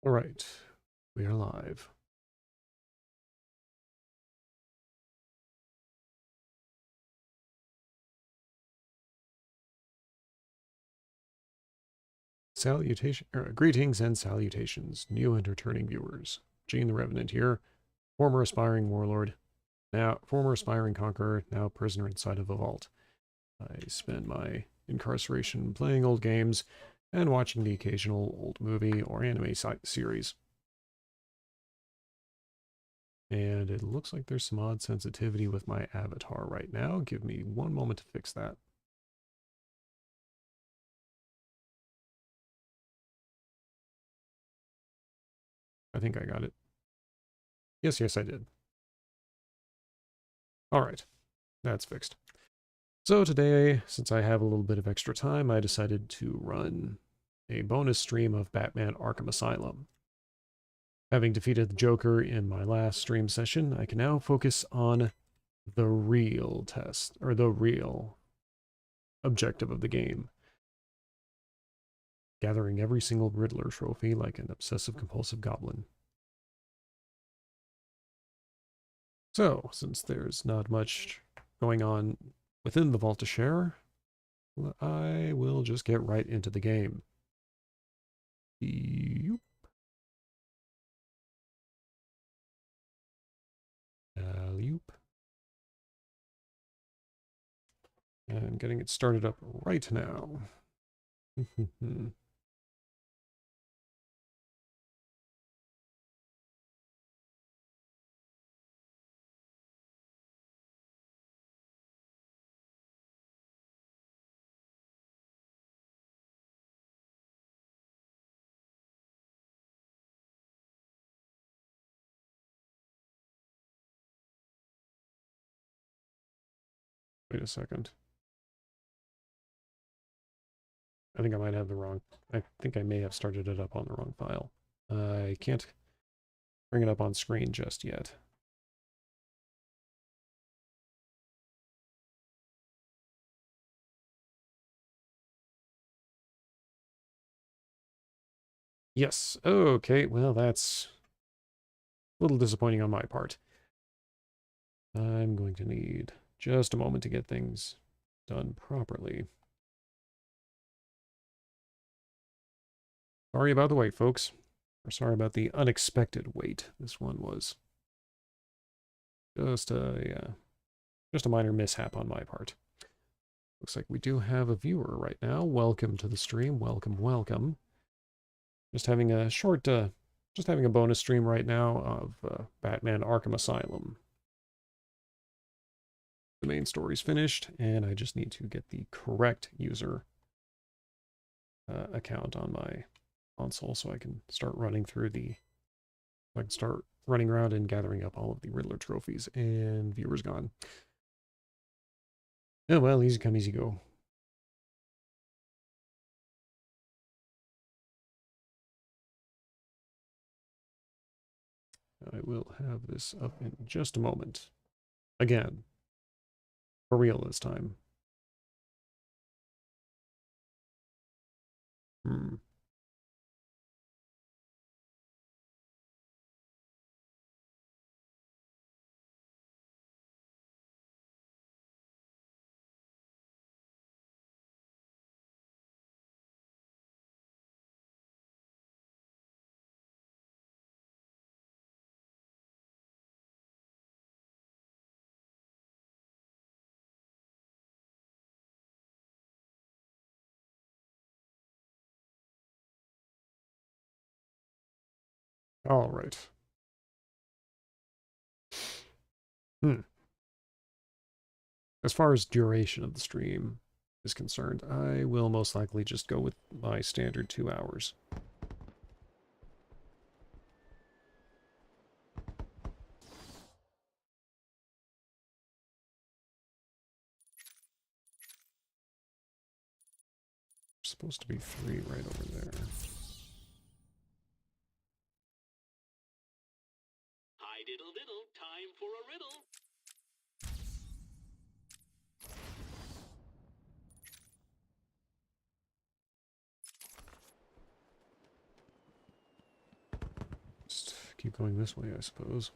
All right, we are live. Greetings and salutations, new and returning viewers. Gene the Revenant here, former aspiring warlord, now former aspiring conqueror, now prisoner inside of a vault. I spend my incarceration playing old games and watching the occasional old movie or anime series. And it looks like there's some odd sensitivity with my avatar right now. Give me one moment to fix that. I think I got it. Yes, I did. All right, that's fixed. So today, since I have a little bit of extra time, I decided to run a bonus stream of Batman Arkham Asylum. Having defeated the Joker in my last stream session, I can now focus on the real test, or the real objective of the game. Gathering every single Riddler trophy like an obsessive-compulsive goblin. So, since there's not much going on within the vault to share, I will just get right into the game. Yoop. Alley-oop. And getting it started up right now. Wait a second. I think I might have the wrong... I think I may have started it up on the wrong file. I can't bring it up on screen just yet. Yes. Okay, well, that's a little disappointing on my part. I'm going to need just a moment to get things done properly. Sorry about the wait, folks. Or sorry about the unexpected wait. This one was just a minor mishap on my part. Looks like we do have a viewer right now. Welcome to the stream. Welcome, welcome. Just having a short, just having a bonus stream right now of Batman Arkham Asylum. The main story's finished, and I just need to get the correct user account on my console so I can start running through I can start running around and gathering up all of the Riddler trophies, and viewer's gone. Oh well, easy come, easy go. I will have this up in just a moment. Again. For real this time. All right. As far as duration of the stream is concerned, I will most likely just go with my standard 2 hours. Supposed to be 3 right over there. Hi diddle diddle, time for a riddle. keep going this way, I suppose.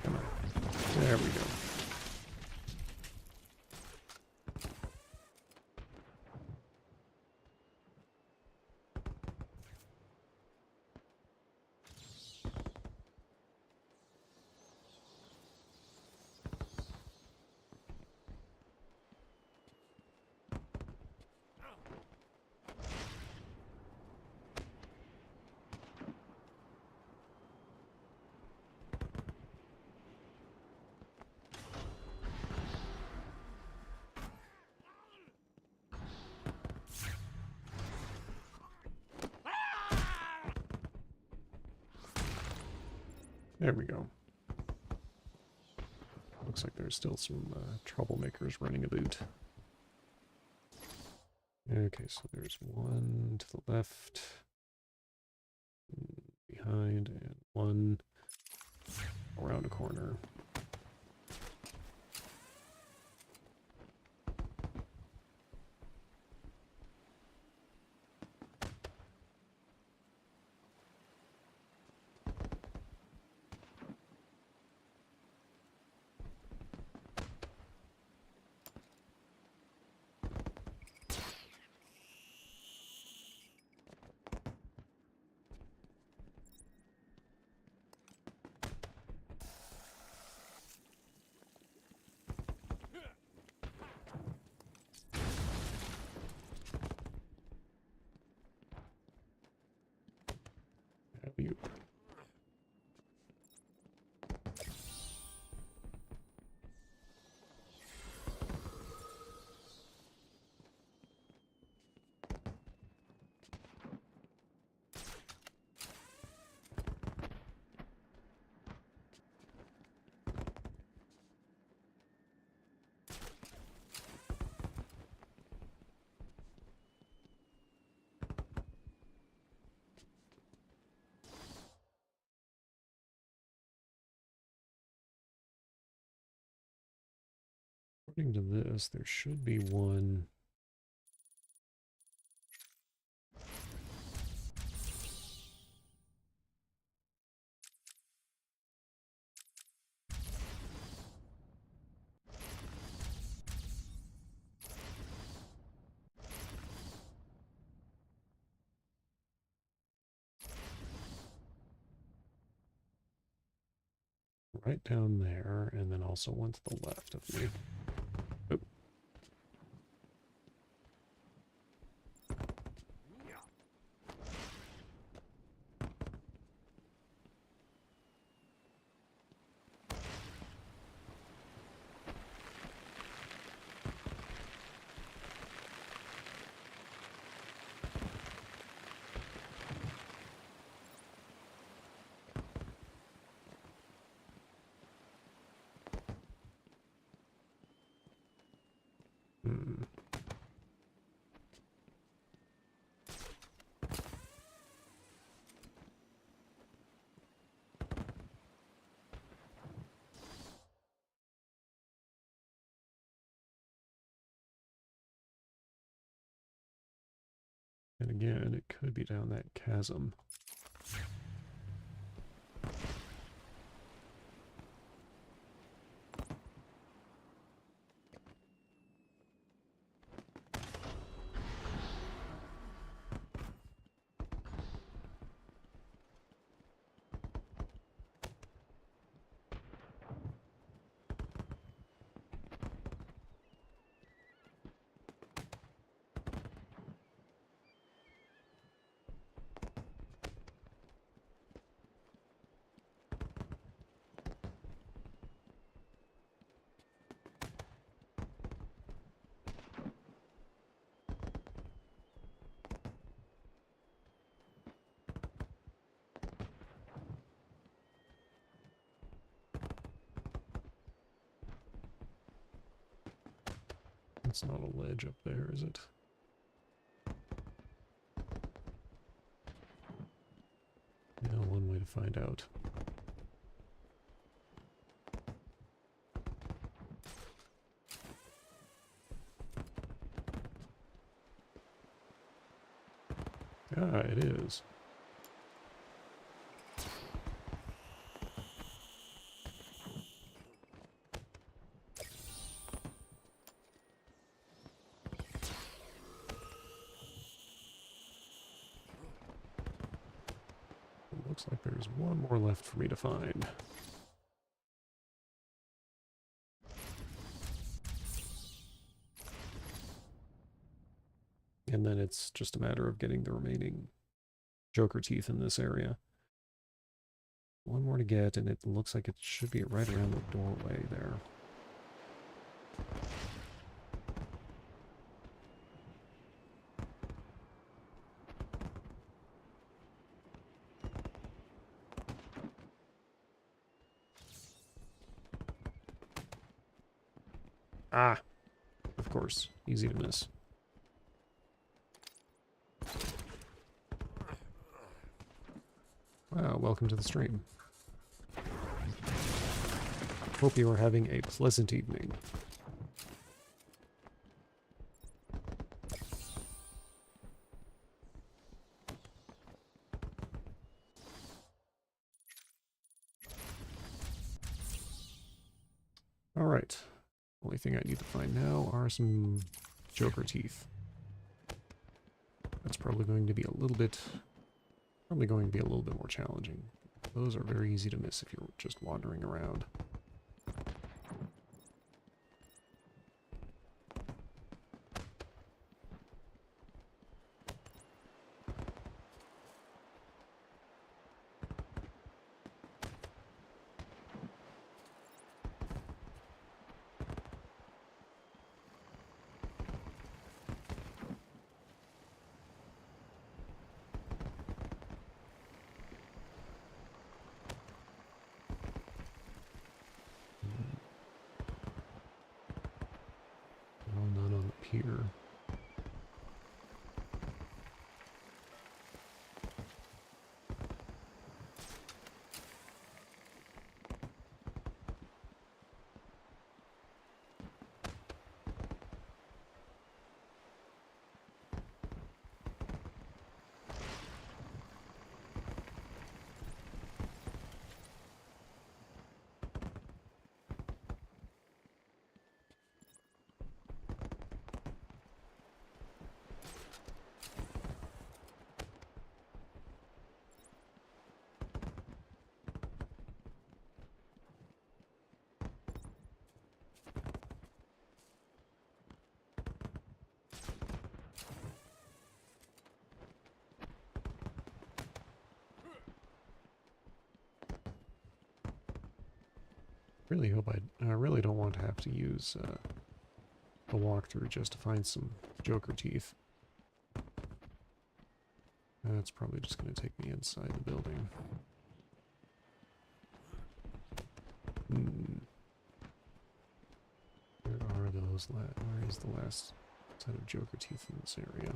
Come on. There we go. There we go. Looks like there's still some troublemakers running about. Okay, so there's one to the left, behind, and one around a corner. You. According to this, there should be one. Right down there, and then also one to the left of me. Oh. Hmm. And again, it could be down that chasm. That's not a ledge up there, is it? Yeah, one way to find out. Ah, it is. It looks like there's one more left for me to find. And then it's just a matter of getting the remaining Joker teeth in this area. One more to get, and it looks like it should be right around the doorway there. Ah! Of course. Easy to miss. Wow, welcome to the stream. Hope you are having a pleasant evening. Alright. Only thing I need to find now are some Joker teeth. That's probably going to be a little bit more challenging. Those are very easy to miss if you're just wandering around. Oh, none on the pier. I really don't want to have to use a walkthrough just to find some Joker teeth. That's probably just going to take me inside the building. Where are those? Where is the last set of Joker teeth in this area?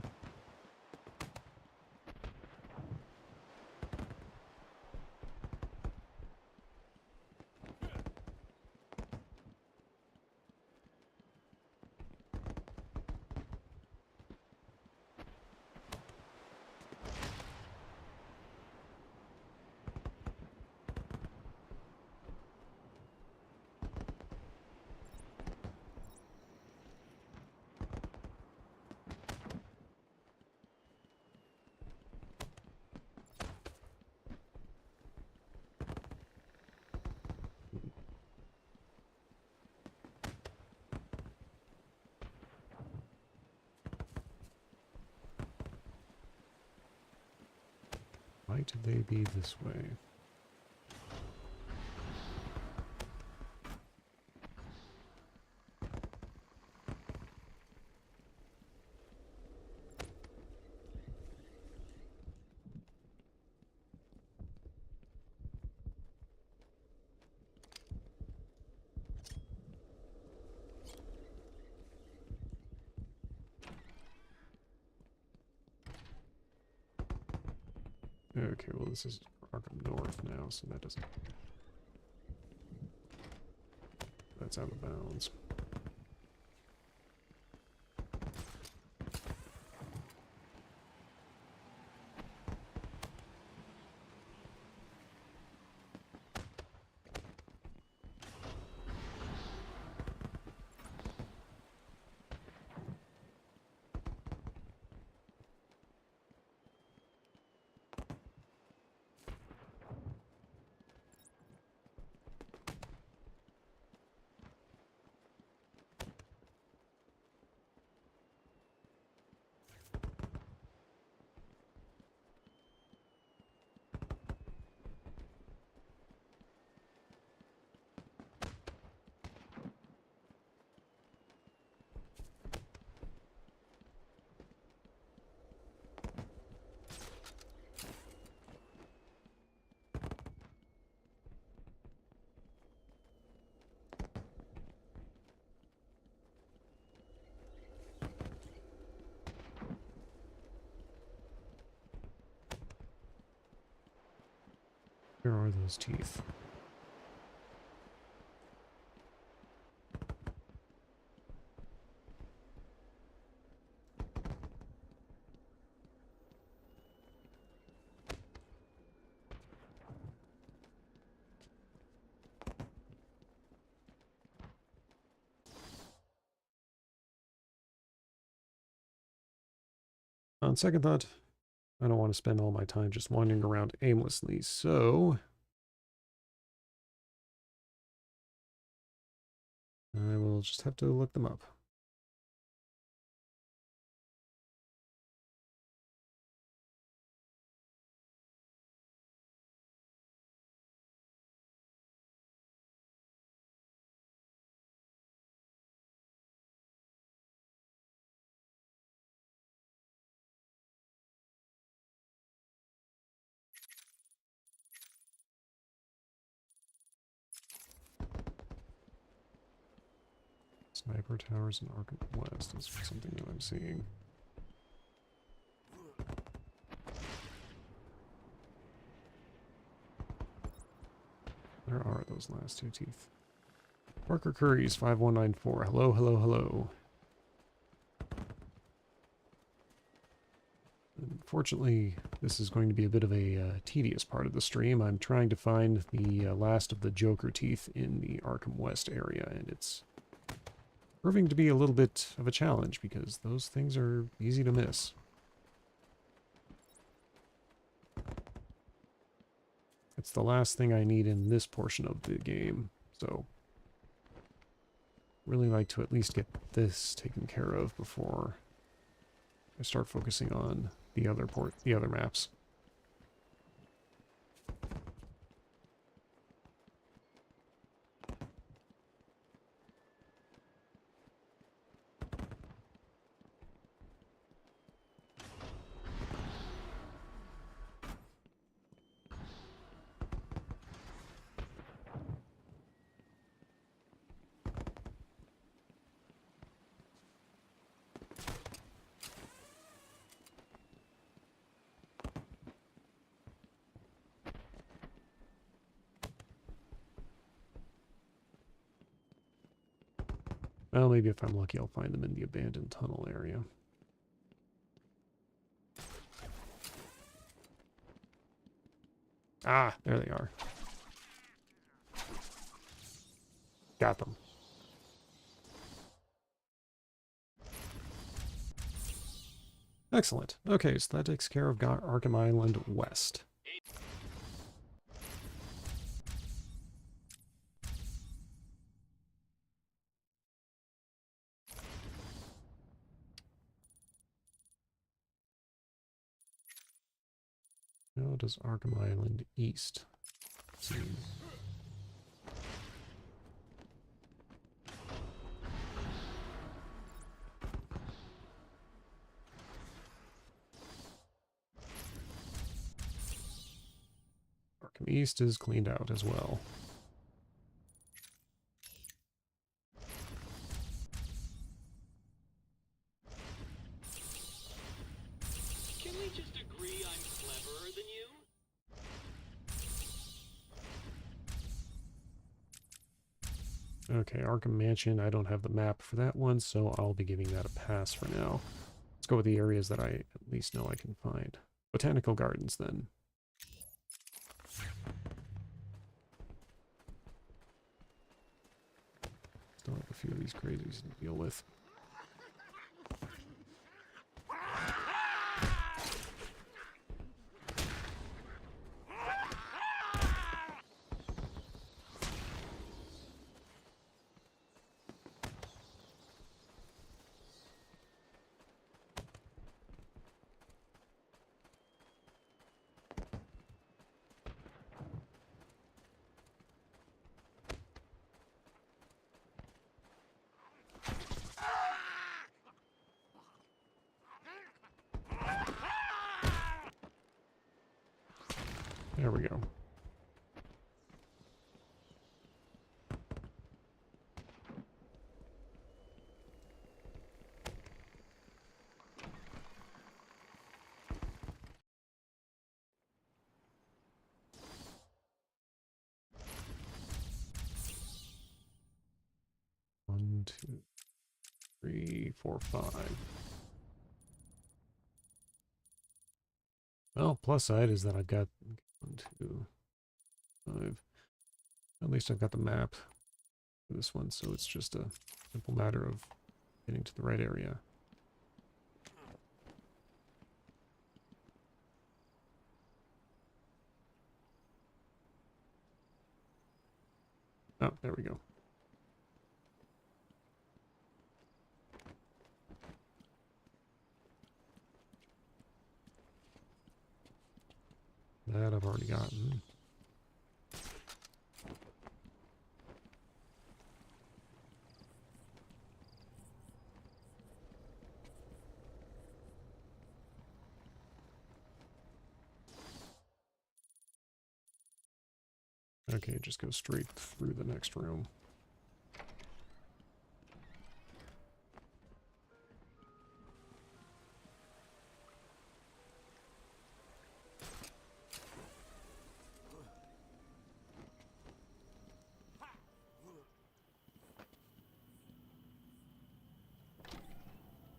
Why did they be this way? Okay, well this is Arkham North now, so that doesn't... That's out of bounds. Where are those teeth? On second thought, I don't want to spend all my time just wandering around aimlessly, so I will just have to look them up. Sniper towers in Arkham West is something that I'm seeing. Where are those last two teeth? Parker Curry's 5194. Hello, hello, hello. Unfortunately, this is going to be a bit of a tedious part of the stream. I'm trying to find the last of the Joker teeth in the Arkham West area, and it's proving to be a little bit of a challenge because those things are easy to miss. It's the last thing I need in this portion of the game, so really like to at least get this taken care of before I start focusing on the other maps. Well, maybe if I'm lucky, I'll find them in the abandoned tunnel area. Ah, there they are. Got them. Excellent. Okay, so that takes care of Arkham Island West. How does Arkham Island East seem? Arkham East is cleaned out as well. Can we just agree I'm cleverer than you? Okay, Arkham Mansion, I don't have the map for that one, so I'll be giving that a pass for now. Let's go with the areas that I at least know I can find. Botanical Gardens, then. Still have a few of these crazies to deal with. There we go. One, two, three, four, five. Well, plus side is that I've got 1, 2, 5. At least I've got the map for this one, so it's just a simple matter of getting to the right area. Oh, there we go. That I've already gotten. Okay, just go straight through the next room.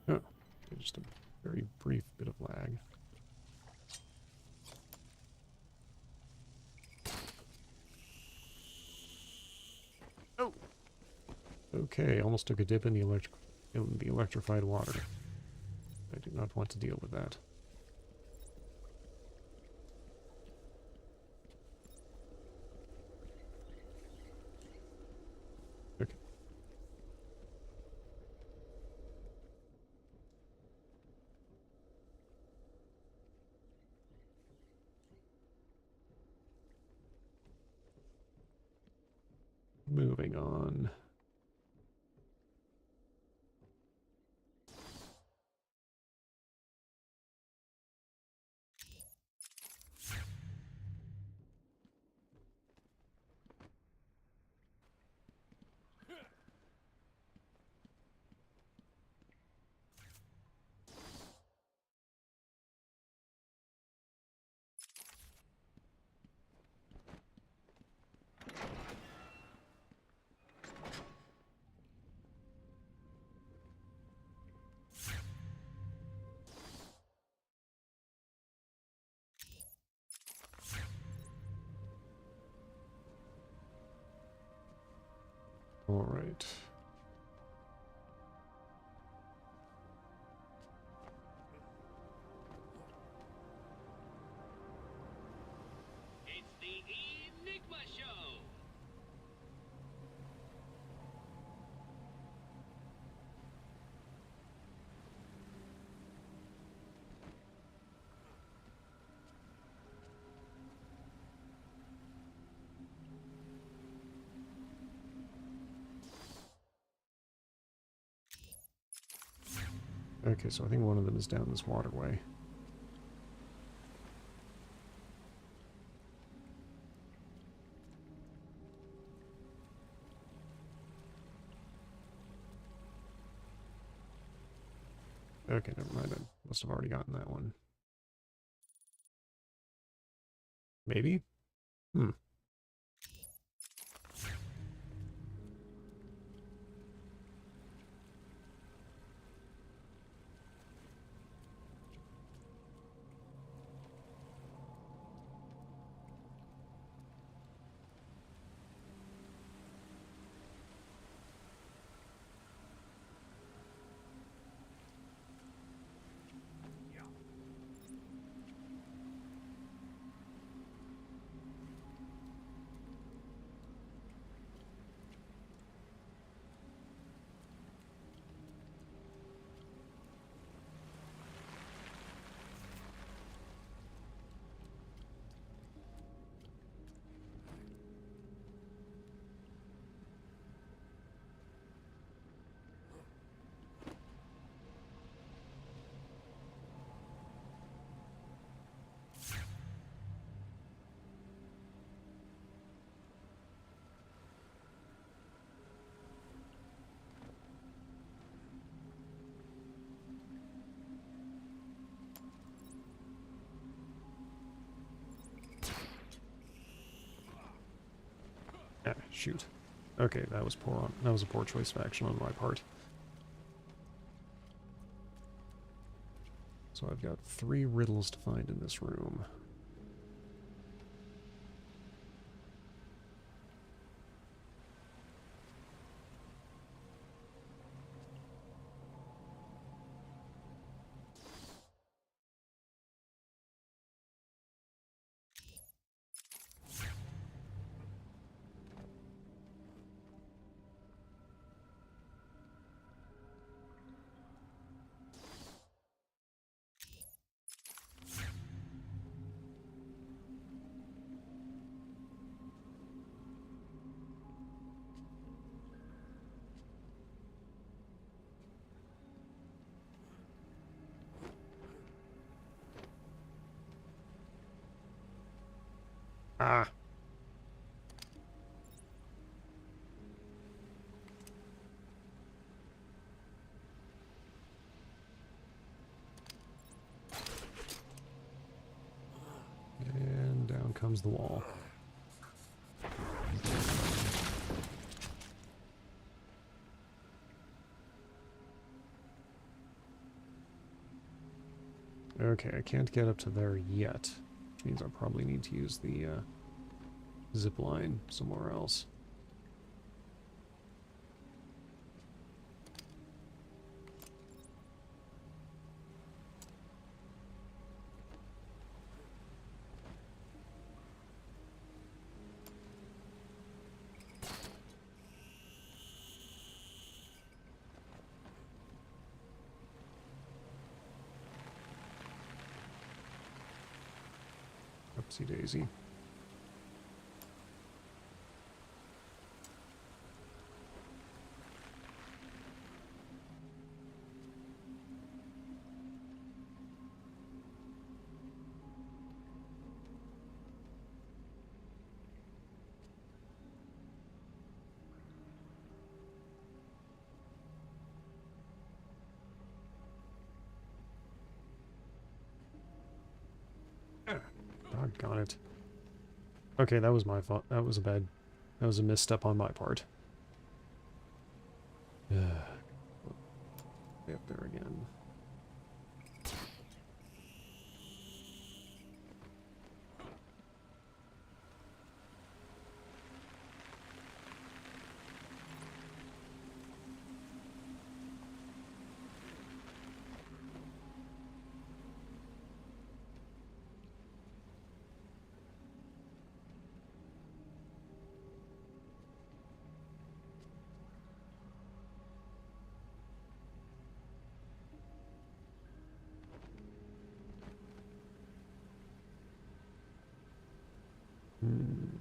Oh, okay, just a very brief bit of lag. Oh! Okay, almost took a dip in the electrified water. I do not want to deal with that. Okay. Moving on. All right. It's the Enigma Show. Okay, so I think one of them is down this waterway. Okay, never mind. I must have already gotten that one. Maybe? Hmm. Ah, shoot. Okay, that was poor on. That was a poor choice of action on my part. So I've got 3 riddles to find in this room. Ah! And down comes the wall. Okay, I can't get up to there yet, which means I probably need to use the zip line somewhere else. Oopsie daisy. Doggone it. Okay, that was my fault. That was a misstep on my part. Way up there again. Hmm.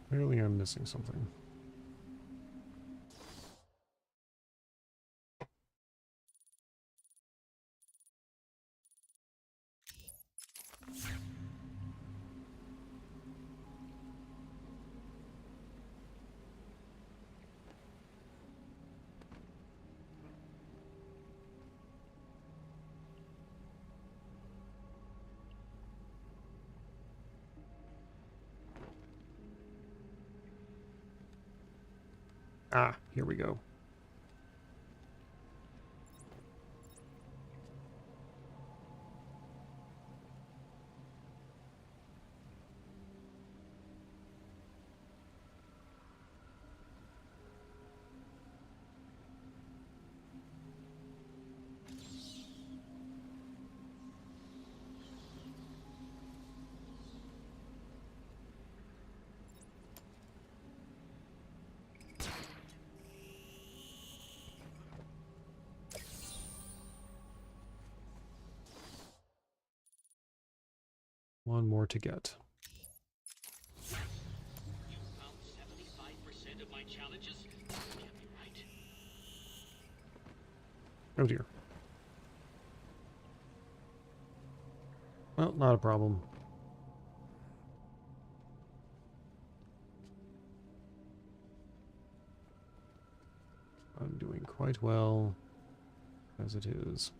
Clearly I'm missing something. Ah, here we go. One more to get. You found 75% of my challenges? Can't be right. Oh dear. Well, not a problem. I'm doing quite well as it is.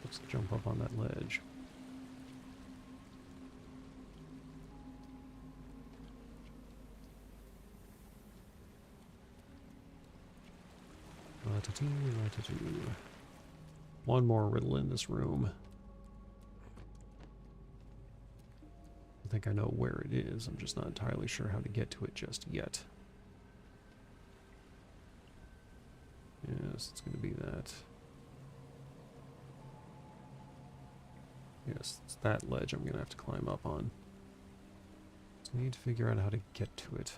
Let's jump up on that ledge. Ra-ta-too, ra-ta-too. One more riddle in this room. I think I know where it is. I'm just not entirely sure how to get to it just yet. Yes, it's going to be that. Yes, it's that ledge I'm going to have to climb up on. So I need to figure out how to get to it.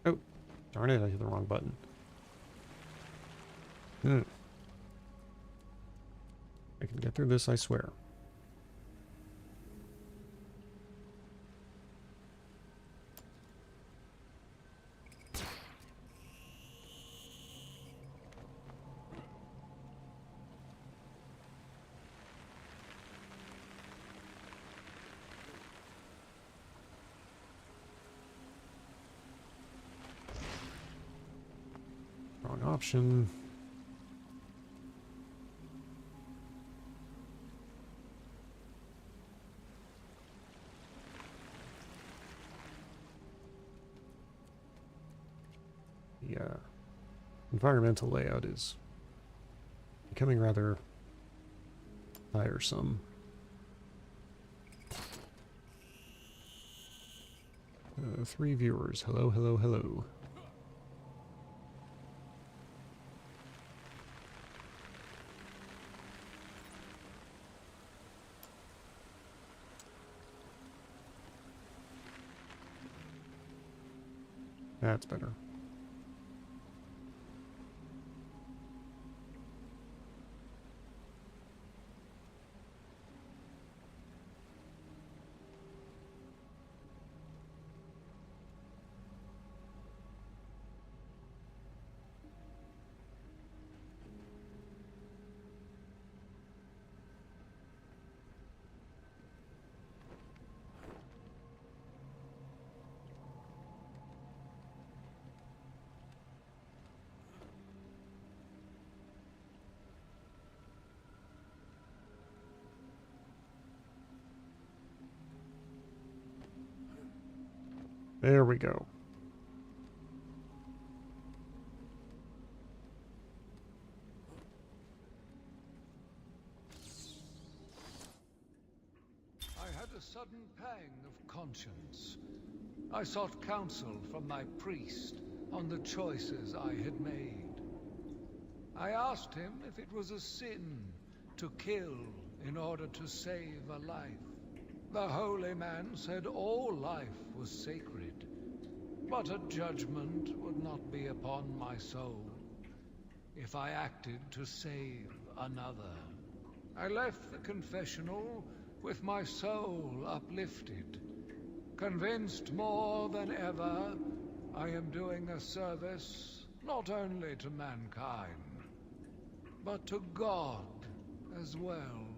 Oh, darn it, I hit the wrong button. I can get through this, I swear. Wrong option. The environmental layout is becoming rather tiresome. 3 viewers. Hello, hello, hello. That's better. There we go. I had a sudden pang of conscience. I sought counsel from my priest on the choices I had made. I asked him if it was a sin to kill in order to save a life. The holy man said all life was sacred, but a judgment would not be upon my soul if I acted to save another. I left the confessional with my soul uplifted, convinced more than ever I am doing a service not only to mankind, but to God as well.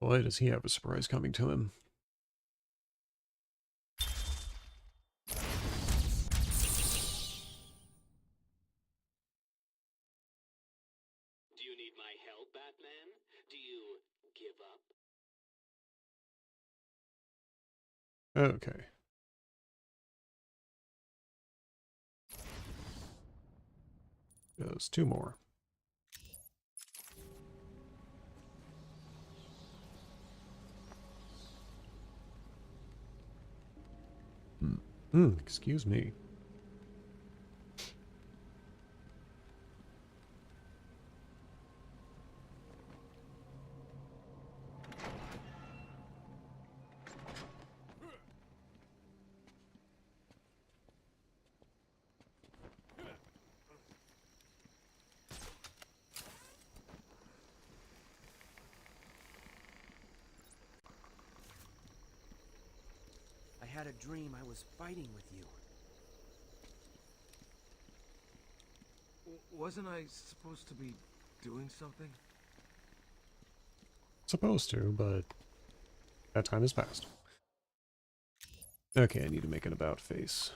Boy, does he have a surprise coming to him. Do you need my help, Batman? Do you give up? Okay. those. 2 more. Excuse me. I had a dream I was fighting with you. Wasn't I supposed to be doing something? Supposed to, but that time has passed. Okay, I need to make an about face.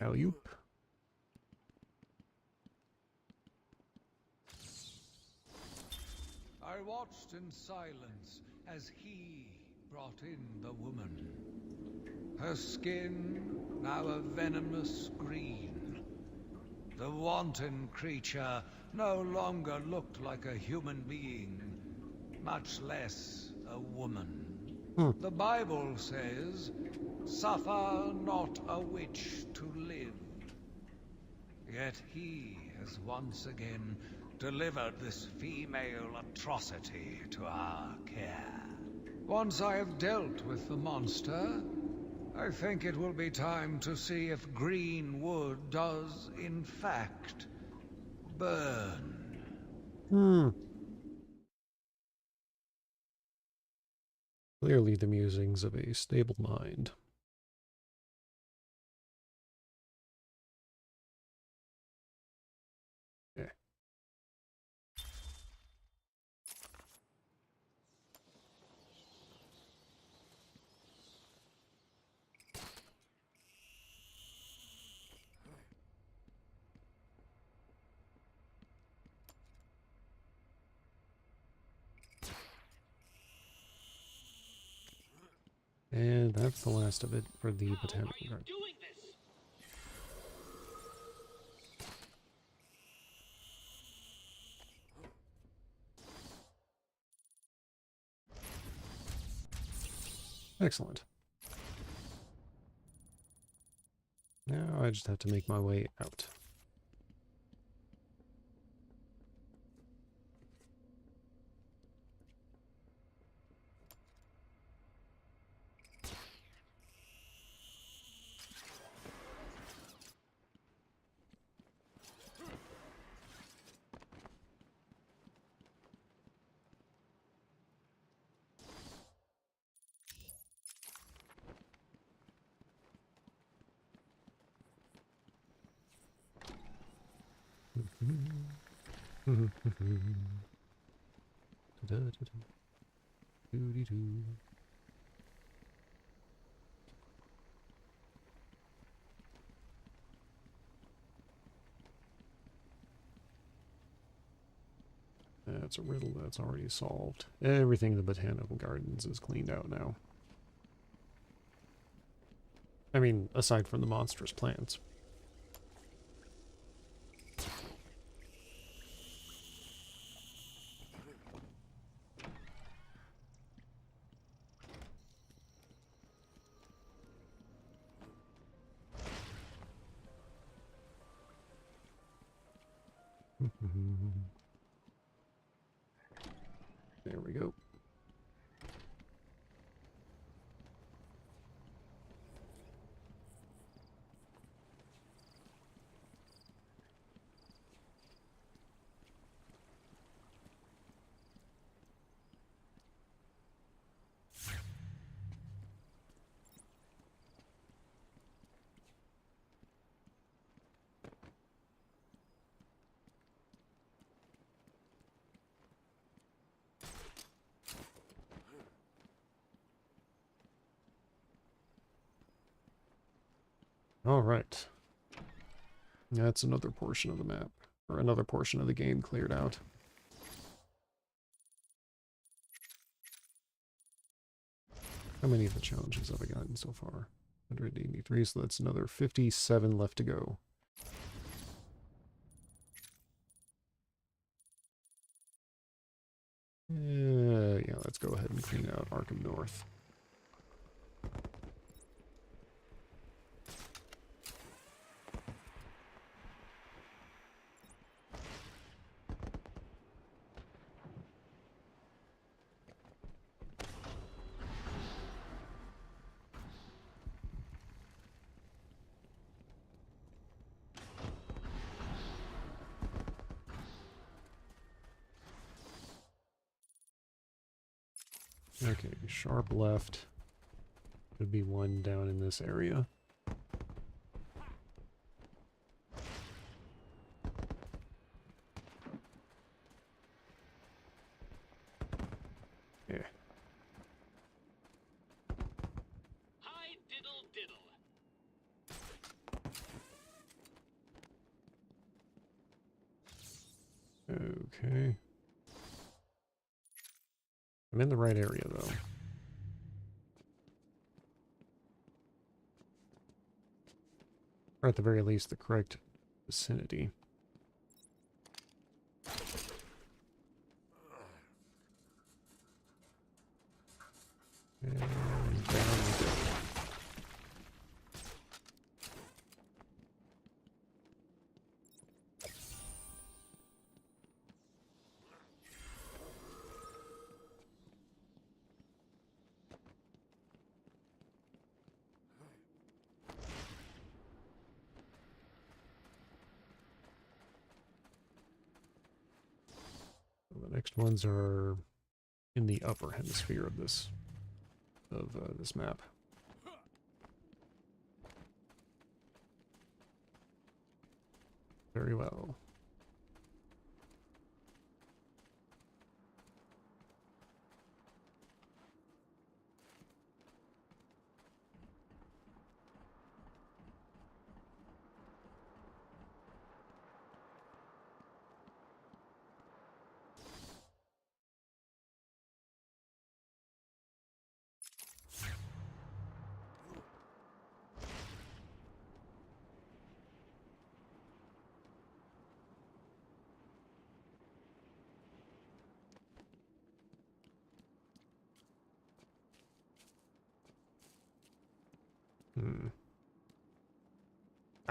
Alley-oop. I watched in silence as he brought in the woman. Her skin now a venomous green. The wanton creature no longer looked like a human being, much less a woman. The Bible says, "Suffer not a witch to live." Yet he has once again delivered this female atrocity to our care. Once I have dealt with the monster, I think it will be time to see if green wood does, in fact, burn. Clearly the musings of a stable mind. Okay. And that's the last of it for the How botanical are you garden. doing this? Excellent. Now I just have to make my way out. Doody-doo. That's a riddle that's already solved. Everything in the botanical gardens is cleaned out now. I mean, aside from the monstrous plants. Alright. That's another portion of the map. Or another portion of the game cleared out. How many of the challenges have I gotten so far? 183, so that's another 57 left to go. Yeah, let's go ahead and clean out Arkham North. Okay, sharp left. Could be one down in this area. Yeah. Hi, diddle diddle. Okay. I'm in the right area, though. Or at the very least, the correct vicinity. And down we go. The next ones are in the upper hemisphere of this map. Very well.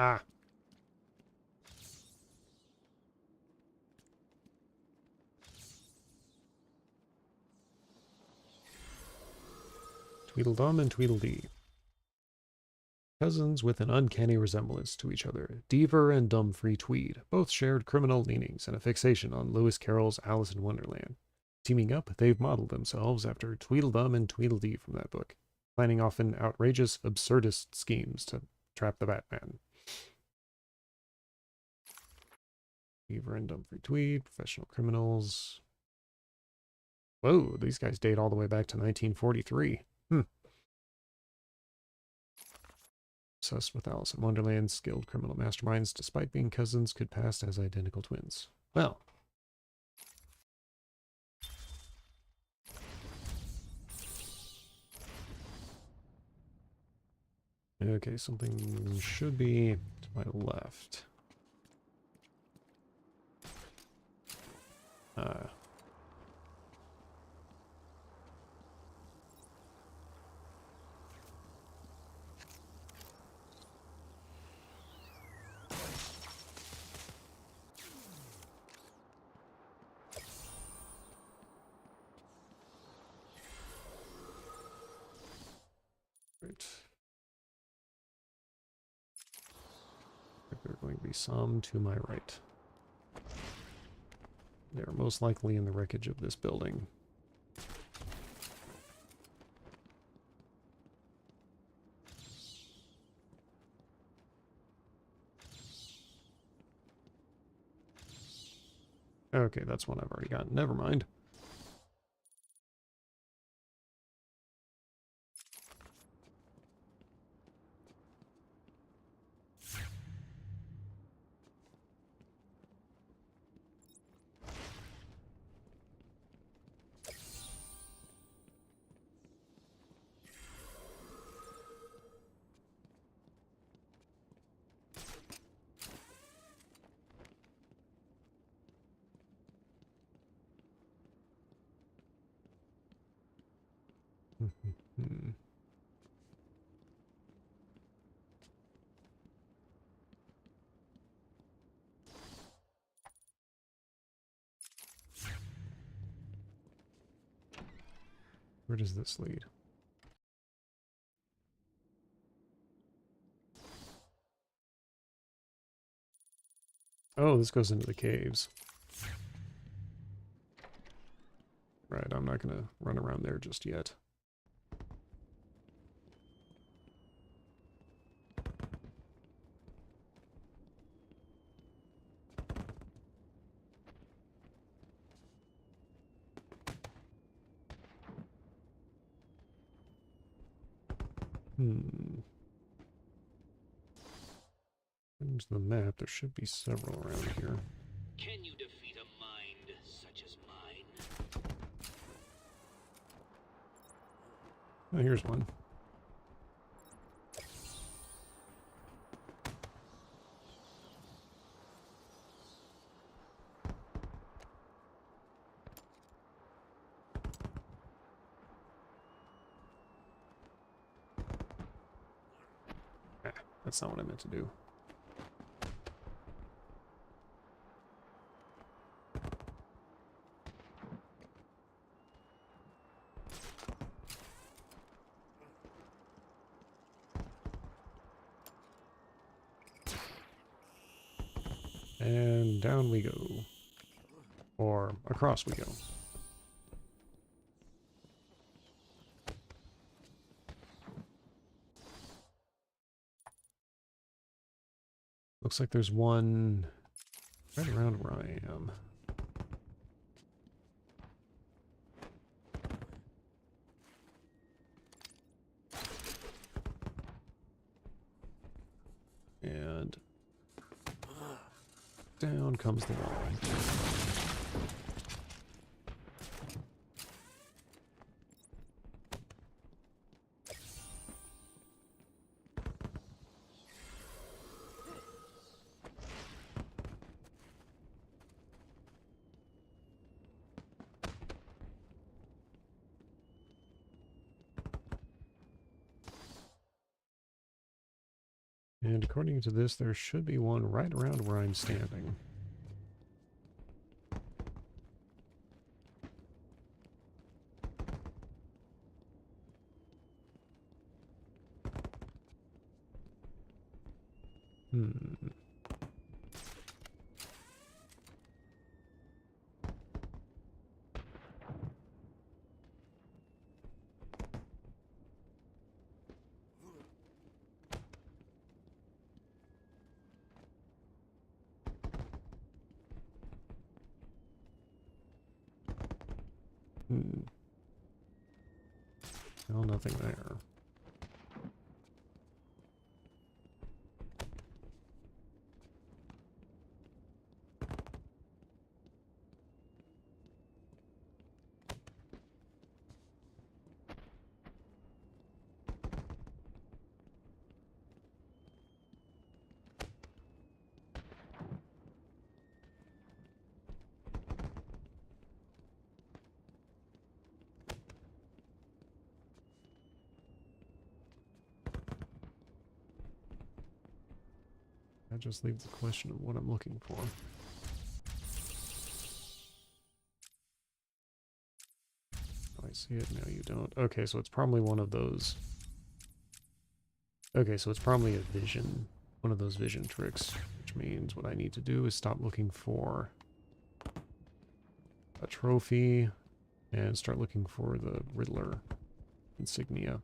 Ah. Tweedledum and Tweedledee. Cousins with an uncanny resemblance to each other, Deaver and Dumfree Tweed both shared criminal leanings and a fixation on Lewis Carroll's Alice in Wonderland. Teaming up, they've modeled themselves after Tweedledum and Tweedledee from that book, planning often outrageous, absurdist schemes to trap the Batman. Deaver and Dumfree Tweed, professional criminals. Whoa, these guys date all the way back to 1943. Obsessed with Alice in Wonderland, skilled criminal masterminds, despite being cousins, could pass as identical twins. Well. Okay, something should be to my left. Right. There are going to be some to my right. They're most likely in the wreckage of this building. Okay, that's one I've already gotten. Never mind. Hmm. Where does this lead? Oh, this goes into the caves. Right, I'm not gonna run around there just yet. Hmm. Into the map, there should be several around here. Can you defeat a mind such as mine? Oh, here's one. Ah, that's not what I meant to do. And down we go. Or across we go. Looks like there's one right around where I am. And down comes the wall. And according to this, there should be one right around where I'm standing. Hmm. Hmm. Well, nothing there. That just leaves the question of what I'm looking for. Oh, I see it. No, you don't. Okay, so it's probably one of those. Okay, so it's probably a vision. One of those vision tricks. Which means what I need to do is stop looking for a trophy and start looking for the Riddler insignia.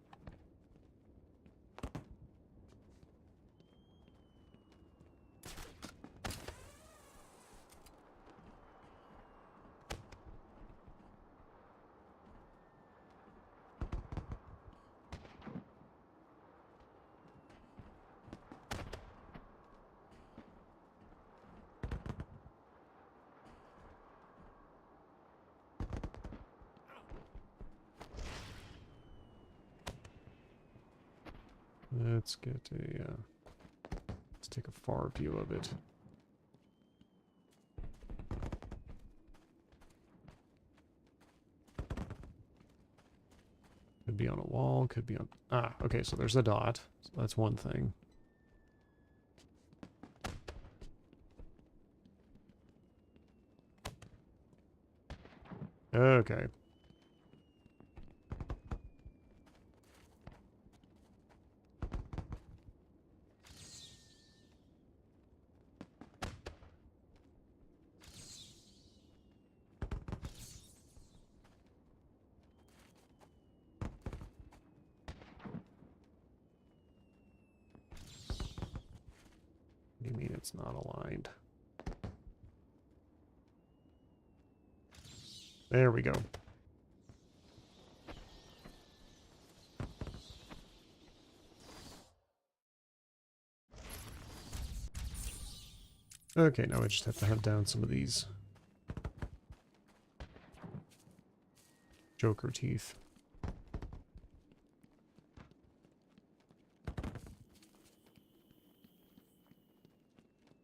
Let's get a, let's take a far view of it. Could be on a wall, could be on... Ah, okay, so there's a dot. So that's one thing. Okay. What do you mean it's not aligned? There we go. Okay, now I just have to hunt down some of these Joker teeth.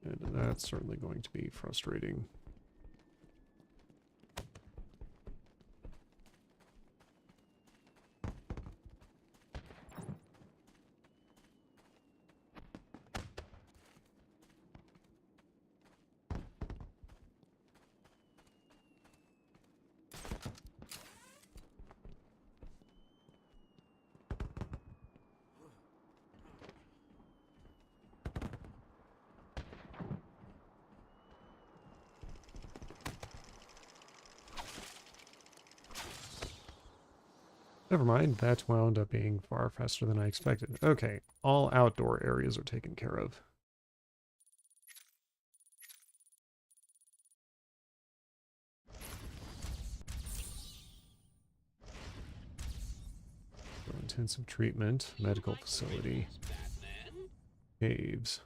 And that's certainly going to be frustrating. Never mind, that wound up being far faster than I expected. Okay, all outdoor areas are taken care of. So intensive treatment, medical facility, caves.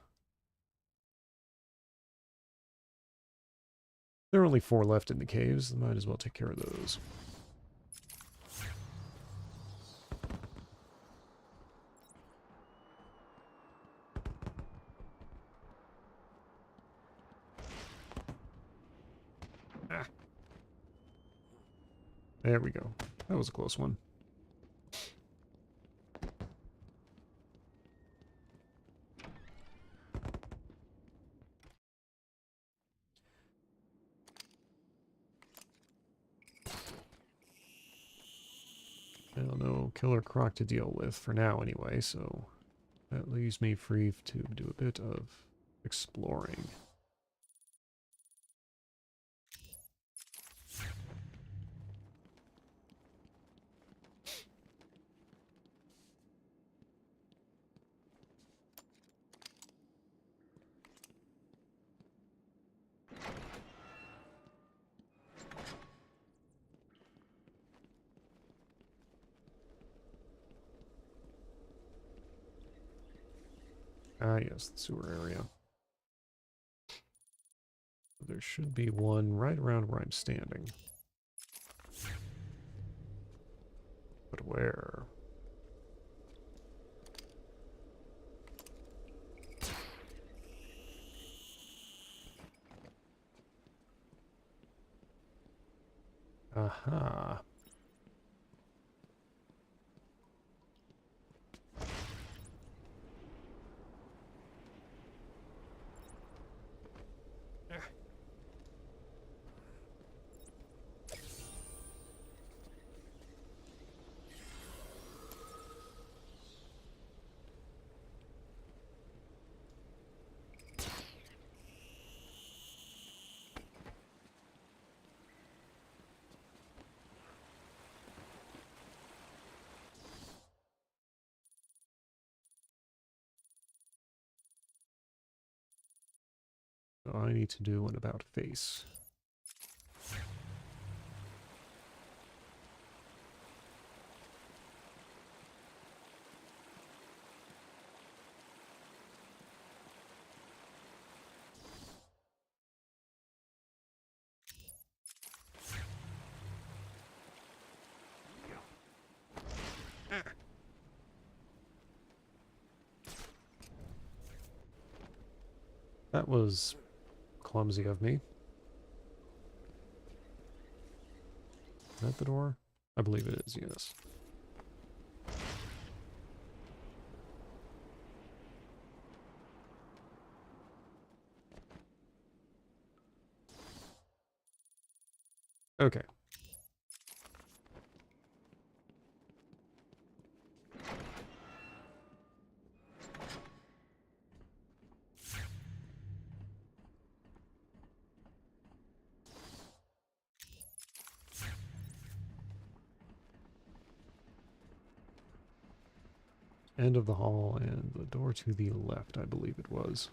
There are only 4 left in the caves, might as well take care of those. There we go. That was a close one. Well, no killer croc to deal with for now anyway, so that leaves me free to do a bit of exploring. Ah, yes, the sewer area. There should be one right around where I'm standing. But where? Aha. So I need to do an about face. That was clumsy of me. Is that the door? I believe it is, yes. Okay. End of the hall and the door to the left, I believe it was.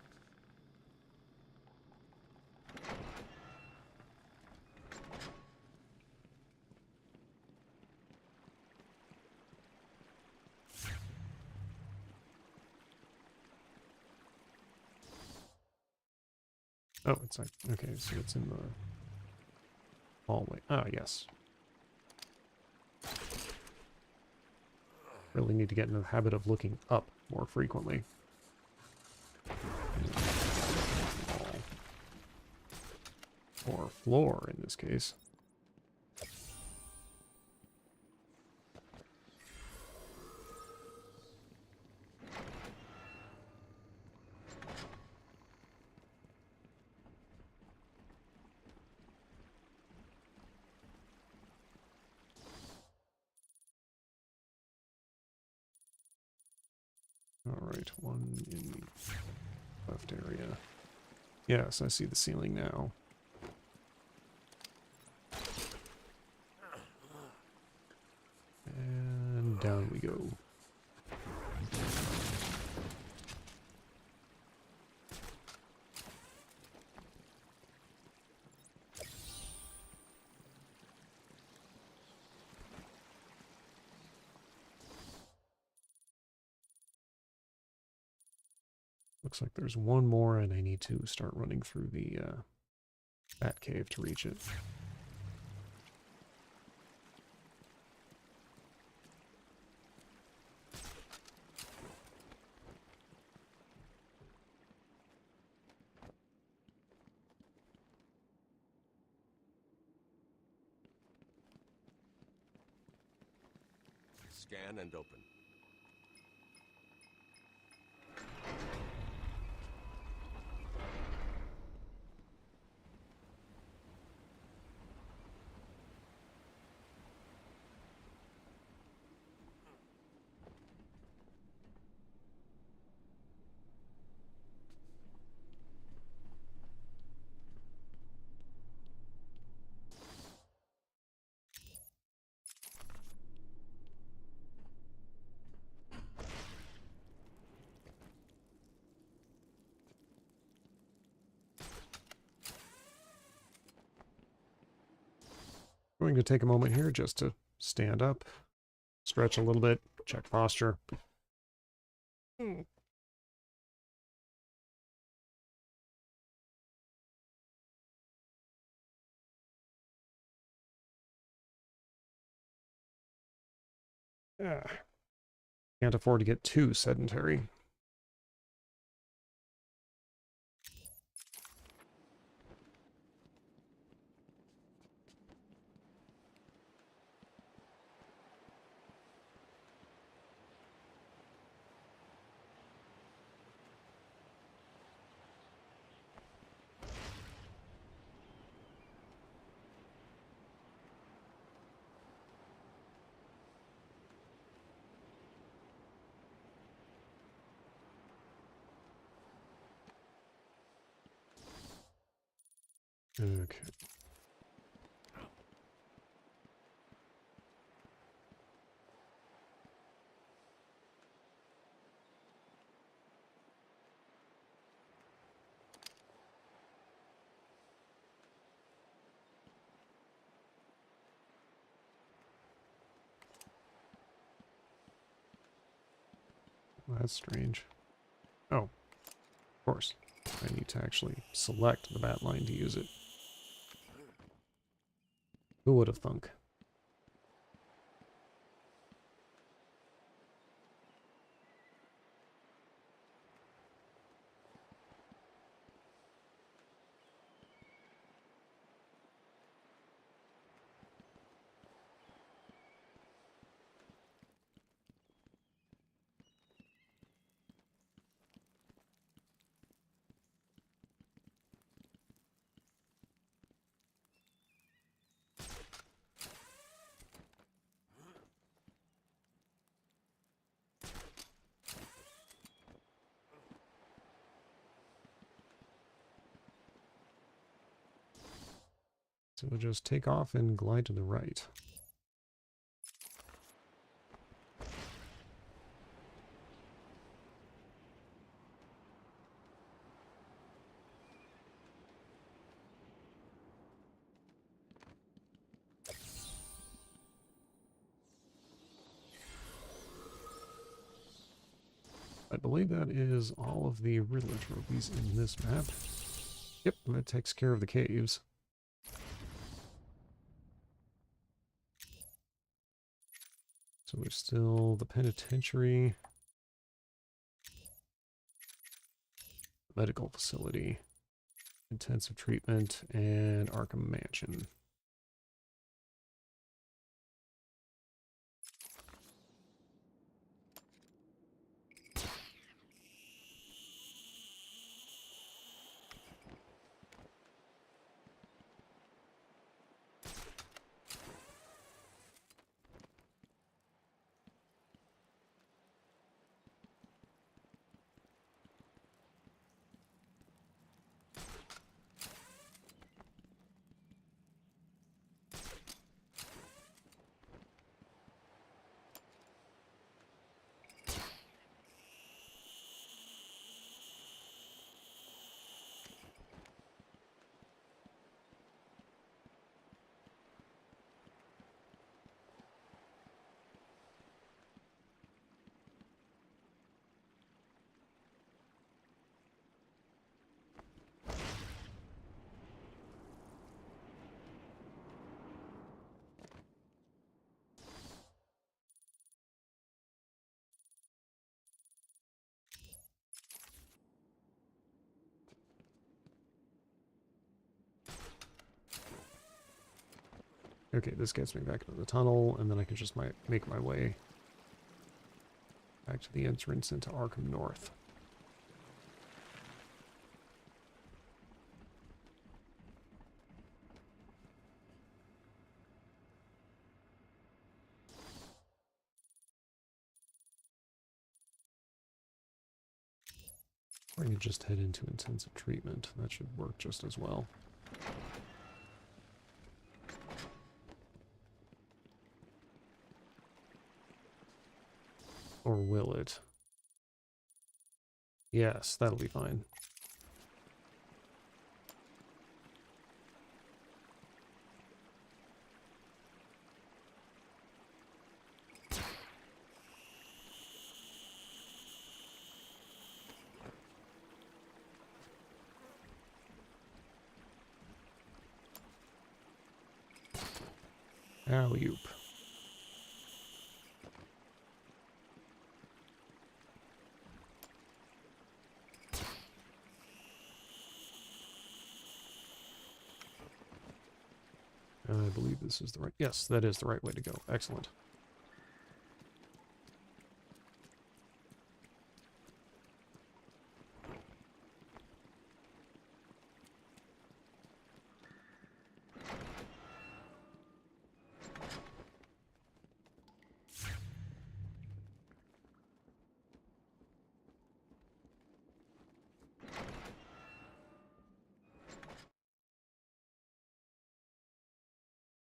Oh, it's like, okay, so it's in the hallway. Ah, yes. Really need to get in the habit of looking up more frequently. Or floor, in this case. Alright, one in the left area. Yes, I see the ceiling now. And down we go. Looks like there's one more, and I need to start running through the bat cave to reach it. Scan and open. Going to take a moment here just to stand up, stretch a little bit, check posture. Yeah. Can't afford to get too sedentary. Okay. Well, that's strange. Oh, of course. I need to actually select the bat line to use it. Who would have thunk? So we'll just take off and glide to the right. I believe that is all of the Riddler trophies in this map. Yep, that takes care of the caves. So there's still the penitentiary, medical facility, intensive treatment, and Arkham Mansion. Okay, this gets me back into the tunnel, and then I can just make my way back to the entrance into Arkham North. Or I can just head into intensive treatment. That should work just as well. Or will it? Yes, that'll be fine. Alley-oop. I believe this is the right... Yes, that is the right way to go. Excellent.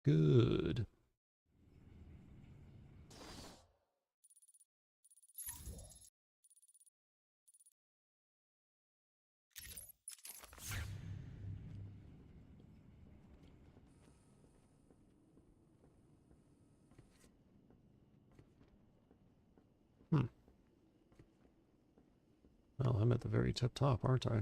Good. Well, I'm at the very tip top, aren't I?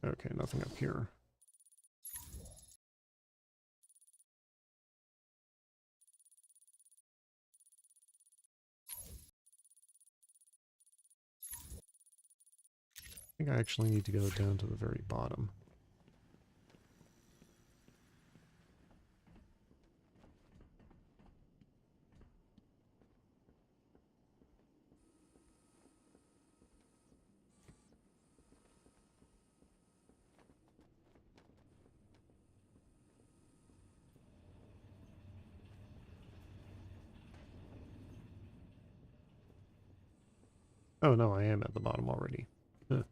Okay, nothing up here. I think I actually need to go down to the very bottom. Oh no, I am at the bottom already. Huh.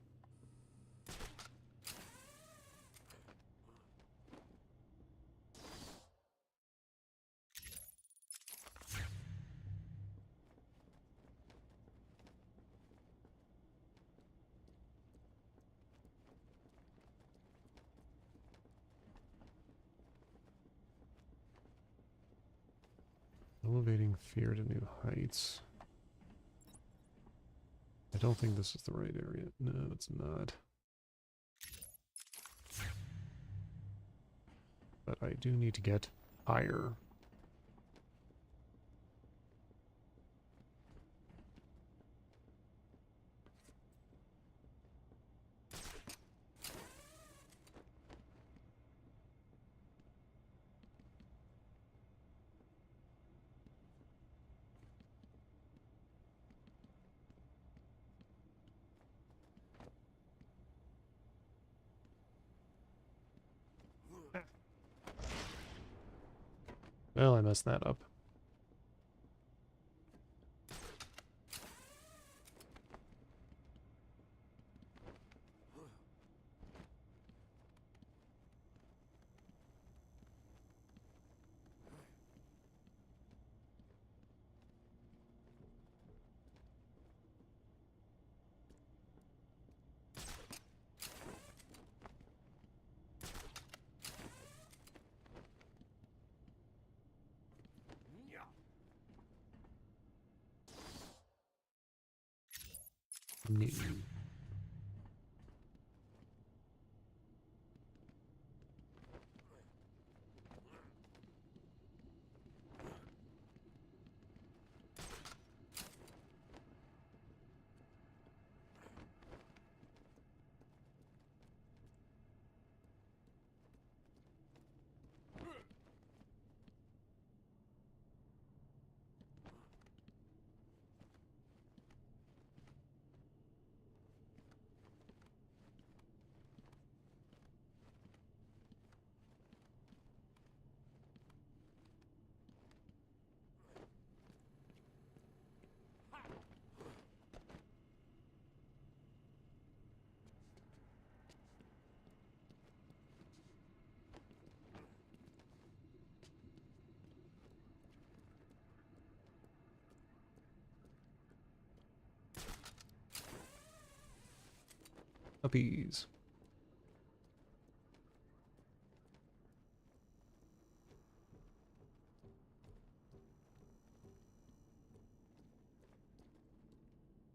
Elevating fear to new heights. I don't think this is the right area. No, it's not. But I do need to get higher. Well, I messed that up. New. Puppies.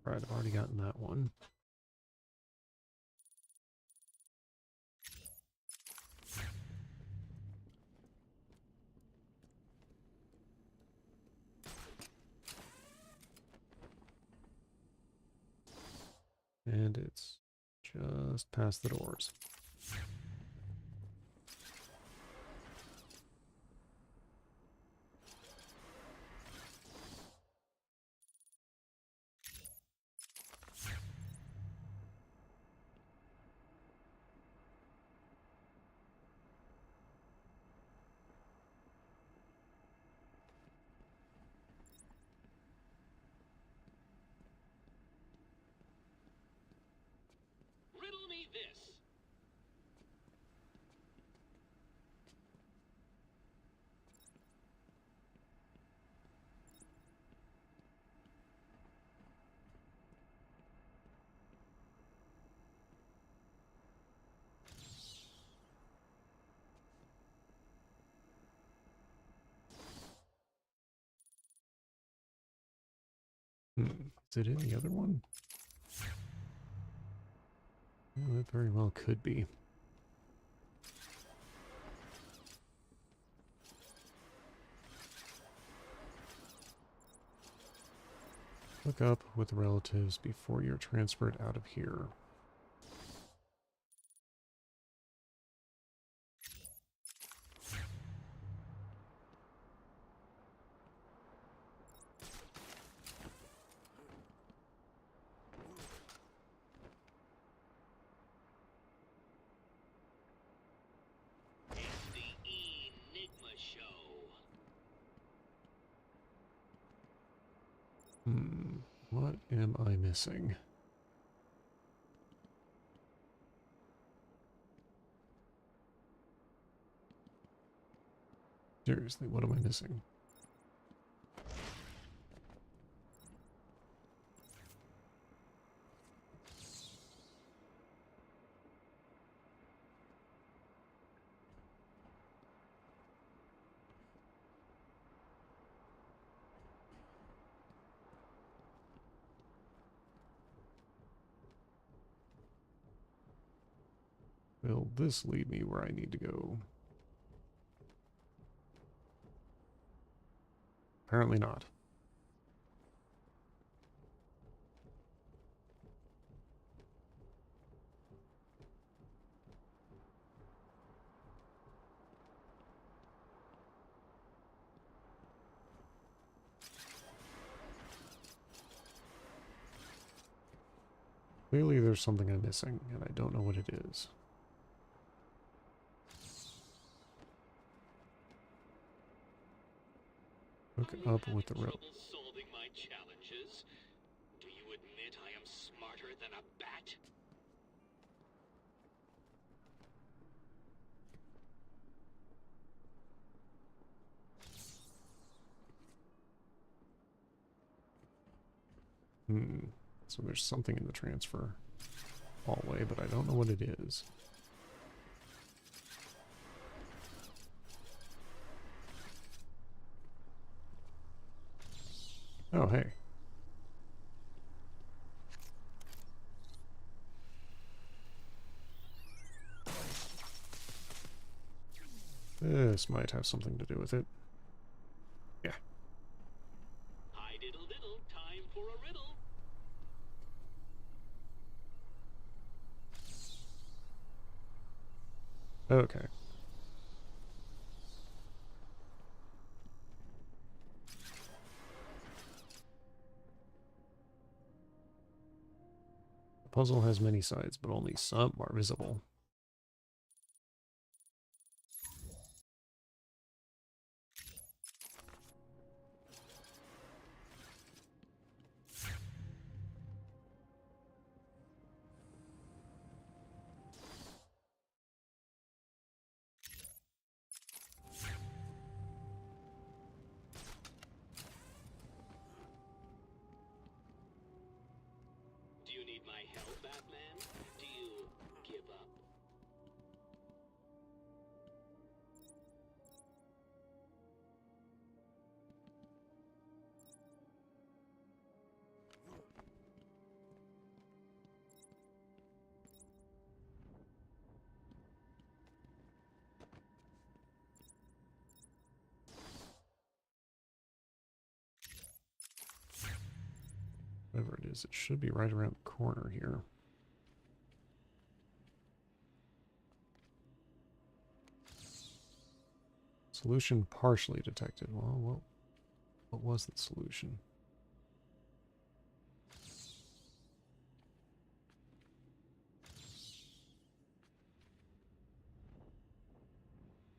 Right, I've already gotten that one. And it's just past the doors. Riddle me this. Is it in the other one? Well, it very well could be. Hook up with relatives before you're transferred out of here. It's the Enigma show. What am I missing? Seriously, what am I missing? Will this lead me where I need to go? Apparently not. Clearly there's something I'm missing, and I don't know what it is. Hook up with the rope. Trouble solving my challenges? Do you admit I am smarter than a bat? So there's something in the transfer hallway, but I don't know what it is. Oh, hey. This might have something to do with it. Yeah. I did a little. Time for a riddle. Okay. The puzzle has many sides, but only some are visible. Do you need my help, Batman? Do you give up? Whatever it is, it should be right around the corner here. Solution partially detected. Well, what was the solution?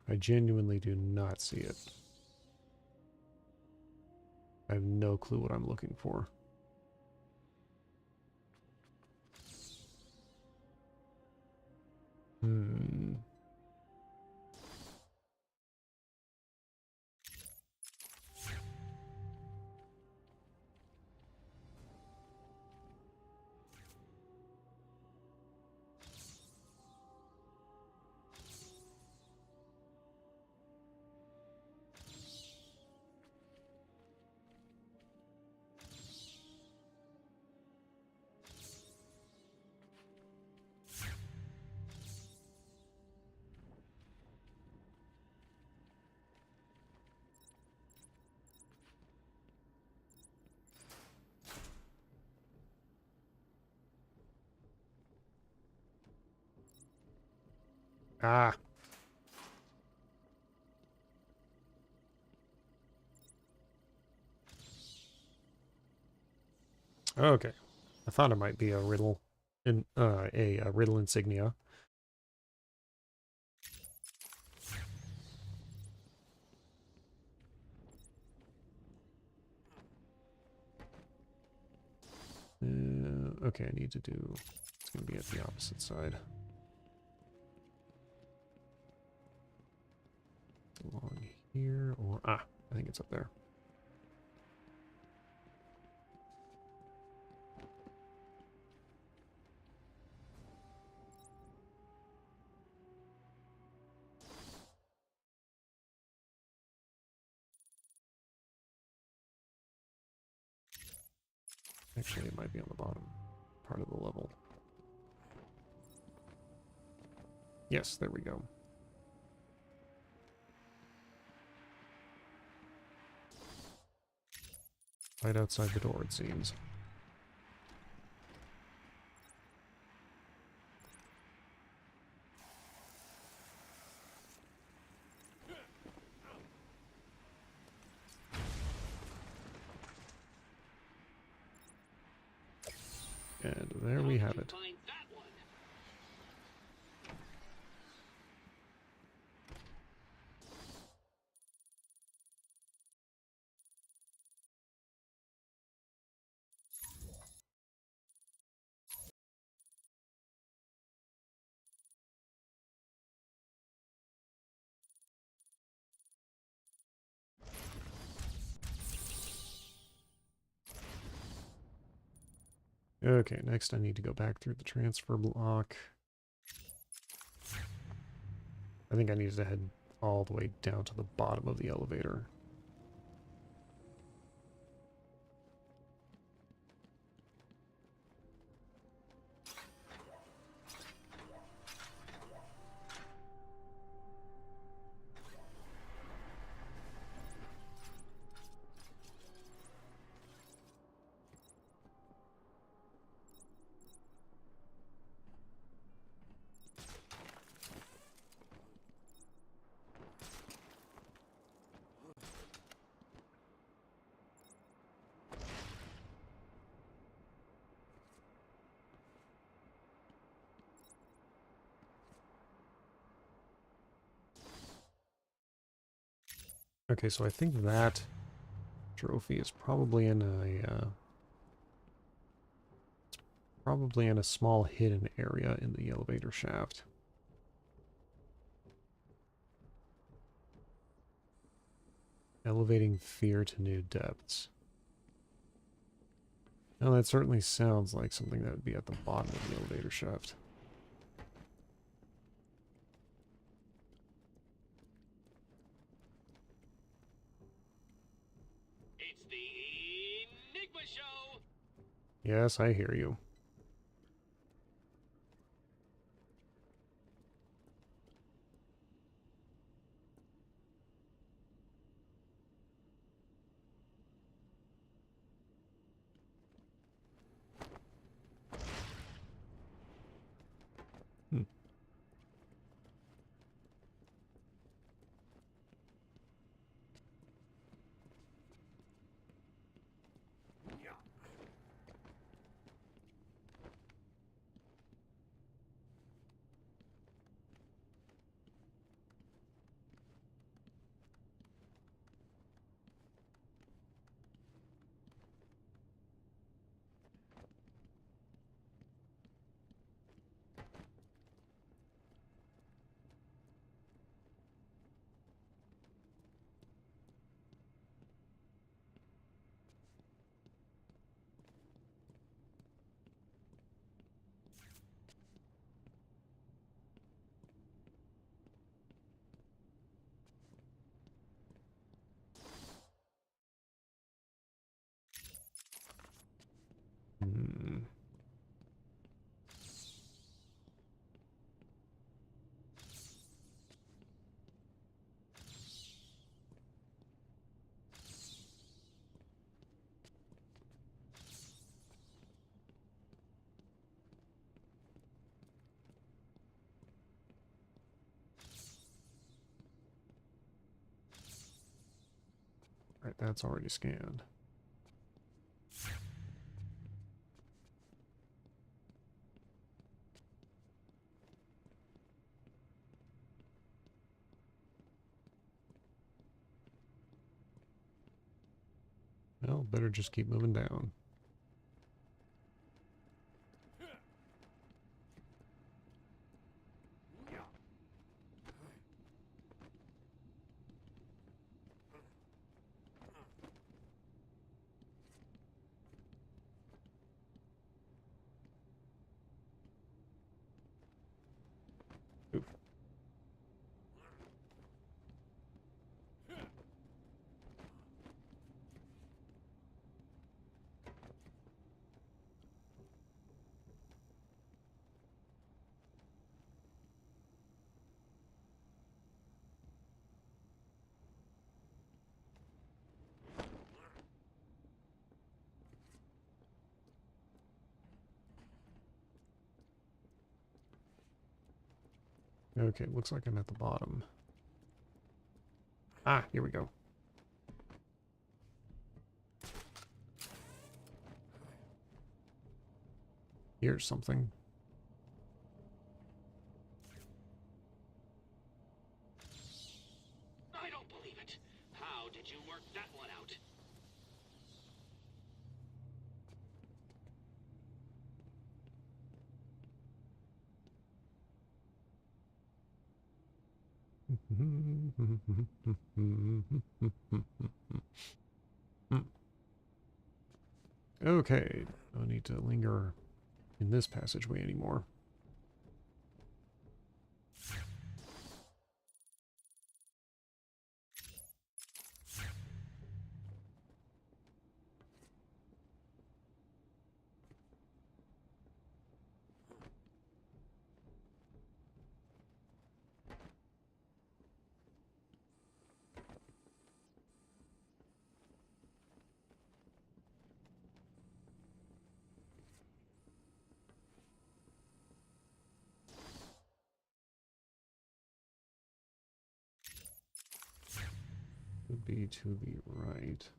I genuinely do not see it. I have no clue what I'm looking for. Ah. Okay. I thought it might be a riddle in a riddle insignia. Okay, I need to do... It's going to be at the opposite side. Along here, or... Ah, I think it's up there. Actually, it might be on the bottom part of the level. Yes, there we go. Right outside the door, it seems. And there we have it. Find that one. Okay, next I need to go back through the transfer block. I think I need to head all the way down to the bottom of the elevator. Okay, so I think that trophy is probably in a small hidden area in the elevator shaft. Elevating fear to new depths. Now that certainly sounds like something that would be at the bottom of the elevator shaft. It's the Enigma Show. Yes, I hear you. Hmm. Hmm. Right, that's already scanned. Well, better just keep moving down. Okay, looks like I'm at the bottom. Ah, here we go. Here's something. I don't believe it. How did you work that one out? Okay, no need to linger in this passageway anymore. Would be to the right.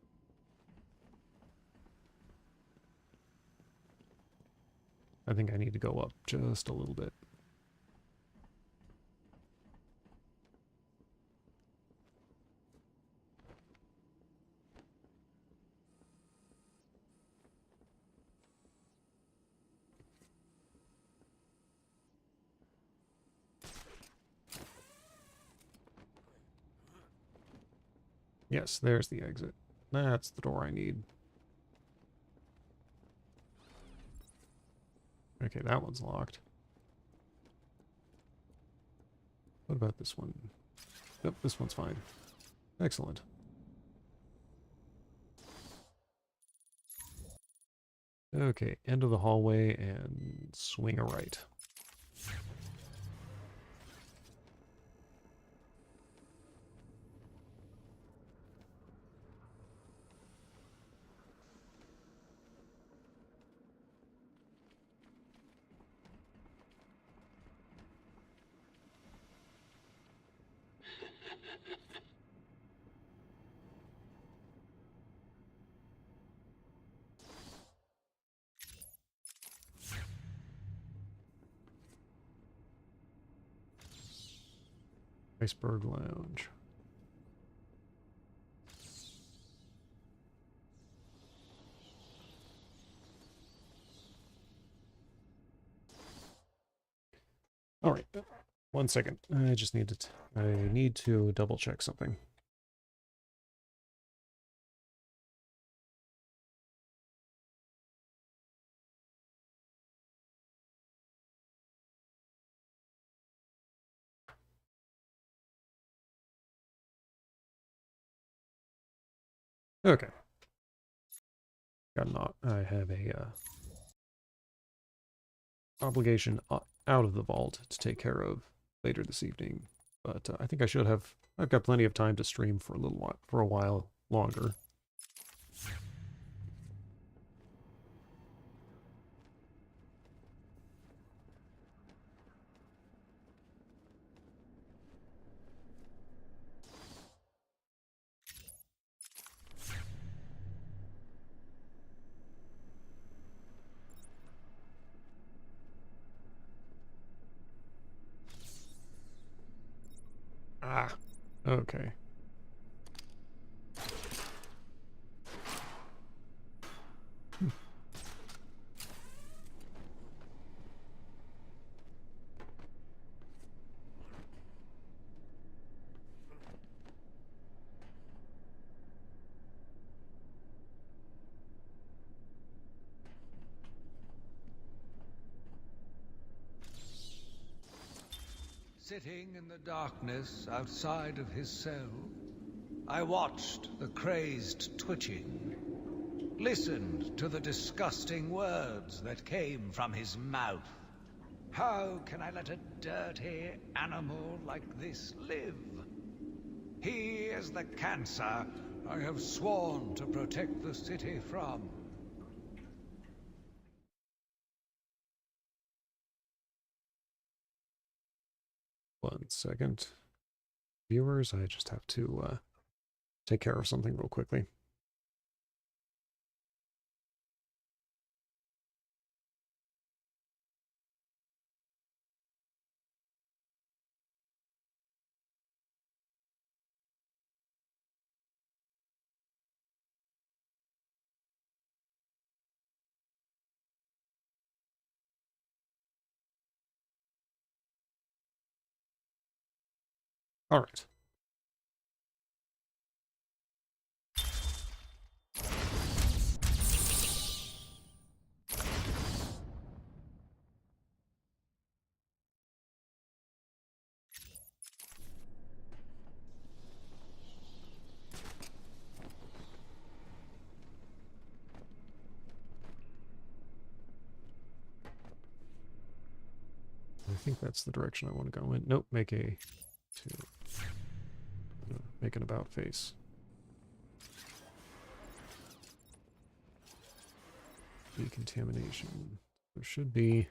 I think I need to go up just a little bit. Yes, there's the exit. That's the door I need. Okay, that one's locked. What about this one? Nope, this one's fine. Excellent. Okay, end of the hallway and swing a right. Iceberg Lounge. All right, 1 second. I just need to. I need to double check something. Okay. I have a obligation out of the vault to take care of later this evening, but I think I should have. I've got plenty of time to stream for a while longer. Ah, okay. Sitting in the darkness outside of his cell, I watched the crazed twitching, listened to the disgusting words that came from his mouth. How can I let a dirty animal like this live? He is the cancer I have sworn to protect the city from. 1 second. Viewers, I just have to take care of something real quickly. All right. I think that's the direction I want to go in. Nope, make a 2. Make an about face. Decontamination. There should be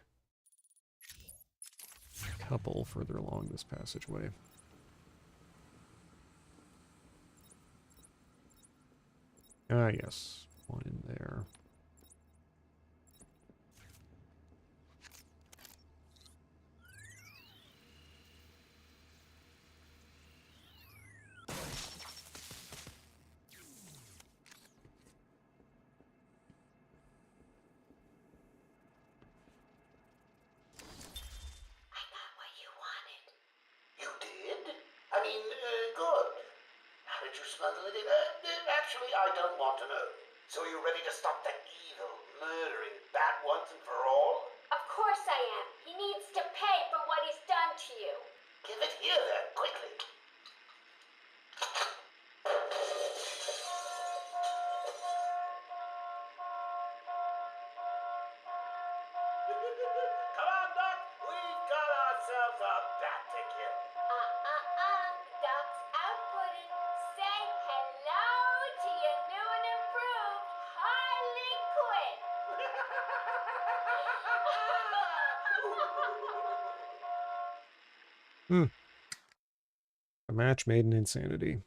a couple further along this passageway. Ah, yes. One in there. You did? I mean, good. How did you smuggle it in? Actually, I don't want to know. So you're ready to stop that evil, murdering bat once and for all? Of course I am. He needs to pay for what he's done to you. Give it here then, quickly. Come on, Doc. We've got ourselves a bat to kill. Doc's outputting. Say hello to your new and improved Harley Quinn. A match made in insanity.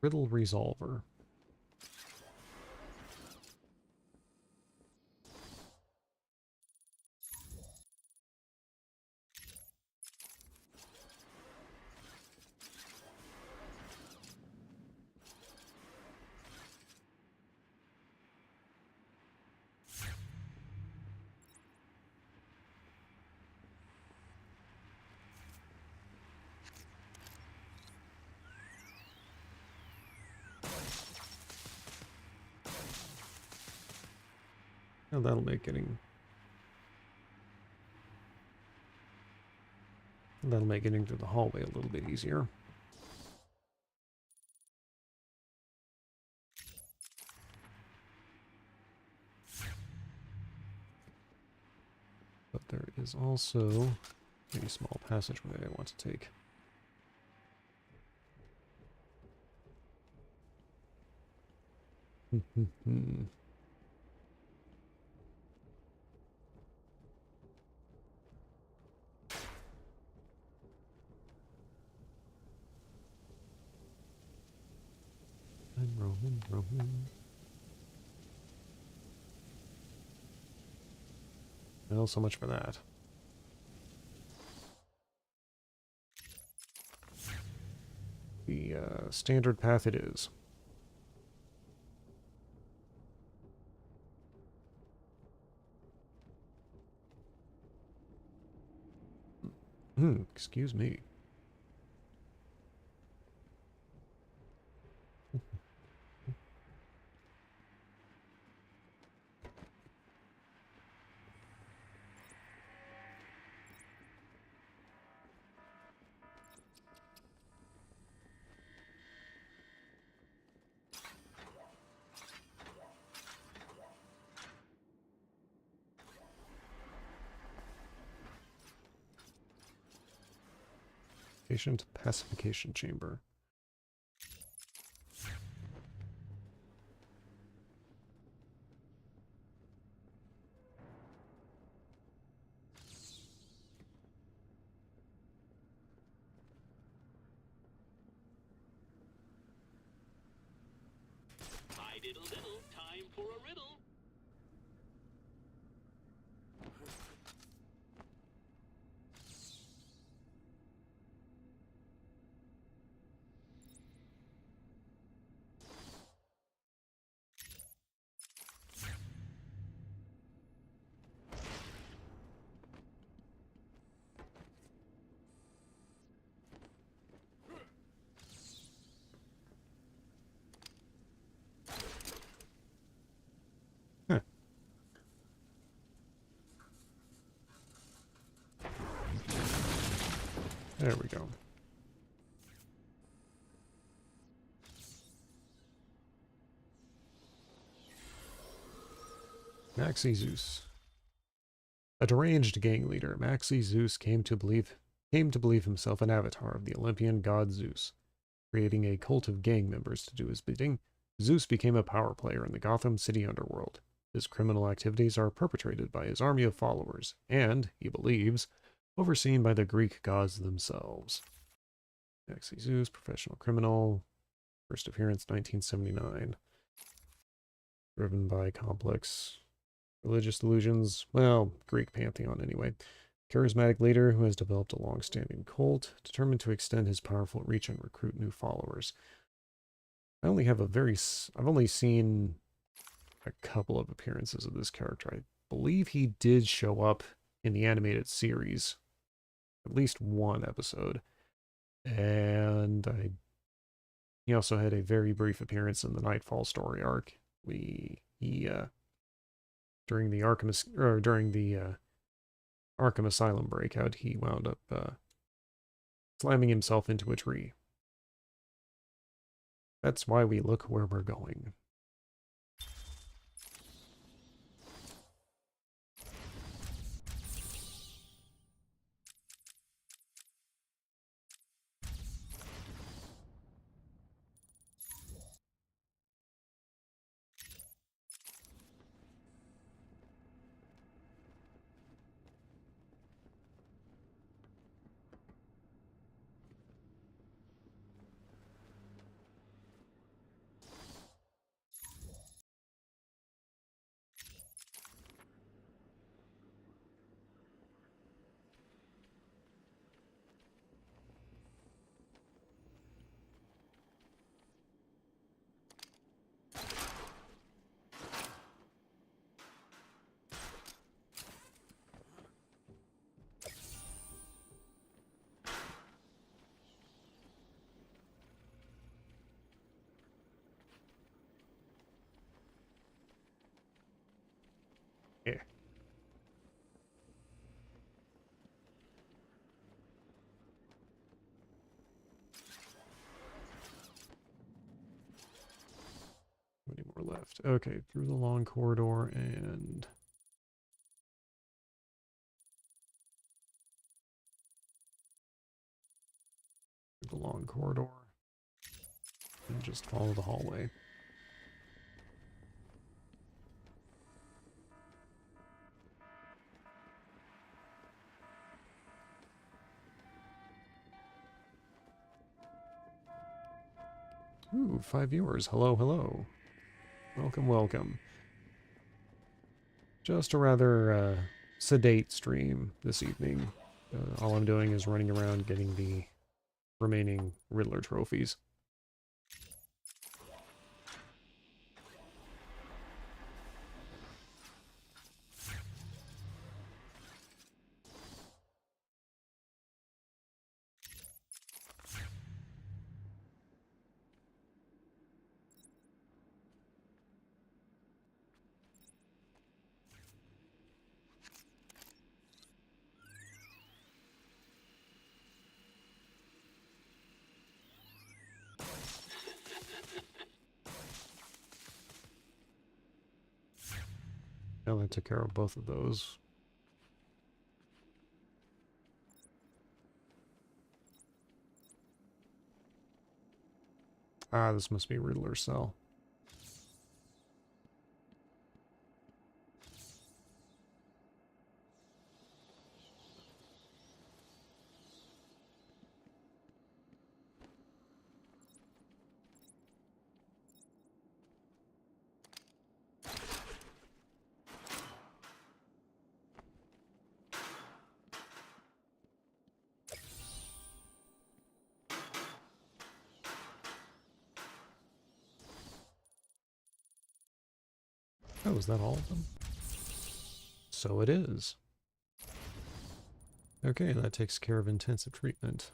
Riddle Resolver. Now that'll make getting through the hallway a little bit easier. But there is also a small passageway I want to take. Roman. Well, so much for that. The standard path it is. Excuse me. Patient pacification chamber. I did a little. Time for a riddle. Huh. There we go. Maxi Zeus. A deranged gang leader, Maxi Zeus came to believe himself an avatar of the Olympian god Zeus. Creating a cult of gang members to do his bidding, Zeus became a power player in the Gotham City underworld. His criminal activities are perpetrated by his army of followers, and, he believes, overseen by the Greek gods themselves. Maxi Zeus, professional criminal. First appearance 1979. Driven by complex religious delusions. Well, Greek pantheon anyway. Charismatic leader who has developed a long-standing cult, determined to extend his powerful reach and recruit new followers. I've only seen a couple of appearances of this character. I believe he did show up in the animated series. At least one episode. And he also had a very brief appearance in the Nightfall story arc. During the Arkham Asylum breakout, he wound up slamming himself into a tree. That's why we look where we're going. Yeah. How many more left? Okay, through the long corridor and... through the long corridor. And just follow the hallway. Ooh, 5 viewers. Hello, hello. Welcome, welcome. Just a rather sedate stream this evening. All I'm doing is running around getting the remaining Riddler trophies. Well, I took care of both of those. Ah, this must be Riddler's cell. Oh, is that all of them? So it is. Okay, that takes care of intensive treatment.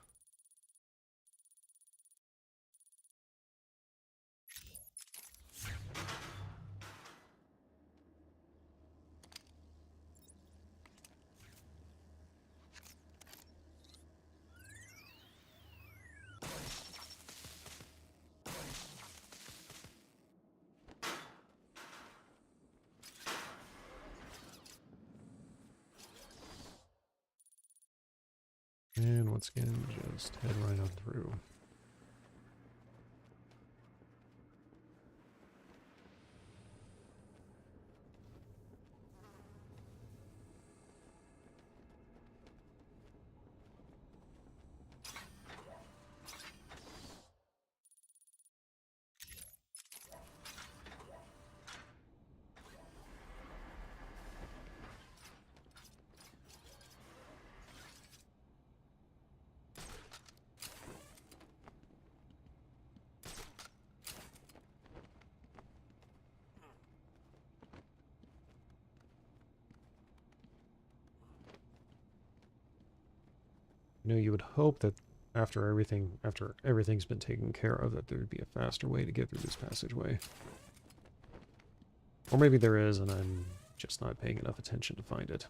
And once again, just head right on through. You know, you would hope that after everything's been taken care of, that there'd be a faster way to get through this passageway. Or maybe there is, and I'm just not paying enough attention to find it.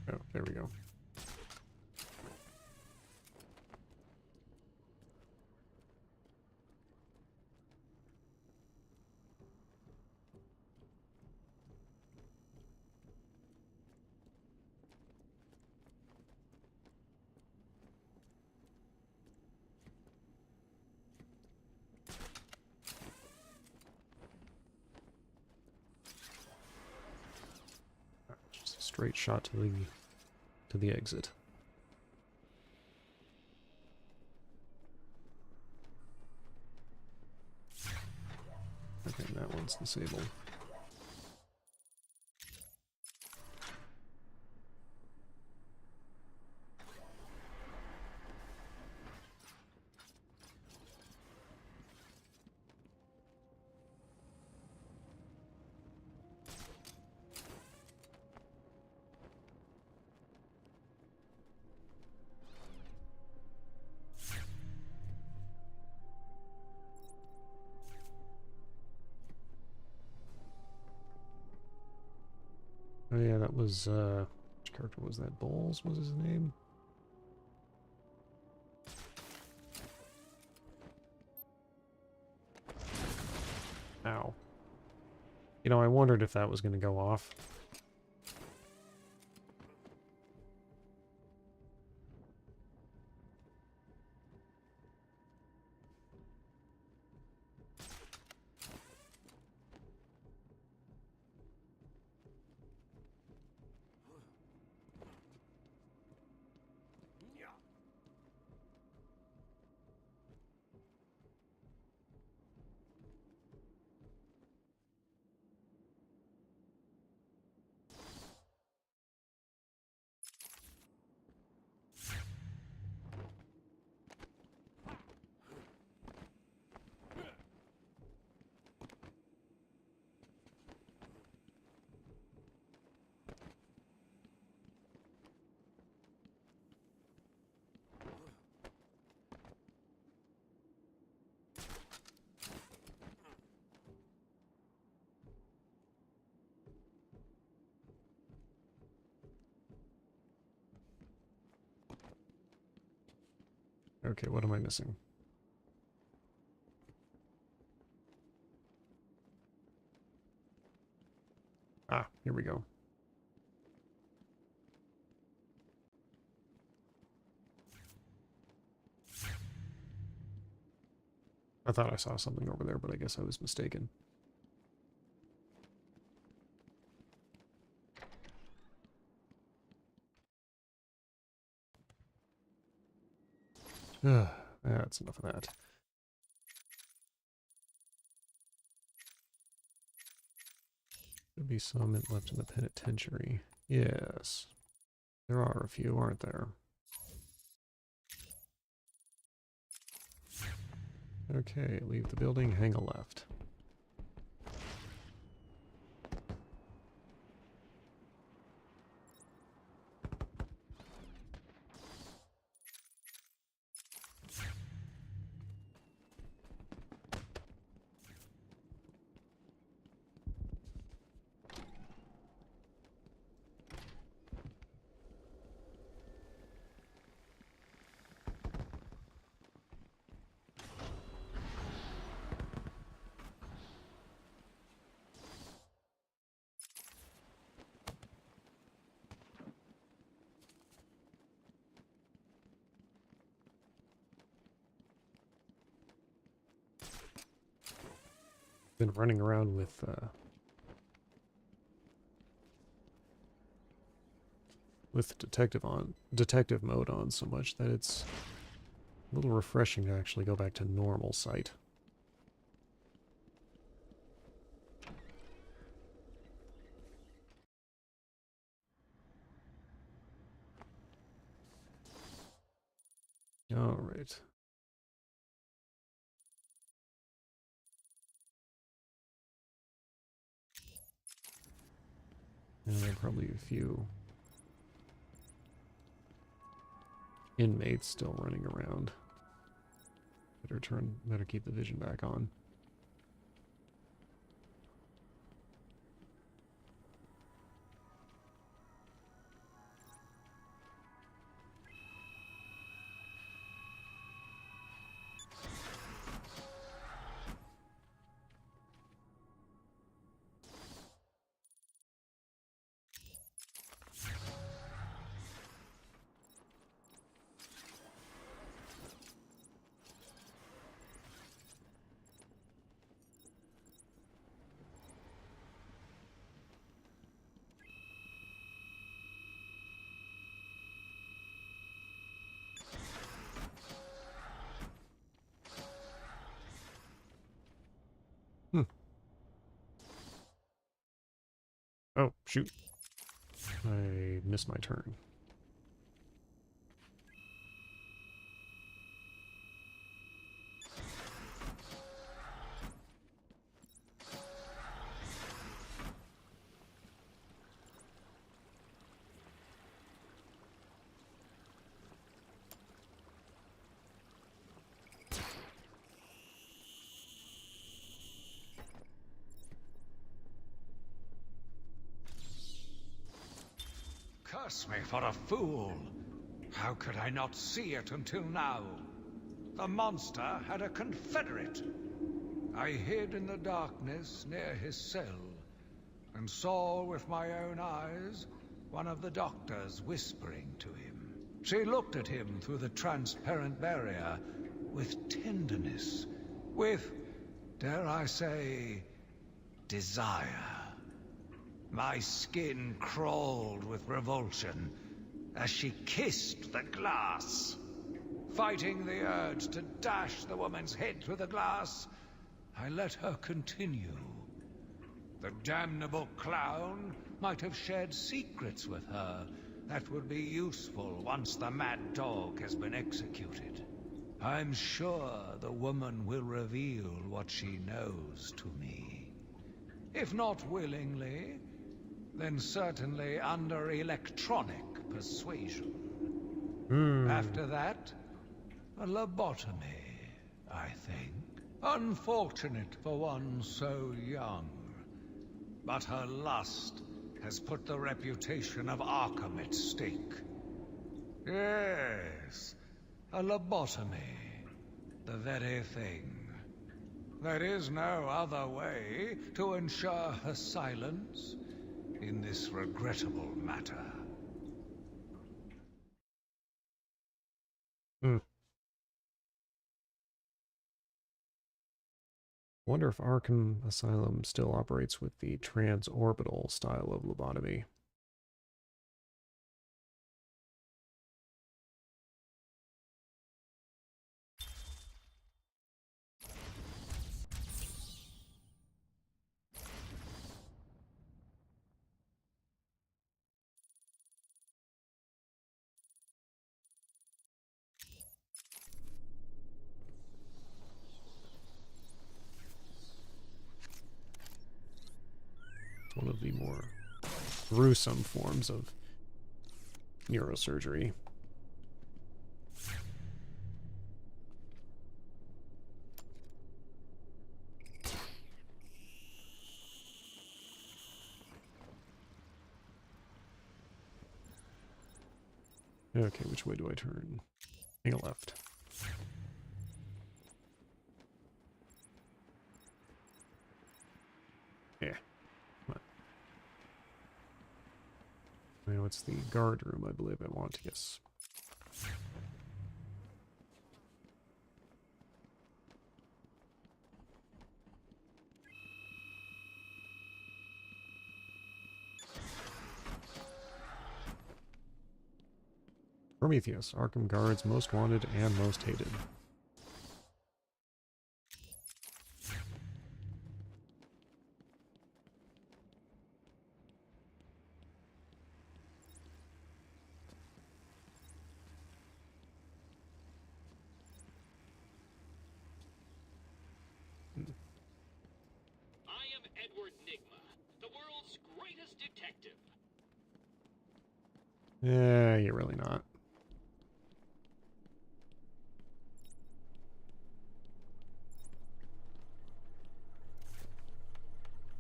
Oh, there we go. Just a straight shot to the exit. Okay, that one's disabled. Oh yeah, that was, which character was that? Bowles was his name? Ow. You know, I wondered if that was going to go off. Okay, what am I missing? Ah, here we go. I thought I saw something over there, but I guess I was mistaken. That's enough of that. Should be some left in the penitentiary. Yes. There are a few, aren't there? Okay, leave the building, hang a left. Been running around with detective mode on so much that it's a little refreshing to actually go back to normal sight. All right. And there are probably a few inmates still running around. Better keep the vision back on. Oh, shoot. I missed my turn. Curse me for a fool. How could I not see it until now? The monster had a confederate. I hid in the darkness near his cell, and saw with my own eyes one of the doctors whispering to him. She looked at him through the transparent barrier with tenderness, with, dare I say, desire. My skin crawled with revulsion as she kissed the glass. Fighting the urge to dash the woman's head through the glass, I let her continue. The damnable clown might have shared secrets with her that would be useful once the mad dog has been executed. I'm sure the woman will reveal what she knows to me. If not willingly, then certainly under electronic persuasion. After that, a lobotomy, I think. Unfortunate for one so young. But her lust has put the reputation of Arkham at stake. Yes, A lobotomy. The very thing. There is no other way to ensure her silence in this regrettable matter. Wonder if Arkham Asylum still operates with the transorbital style of lobotomy. One of the more gruesome forms of neurosurgery. Okay, which way do I turn? Take a left. Yeah. Now it's the guard room, I believe I want, yes. Prometheus, Arkham Guard's most wanted and most hated. I am Edward Nigma, the world's greatest detective. Yeah, you're really not.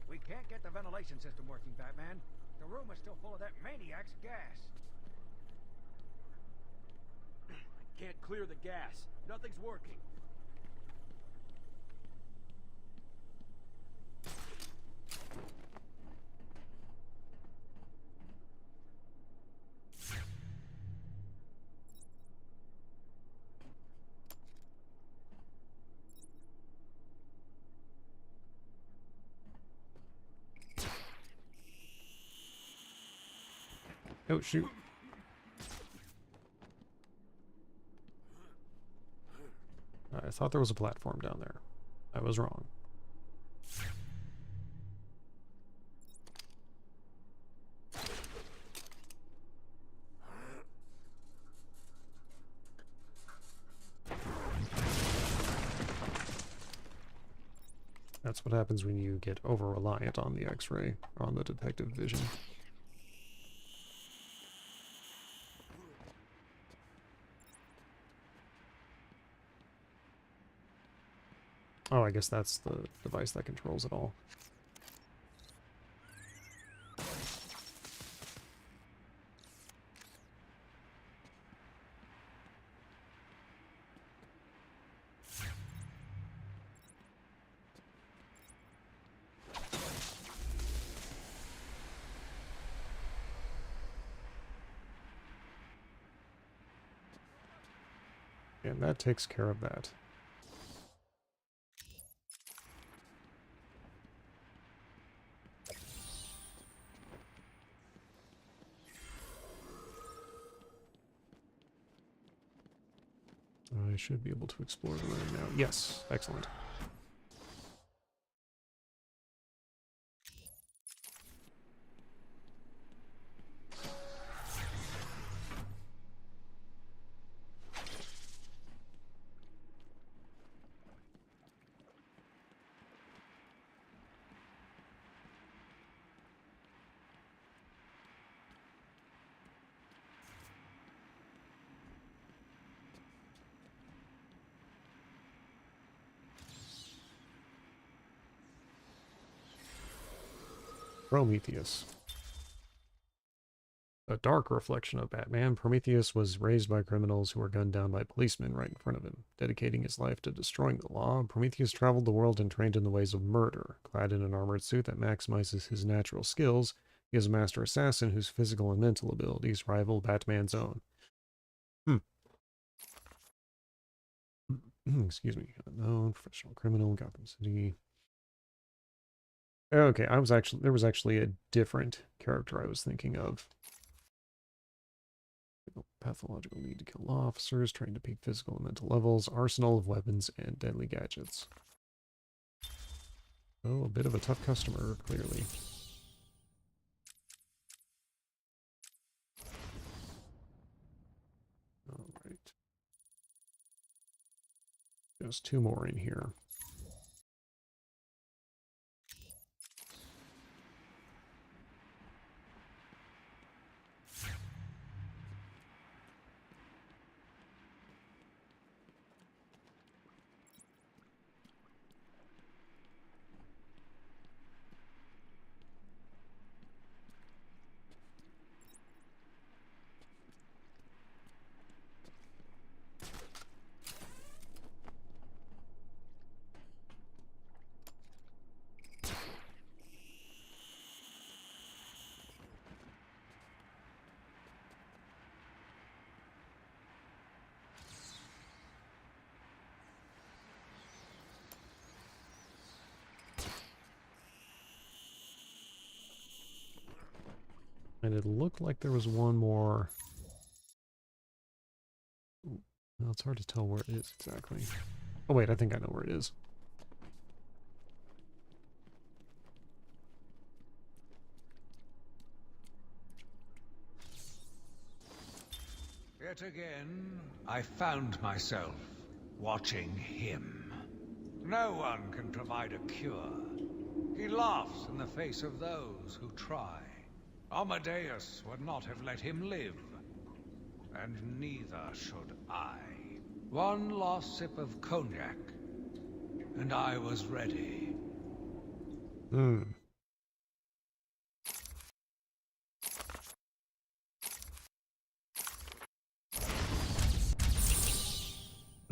We can't get the ventilation system working, Batman. The room is still full of that maniac's gas. I can't clear the gas. Nothing's working. Oh, shoot. I thought there was a platform down there. I was wrong. That's what happens when you get over-reliant on the X-ray, on the detective vision. Oh, I guess that's the device that controls it all. And that takes care of that. I should be able to explore the room now. Yes, excellent. Prometheus. a dark reflection of Batman, Prometheus was raised by criminals who were gunned down by policemen right in front of him. Dedicating his life to destroying the law, Prometheus traveled the world and trained in the ways of murder. Clad in an armored suit that maximizes his natural skills, he is a master assassin whose physical and mental abilities rival Batman's own. Excuse me. Unknown, professional criminal, Gotham City. Okay, there was actually a different character I was thinking of. Pathological need to kill law officers, trained to peak physical and mental levels, arsenal of weapons, and deadly gadgets. Oh, a bit of a tough customer, clearly. Alright. Just 2 more in here. And it looked like there was one more. Ooh, well, it's hard to tell where it is exactly. Oh wait, I think I know where it is. Yet again, I found myself watching him. No one can provide a cure. He laughs in the face of those who try. Amadeus would not have let him live, and neither should I. One last sip of cognac, and I was ready.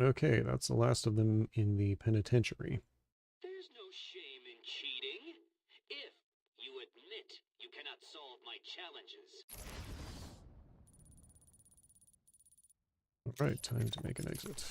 Okay, that's the last of them in the penitentiary. There's no shame in cheating. If you admit you cannot solve my challenges. Alright, time to make an exit.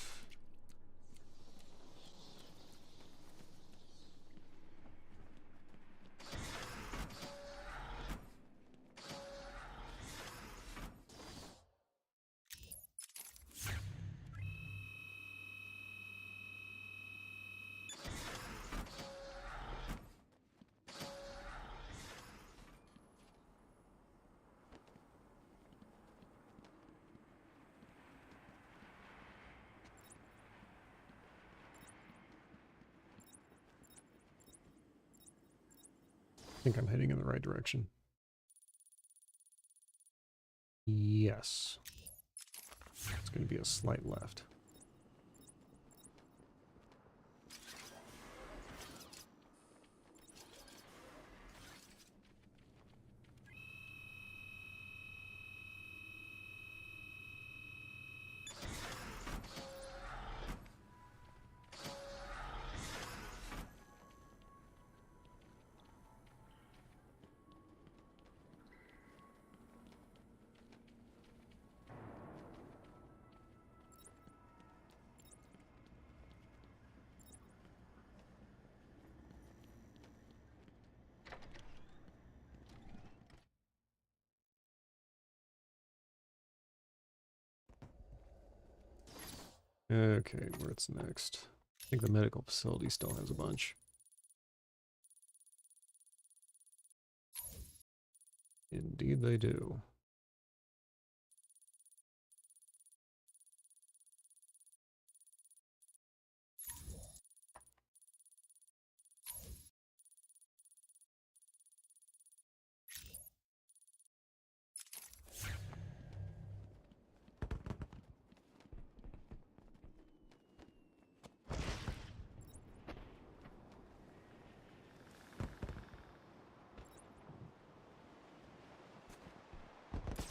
I think I'm heading in the right direction. Yes. It's going to be a slight left. Okay, where's next? I think the medical facility still has a bunch. Indeed they do.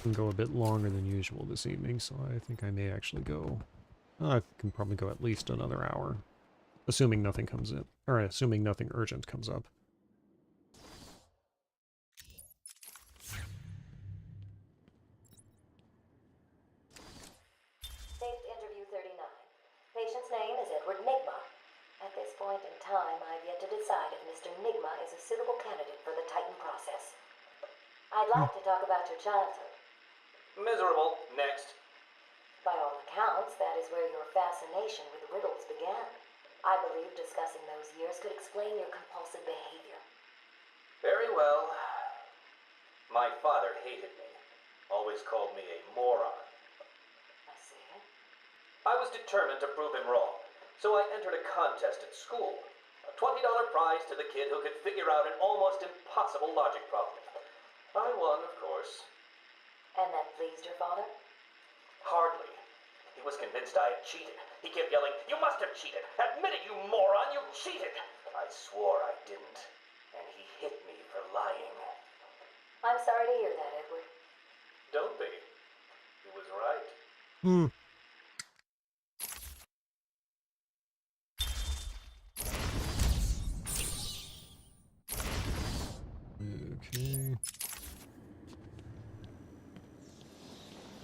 can go a bit longer than usual this evening, so I think I may actually go. I can probably go at least another hour, assuming nothing comes in, or assuming nothing urgent comes up. Saved interview 39. Patient's name is Edward Nigma. At this point in time, I've yet to decide if Mr. Nigma is a suitable candidate for the Titan process. I'd like to talk about your childhood. Miserable. Next. By all accounts, that is where your fascination with riddles began. I believe discussing those years could explain your compulsive behavior. Very well. My father hated me. Always called me a moron. I see. I was determined to prove him wrong, so I entered a contest at school. A $20 prize to the kid who could figure out an almost impossible logic problem. I won, of course. And that pleased your father? Hardly. He was convinced I had cheated. He kept yelling, "You must have cheated! Admit it, you moron! You cheated!" I swore I didn't, and he hit me for lying. I'm sorry to hear that, Edward. Don't be. He was right. Hmm. Okay.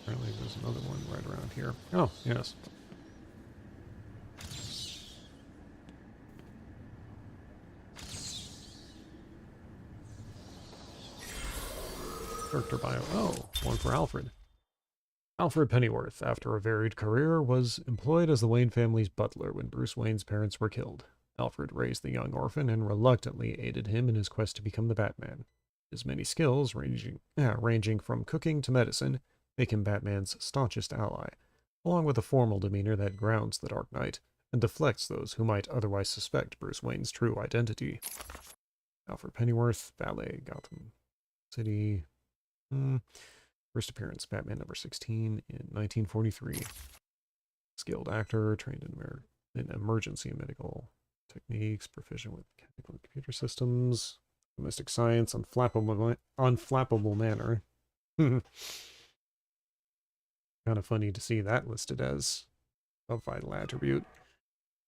Apparently there's another one right around here. Oh, yes. Character bio. Oh, one for Alfred. Alfred Pennyworth, after a varied career, was employed as the Wayne family's butler when Bruce Wayne's parents were killed. Alfred raised the young orphan and reluctantly aided him in his quest to become the Batman. His many skills, ranging from cooking to medicine, make him Batman's staunchest ally, along with a formal demeanor that grounds the Dark Knight and deflects those who might otherwise suspect Bruce Wayne's true identity. Alfred Pennyworth, Valet, Gotham City. First appearance, Batman number 16 in 1943. Skilled actor, trained in emergency and medical techniques, proficient with mechanical and computer systems, domestic science, unflappable manner. Kind of funny to see that listed as a vital attribute.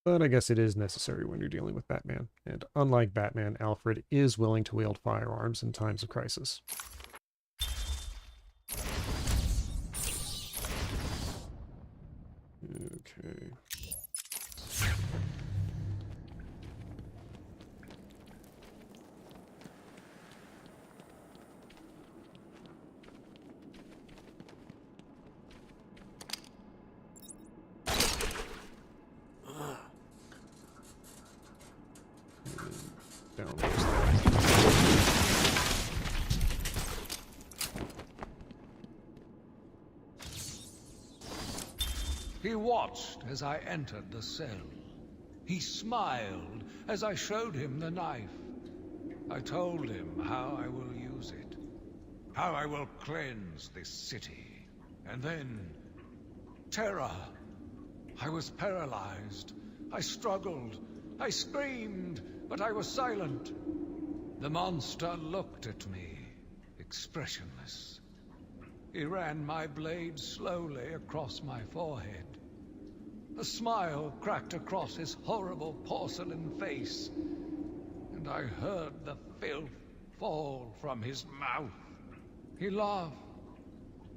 But I guess it is necessary when you're dealing with Batman. And unlike Batman, Alfred is willing to wield firearms in times of crisis. Okay. Down goes that. He watched as I entered the cell. He smiled as I showed him the knife. I told him how I will use it, how I will cleanse this city. And then, terror. I was paralyzed. I struggled. I screamed, but I was silent. The monster looked at me, expressionless. He ran my blade slowly across my forehead. A smile cracked across his horrible porcelain face, and I heard the filth fall from his mouth. He laughed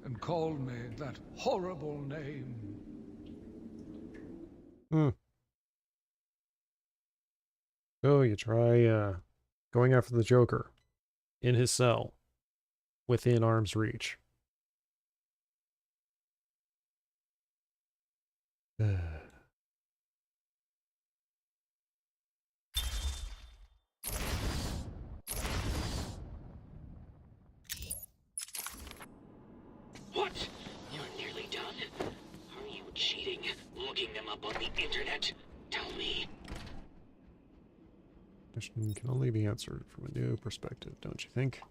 and called me that horrible name. So you try going after the Joker in his cell, within arm's reach. What? You're nearly done? Are you cheating? Looking them up on the internet? Tell me. Question can only be answered from a new perspective, don't you think?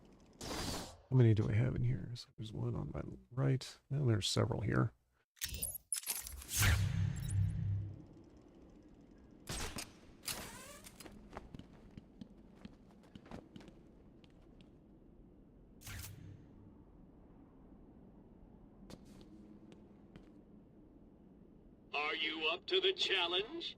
How many do I have in here? So there's one on my right, and there's several here. Are you up to the challenge?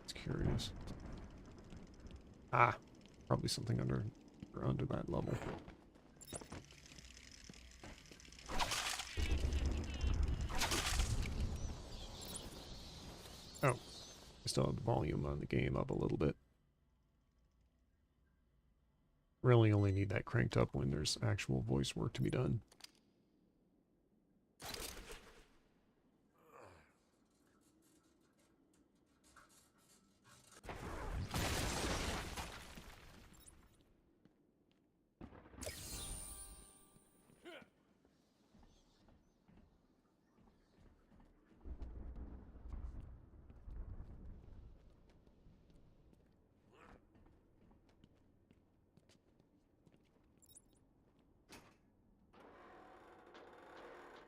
It's curious. Ah, probably something under that level. Oh, I still have the volume on the game up a little bit. Really only need that cranked up when there's actual voice work to be done.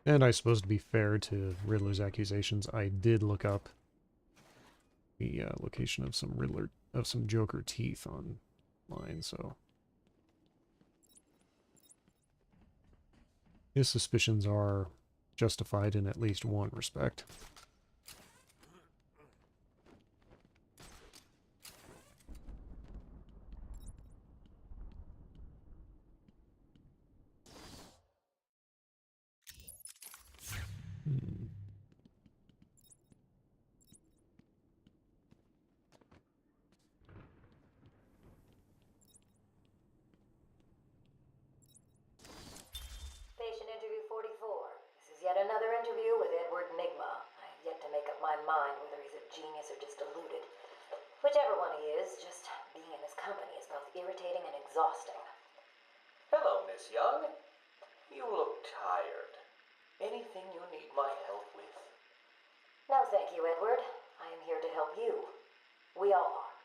And I suppose to be fair to Riddler's accusations, I did look up the location of some Joker teeth online, so his suspicions are justified in at least one respect. Hmm. Patient interview 44. This is yet another interview with Edward Nigma. I have yet to make up my mind whether he's a genius or just deluded. Whichever one he is, just being in his company is both irritating and exhausting. Hello, Miss Young. You look tired. Anything you need my help with? No, thank you, Edward. I am here to help you. We all are.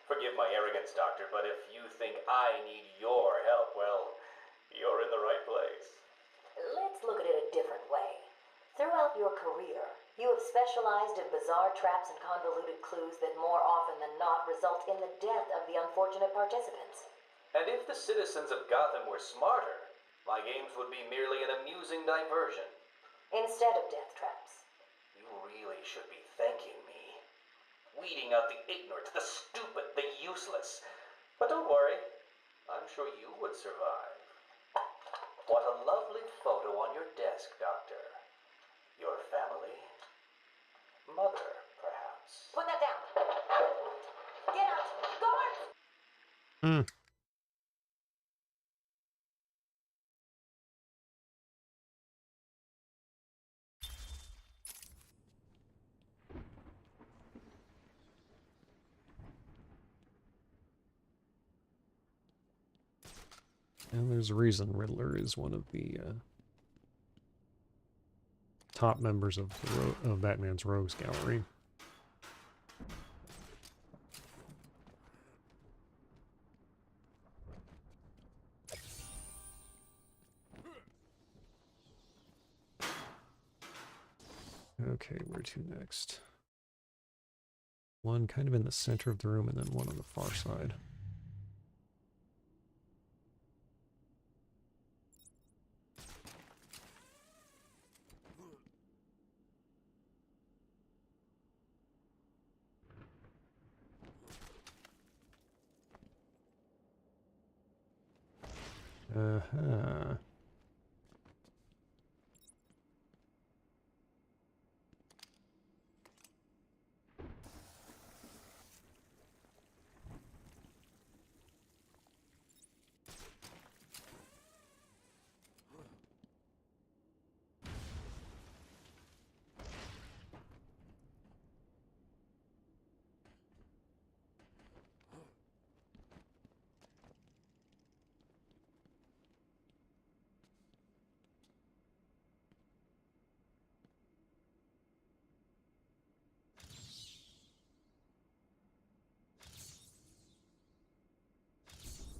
Forgive my arrogance, Doctor, but if you think I need your help, well, you're in the right place. Let's look at it a different way. Throughout your career, you have specialized in bizarre traps and convoluted clues that more often than not result in the death of the unfortunate participants. And if the citizens of Gotham were smarter, my games would be merely an amusing diversion. Instead of death traps. You really should be thanking me. Weeding out the ignorant, the stupid, the useless. But don't worry, I'm sure you would survive. What a lovely photo on your desk, Doctor. Your family? Mother, perhaps. Put that down. Get out. Guards! Hmm. And there's a reason Riddler is one of the top members of of Batman's Rogues Gallery. Okay, where to next? One kind of in the center of the room and then one on the far side. Uh-huh.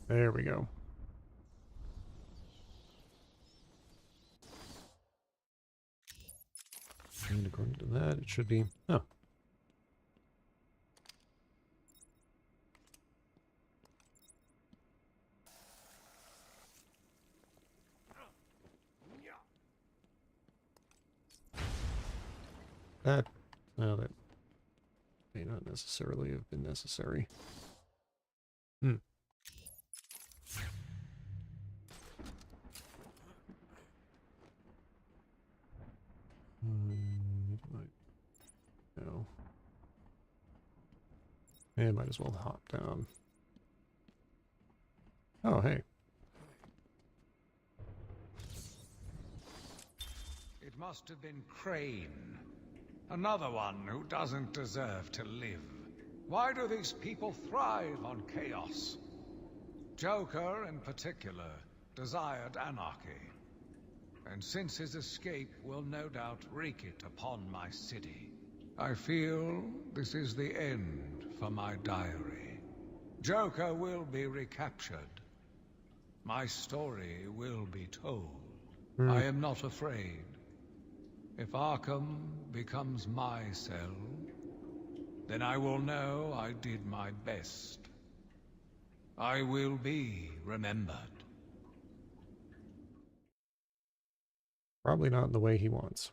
There we go. And according to that, it should be... Oh. That, well, that may not necessarily have been necessary. Hmm. No. I might as well hop down. Oh, hey. It must have been Crane. Another one who doesn't deserve to live. Why do these people thrive on chaos? Joker, in particular, desired anarchy. And since his escape will no doubt wreak it upon my city, I feel this is the end for my diary. Joker will be recaptured. My story will be told. I am not afraid. If Arkham becomes my cell, then I will know I did my best. I will be remembered. Probably not in the way he wants.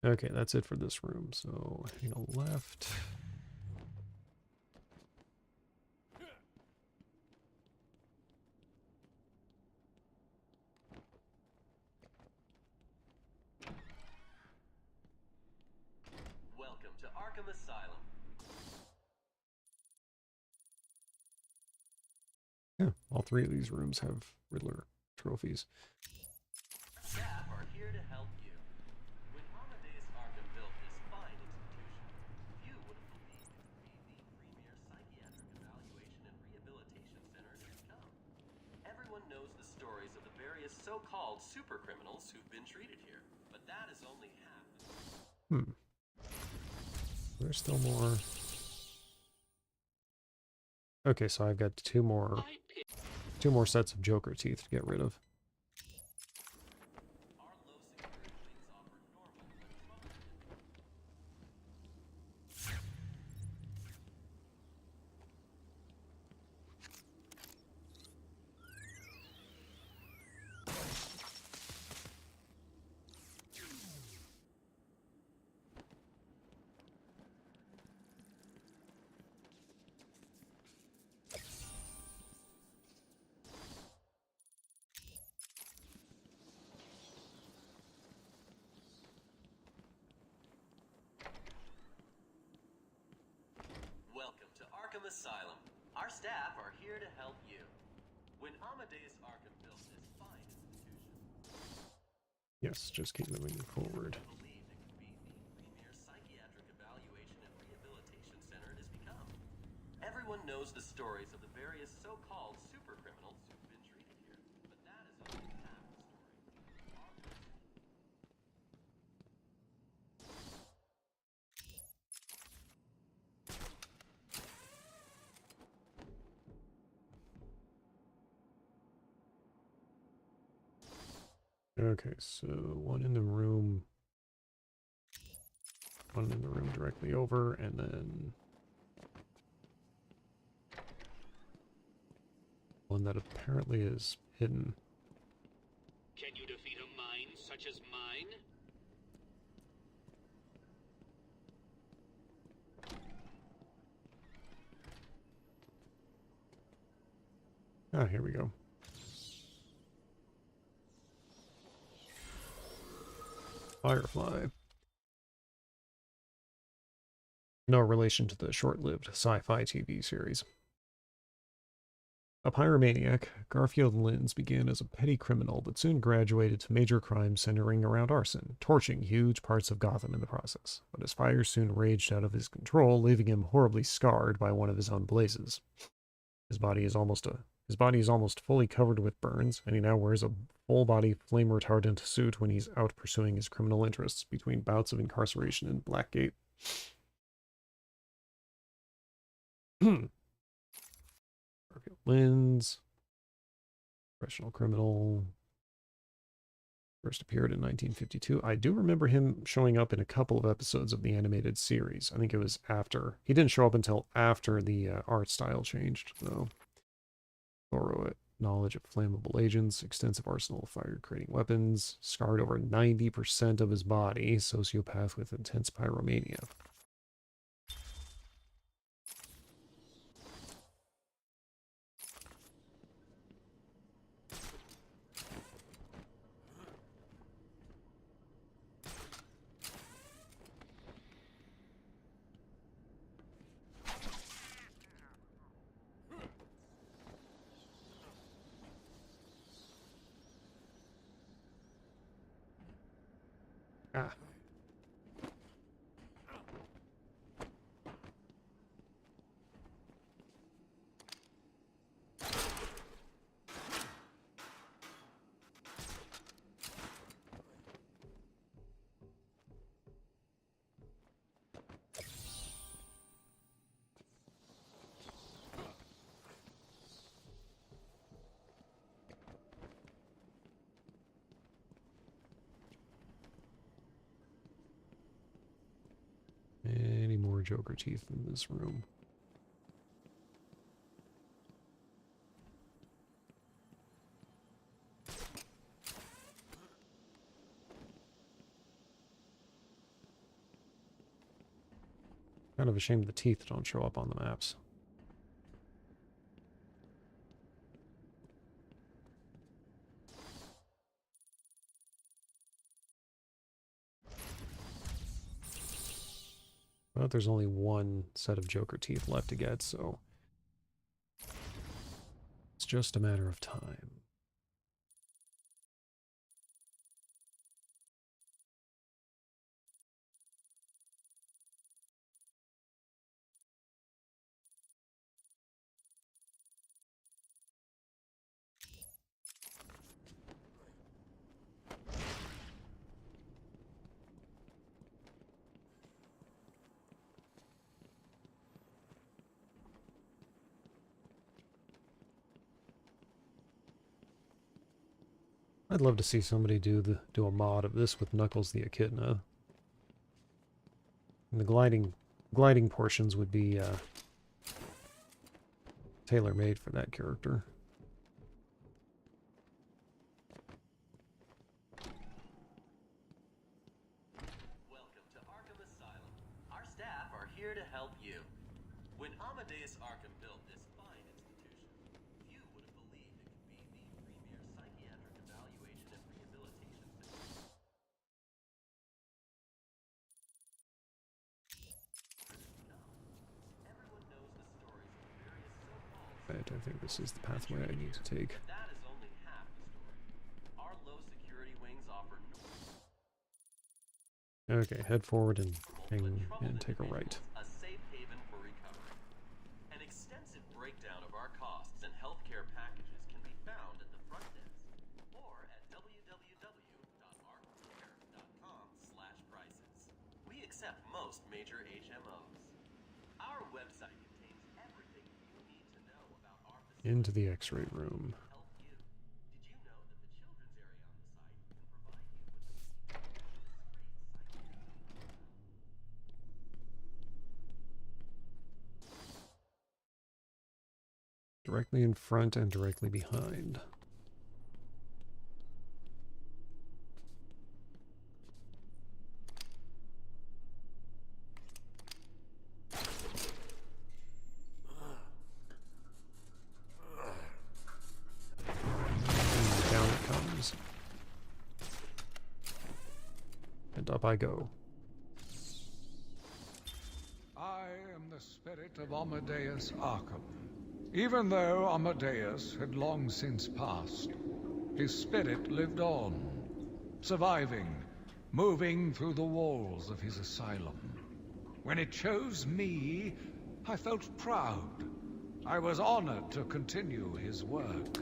Okay, that's it for this room. So, heading left. Welcome to Arkham Asylum. Yeah, all three of these rooms have Riddler trophies. Staff are here to help you. When Amadeus Arkham built this fine institution, few would have believed it would be the premier psychiatric evaluation and rehabilitation center it has become. Everyone knows the stories of the various so-called super criminals who've been treated here, but that is only half. There's still more. Okay, so I've got two more sets of Joker teeth to get rid of. Our low security wings offer normal but Welcome to Arkham Asylum. Our staff are here to help you. When Amadeus Arkham built this fine institution, Yes, just keep moving forward. believed it could be the premier psychiatric evaluation and rehabilitation center it has become. Everyone knows the stories of the various so-called super criminals who've been treated here, but that is only half the story. Okay, so one in the room directly over, and then one that apparently is hidden. Can you defeat a mind such as mine? Ah, here we go. Firefly. No relation to the short-lived sci-fi TV series. A pyromaniac, Garfield Lynns began as a petty criminal but soon graduated to major crimes centering around arson, torching huge parts of Gotham in the process. But his fire soon raged out of his control, leaving him horribly scarred by one of his own blazes. His body is almost fully covered with burns, and he now wears a full-body flame-retardant suit when he's out pursuing his criminal interests between bouts of incarceration in Blackgate. Garfield Lynns, professional criminal, First appeared in 1952. I do remember him showing up in a couple of episodes of the animated series. I think it was after. He didn't show up until after the art style changed, though. Thorough knowledge of flammable agents, extensive arsenal of fire-creating weapons, scarred over 90% of his body, sociopath with intense pyromania. Ah. Any more Joker teeth in this room? Kind of a shame the teeth don't show up on the maps. But there's only one set of Joker teeth left to get, so it's just a matter of time. I'd love to see somebody do a mod of this with Knuckles the Echidna. And the gliding portions would be tailor-made for that character. Welcome to Arkham Asylum. Our staff are here to help you. When Amadeus Arkham built this fine institution, few would have believed it could be the premier psychiatric evaluation and rehabilitation center. Everyone knows the stories of various so-called Right, I think this is the pathway I need to take. That is only half the story. Our low security wings offer Okay, head forward and take a right. a safe haven for recovery. An extensive breakdown of our costs and healthcare packages can be found at the front desk or at www.arkham.com/prices. We accept most major HMOs. Our website contains everything you need to know about our facility. Into the X-ray room. Help you. Did you know that the children's area on the site can provide you with a discreet Directly in front and directly behind. And down it comes. And up I go. I am the spirit of Amadeus Arkham. Even though Amadeus had long since passed, his spirit lived on, surviving, moving through the walls of his asylum. When it chose me, I felt proud. I was honored to continue his work,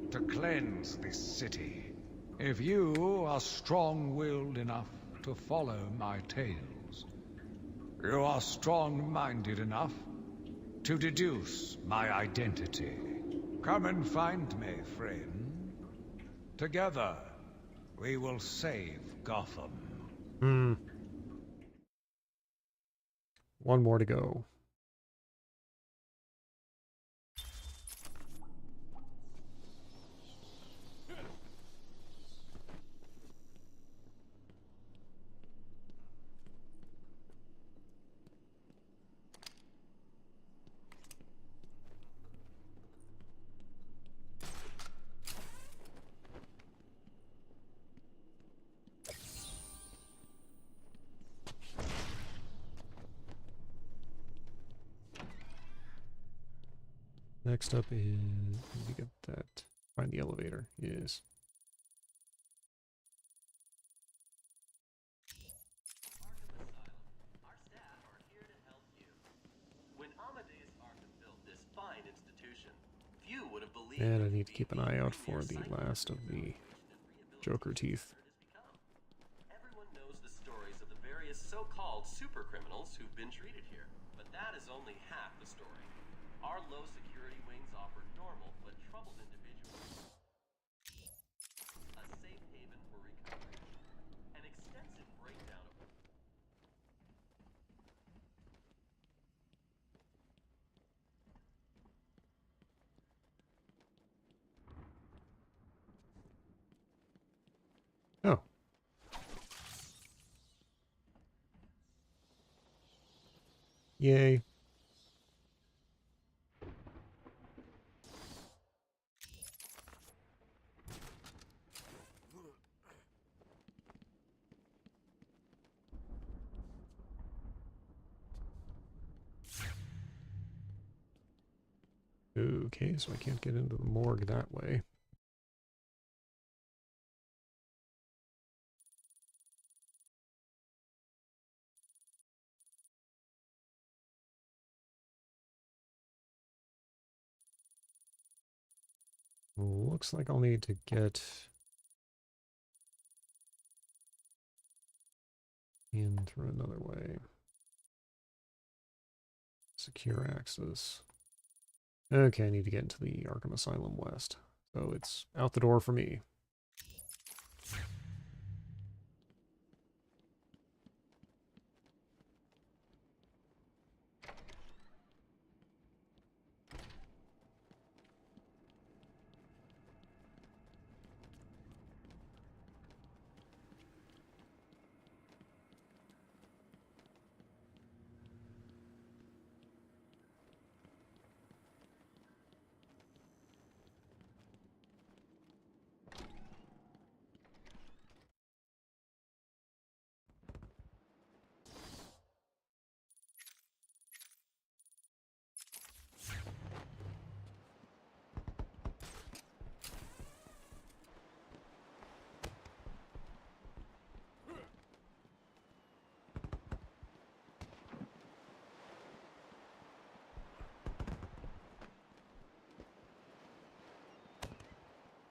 to cleanse this city. If you are strong-willed enough to follow my tales, you are strong-minded enough to deduce my identity. Come and find me, friend. Together, We will save Gotham. Hmm. One more to go. Next up is, we get that, find the elevator, yes. Arkham Asylum. Our staff are here to help you. When Amadeus Arkham built this fine institution, few would have believed And I it would need to be keep an the eye out premier for the psychiatric last of the evaluation and Joker rehabilitation teeth. center it has become. Everyone knows the stories of the various so-called super criminals who've been treated here, but that is only half the story. Our low security wings offer normal but troubled individuals a safe haven for recovery. An extensive breakdown of Oh. Yay. Okay, so I can't get into the morgue that way. Looks like I'll need to get in through another way. Secure access. Okay, I need to get into the Arkham Asylum West. So it's out the door for me.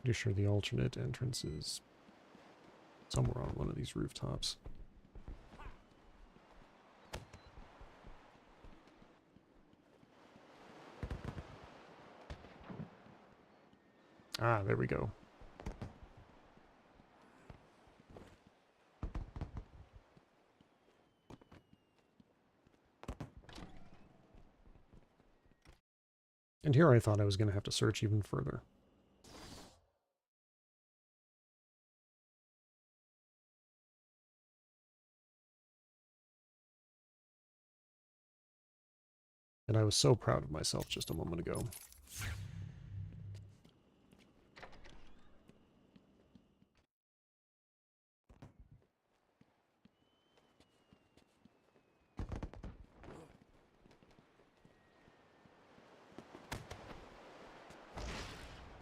Pretty sure the alternate entrance is somewhere on one of these rooftops. Ah, there we go. And here I thought I was going to have to search even further. And I was so proud of myself just a moment ago.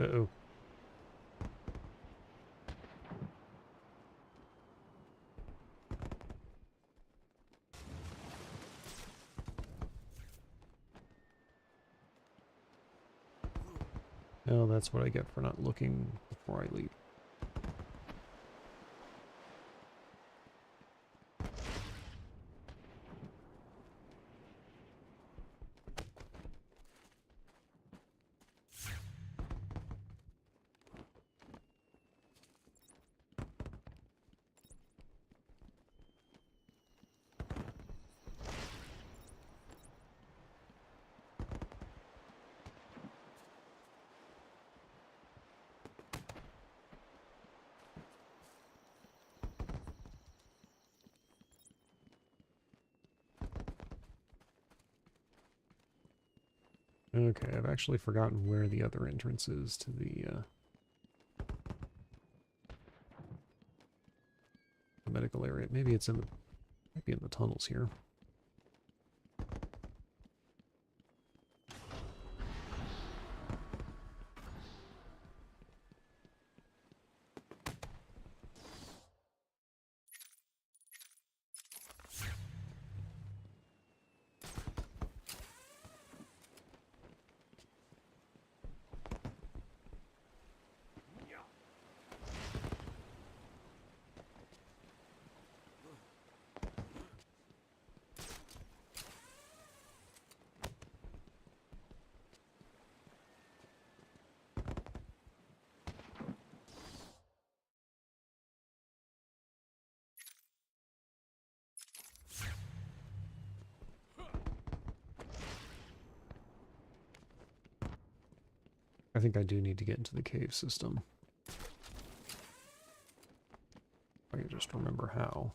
Uh-oh. Oh, that's what I get for not looking before I leave. Okay, I've actually forgotten where the other entrance is to the medical area. Maybe it's in the, might be in the tunnels here. I think I do need to get into the cave system. If I can just remember how.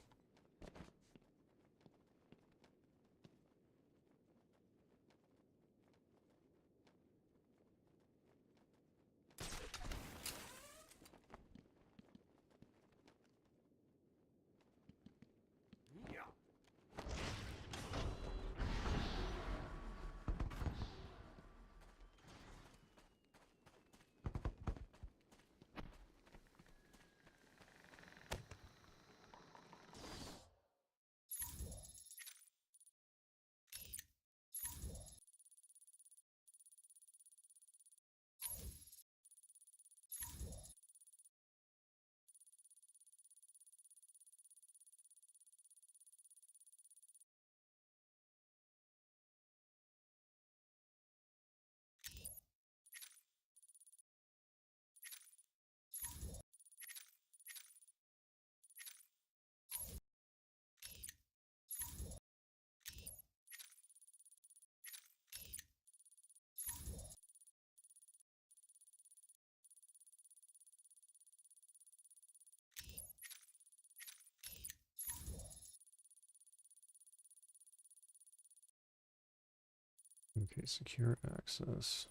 Okay, secure access.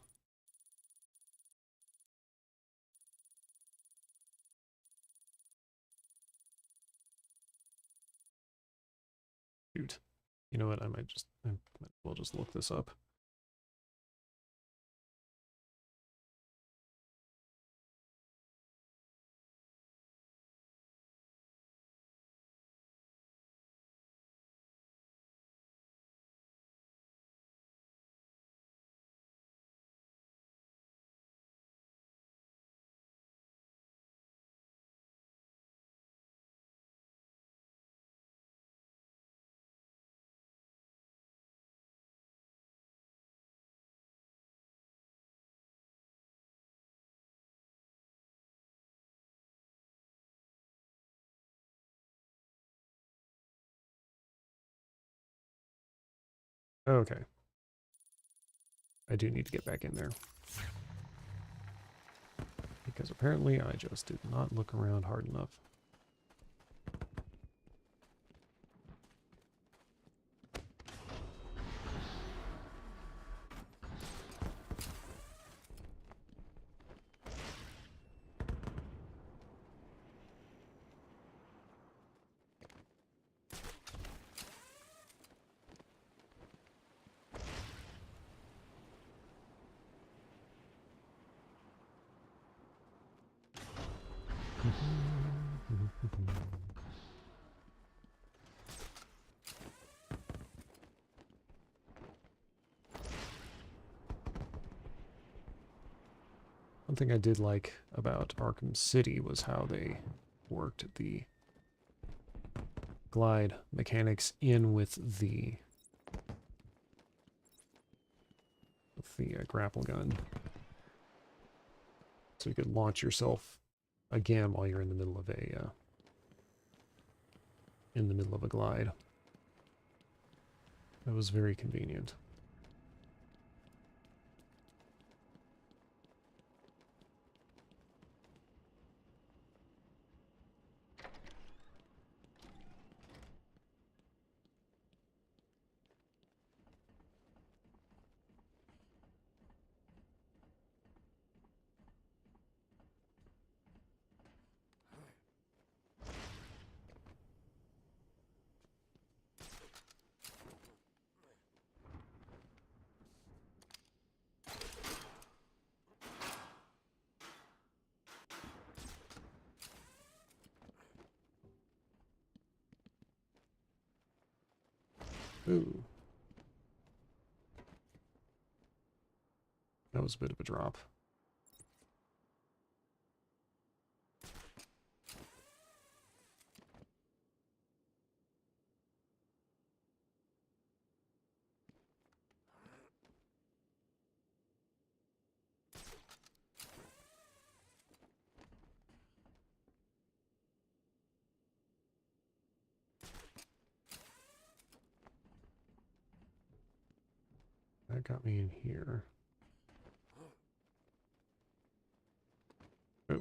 Shoot. You know what? I might as well just look this up. Okay. I do need to get back in there. Because apparently I just did not look around hard enough. One thing I did like about Arkham City was how they worked the glide mechanics in with the grapple gun. So you could launch yourself again while you're in the middle of a glide. That was very convenient. Ooh. That was a bit of a drop. That got me in here. Oh.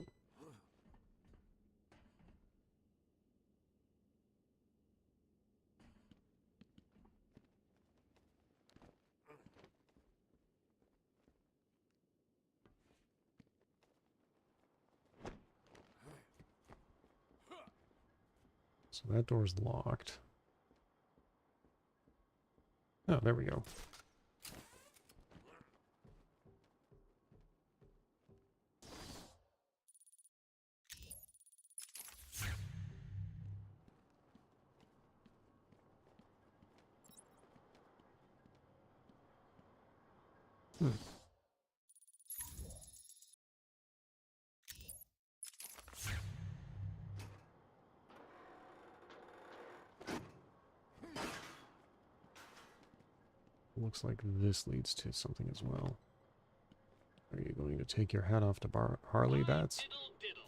So that door's locked. Oh, there we go. Hmm. Looks like this leads to something as well. Are you going to take your hat off to Harley, Bats? Diddle diddle.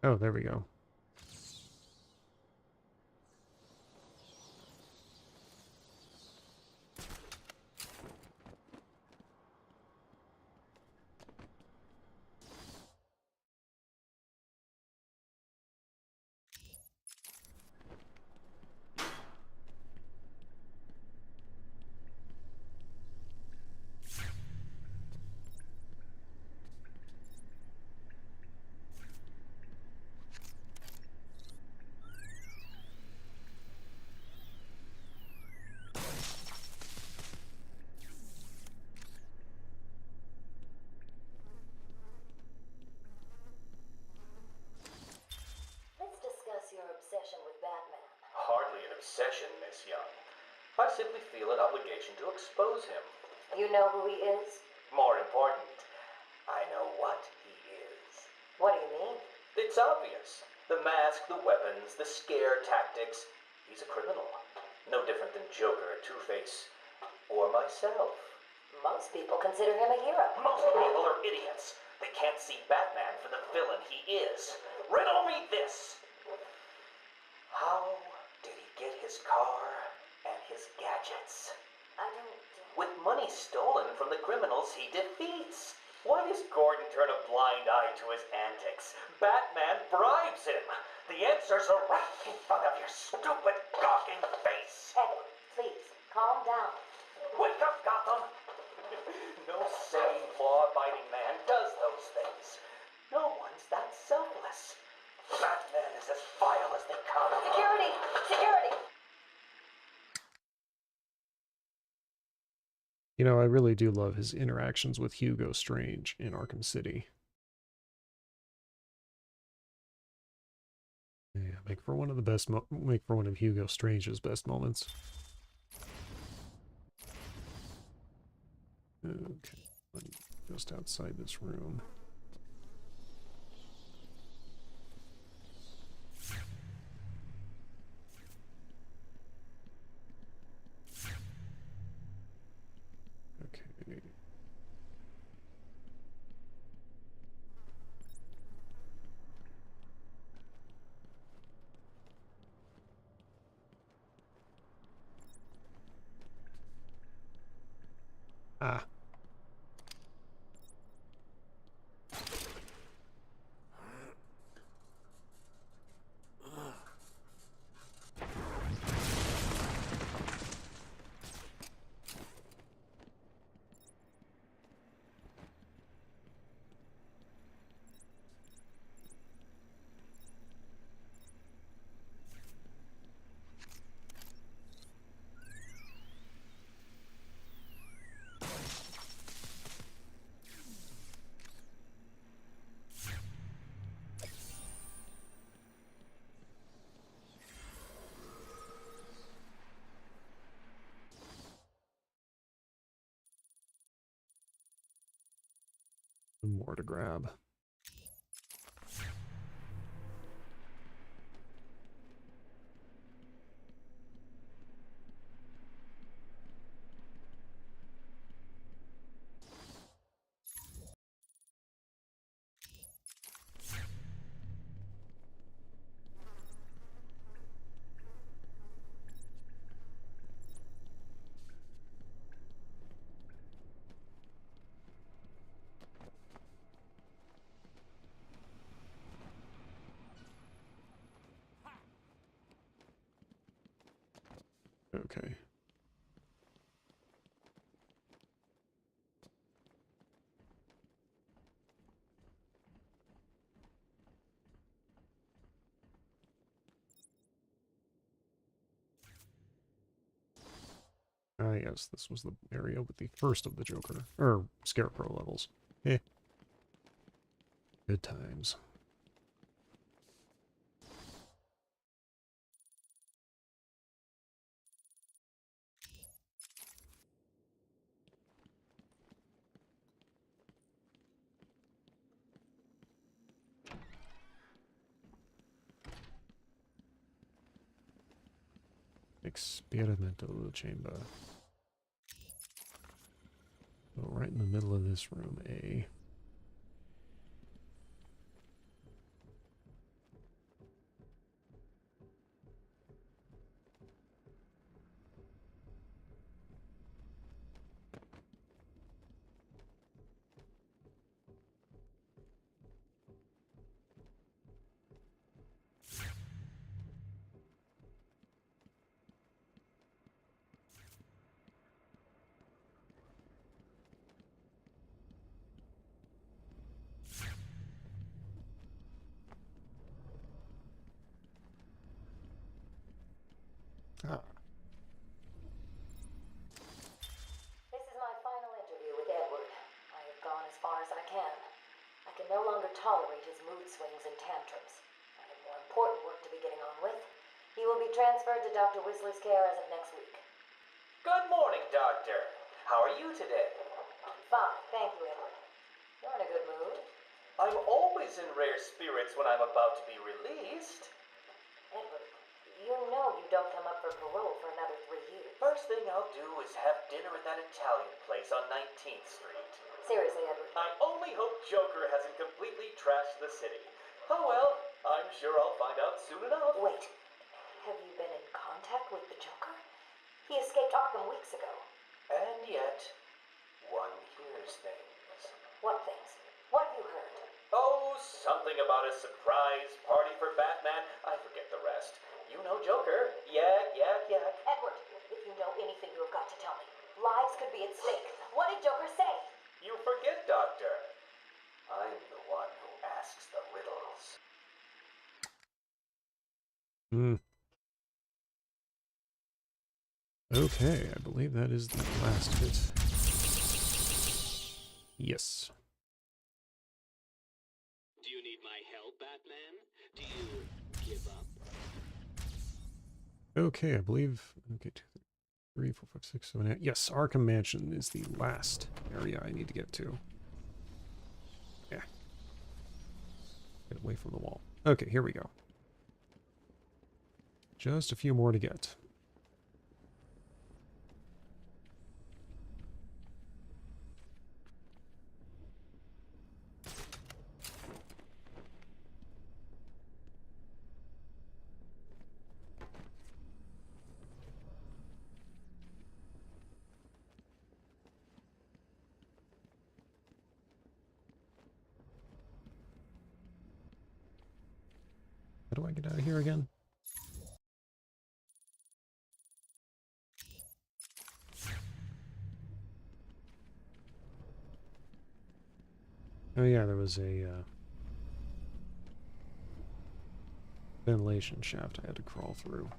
Oh, there we go. Let's discuss your obsession with Batman. Hardly an obsession, Miss Young. I simply feel an obligation to expose him. You know who he is? More important, I know what he is. What do you mean? It's obvious. The mask, the weapons, the scare tactics. He's a criminal. No different than Joker, Two-Face, or myself. Most people consider him a hero. Most people are idiots. They can't see Batman for the villain he is. Riddle me this. How did he get his car and his gadgets? I don't... With money stolen from the criminals he defeats. Why does Gordon turn a blind eye to his antics? Batman bribes him. The answers are right in front of your stupid, gawking face. Edward, please, calm down. Wake up, Gotham! No sane, law-abiding man does those things. No one's that selfless. Batman is as vile as they come. Security! Security! You know, I really do love his interactions with Hugo Strange in Arkham City. Yeah, make for one of the best make for one of Hugo Strange's best moments. Okay, just outside this room. Okay. Ah. more to grab. Okay. Ah, yes, this was the area with the first of the Joker, or Scarecrow levels. Eh. Good times. Experimental chamber. So right in the middle of this room, A. Ah. This is my final interview with Edward. I have gone as far as I can. I can no longer tolerate his mood swings and tantrums. I have more important work to be getting on with. He will be transferred to Dr. Whistler's care as of next week. Good morning, Doctor. How are you today? Fine, thank you, Edward. You're in a good mood. I'm always in rare spirits when I'm about to be released. Edward, you know you don't come up for parole for another 3 years. First thing I'll do is have dinner at that Italian place on 19th Street. Seriously, Edward. I only hope Joker hasn't completely trashed the city. Oh well, I'm sure I'll find out soon enough. Wait, have you been in contact with the Joker? He escaped Arkham weeks ago. And yet, one hears things. What things? What have you heard? Oh, something about a surprise party for Batman. I forget the rest. You know Joker. Yak, yak, yak. Edward, if you know anything, you have got to tell me. Lives could be at stake. What did Joker say? You forget, Doctor. I'm the one who asks the riddles. Hmm. Okay, I believe that is the last of it. Yes. Do you need my help, Batman? Do you give up? Okay, I believe. Okay, 2, 3, 4, 5, 6, 7, 8. Yes, Arkham Mansion is the last area I need to get to. Yeah. Get away from the wall. Okay, here we go. Just a few more to get. How do I get out of here again? Oh yeah, there was a ventilation shaft I had to crawl through.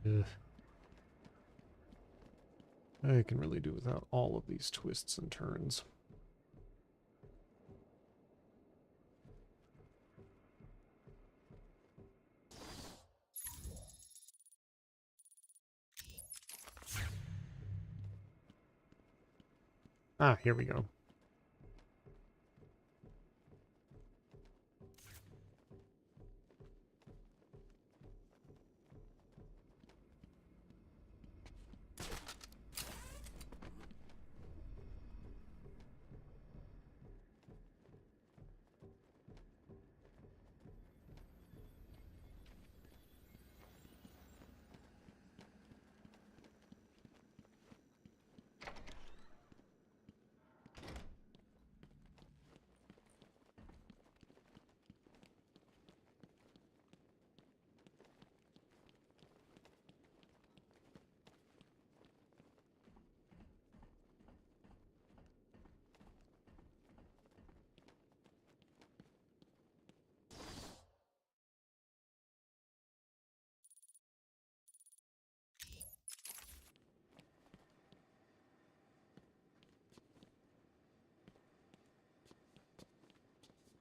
Ugh. I can really do without all of these twists and turns. Ah, here we go.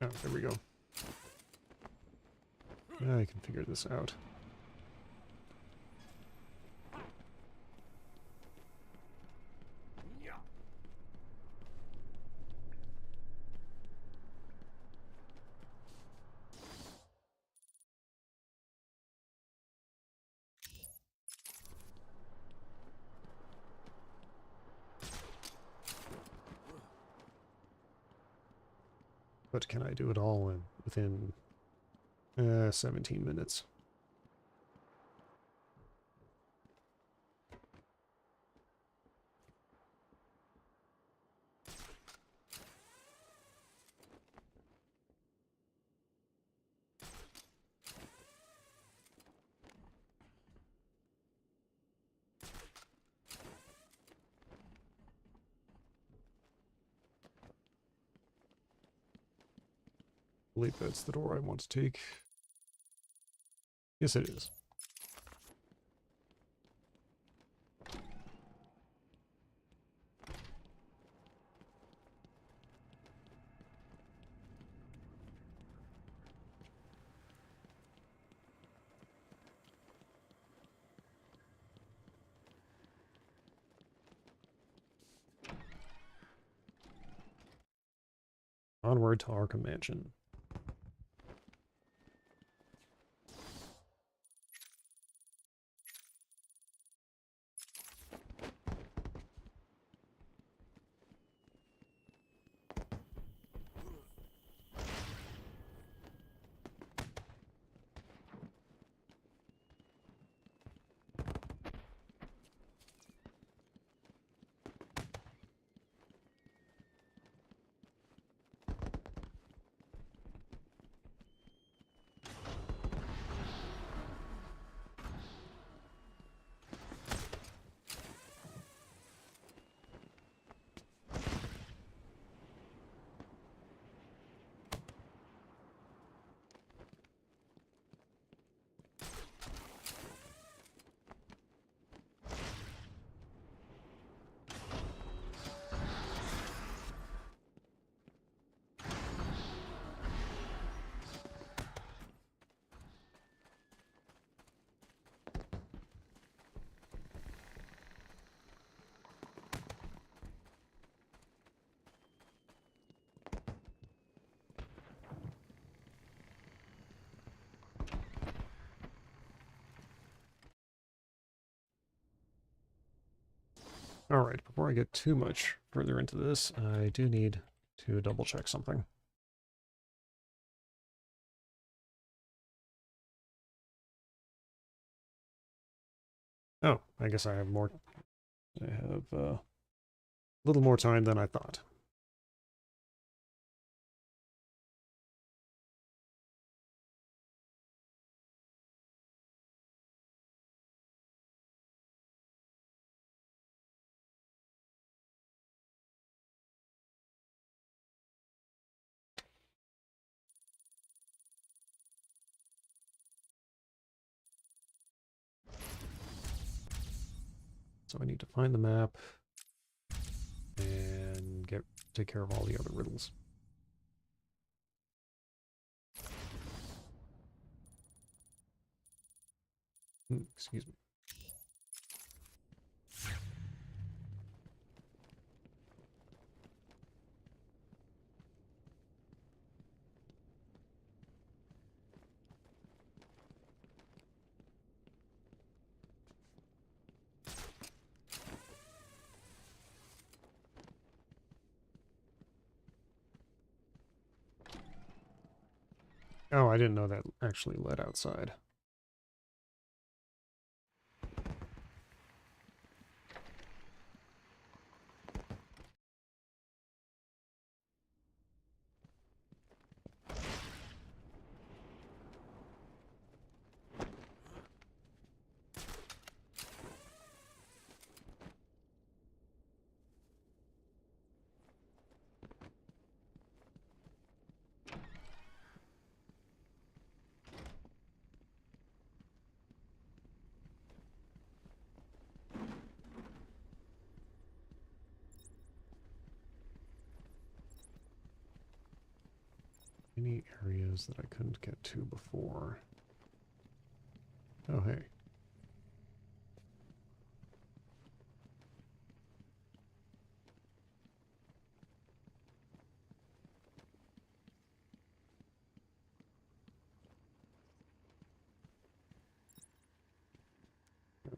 Oh, there we go. I can figure this out. But can I do it all within 17 minutes? I believe that's the door I want to take. Yes, it is. Onward to Arkham Mansion. Alright, before I get too much further into this, I do need to double check something. Oh, I guess I have a little more time than I thought. So I need to find the map and take care of all the other riddles. Excuse me. Oh, I didn't know that actually led outside. Any areas that I couldn't get to before? Oh, hey.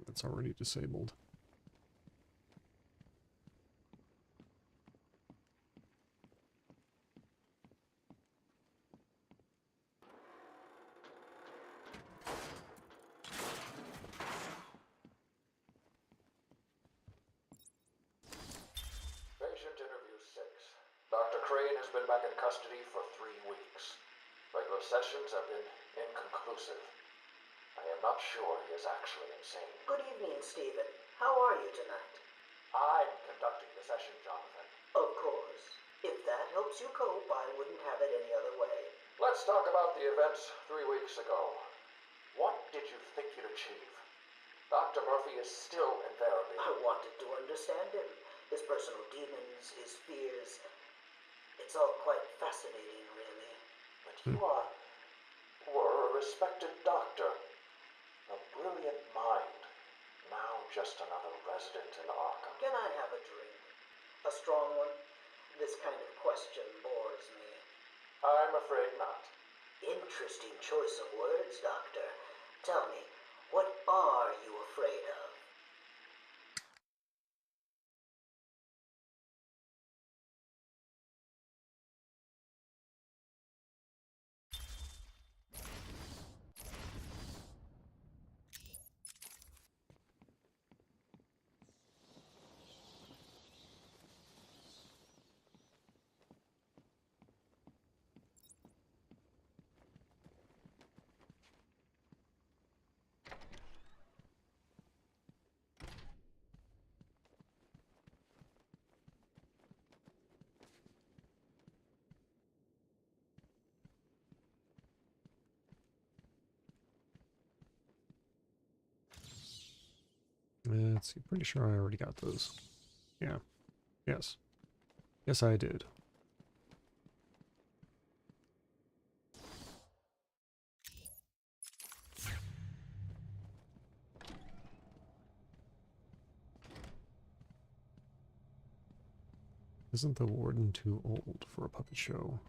That's already disabled. Patient interview 6. Dr. Crane has been back in custody for 3 weeks. Regular sessions have been inconclusive. I am not sure he is actually insane. Good evening, Stephen. How are you tonight? I'm conducting the session, Jonathan. Of course. If that helps you cope, I wouldn't have it any other way. Let's talk about the events 3 weeks ago. What did you think you'd achieve? Dr. Murphy is still invariably... I wanted to understand him. His personal demons, his fears. It's all quite fascinating, really. But you were a respected doctor. A brilliant mind. Now just another resident in Arkham. Can I have a drink? A strong one? This kind of question bores me. I'm afraid not. Interesting choice of words, Doctor. Tell me, what are you afraid of? Let's see, pretty sure I already got those. Yeah. Yes. Yes, I did. Isn't the warden too old for a puppet show?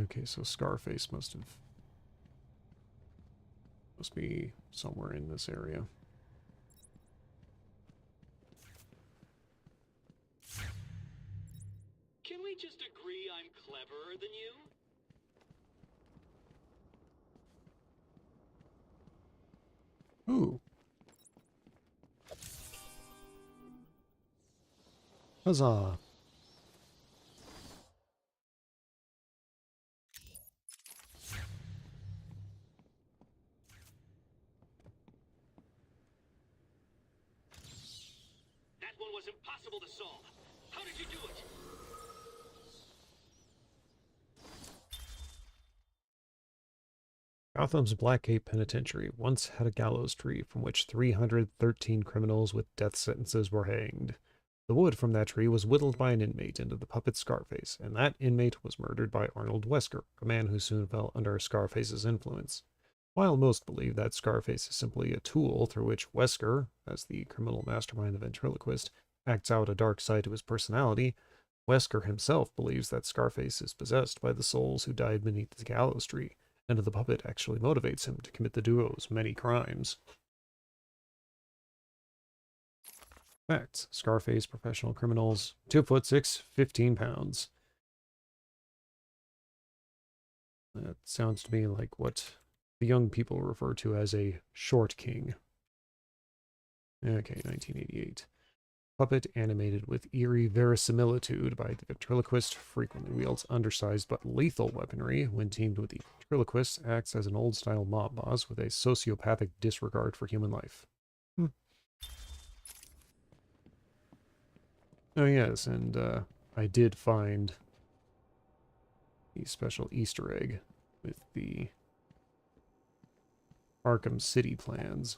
Okay, so Scarface must be somewhere in this area. Can we just agree I'm cleverer than you? Ooh. Huzzah. That one was impossible to solve. How did you do it? Gotham's Blackgate Penitentiary once had a gallows tree from which 313 criminals with death sentences were hanged. The wood from that tree was whittled by an inmate into the puppet Scarface, and that inmate was murdered by Arnold Wesker, a man who soon fell under Scarface's influence. While most believe that Scarface is simply a tool through which Wesker, as the criminal mastermind the ventriloquist, acts out a dark side to his personality, Wesker himself believes that Scarface is possessed by the souls who died beneath the gallows tree, and the puppet actually motivates him to commit the duo's many crimes. Facts. Scarface, professional criminals, 2'6", 15 pounds. That sounds to me like what the young people refer to as a short king. Okay, 1988. Puppet animated with eerie verisimilitude by the ventriloquist, frequently wields undersized but lethal weaponry. When teamed with the ventriloquist, acts as an old-style mob boss with a sociopathic disregard for human life. Oh yes, and I did find the special Easter egg with the Arkham City plans.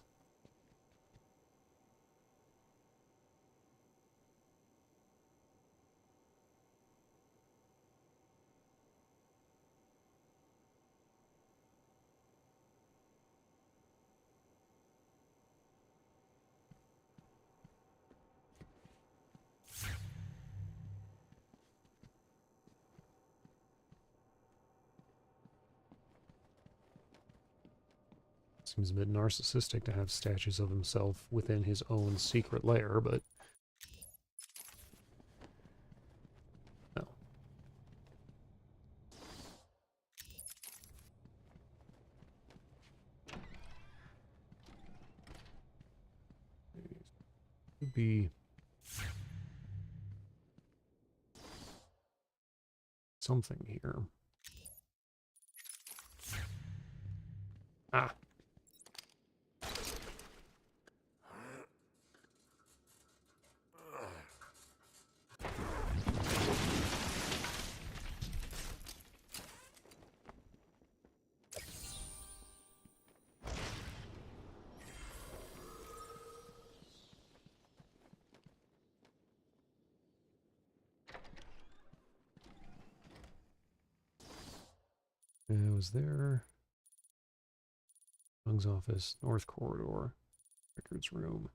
Seems a bit narcissistic to have statues of himself within his own secret lair, but no. Could be something here. Ah. It was there. Young's office, North Corridor, Records Room,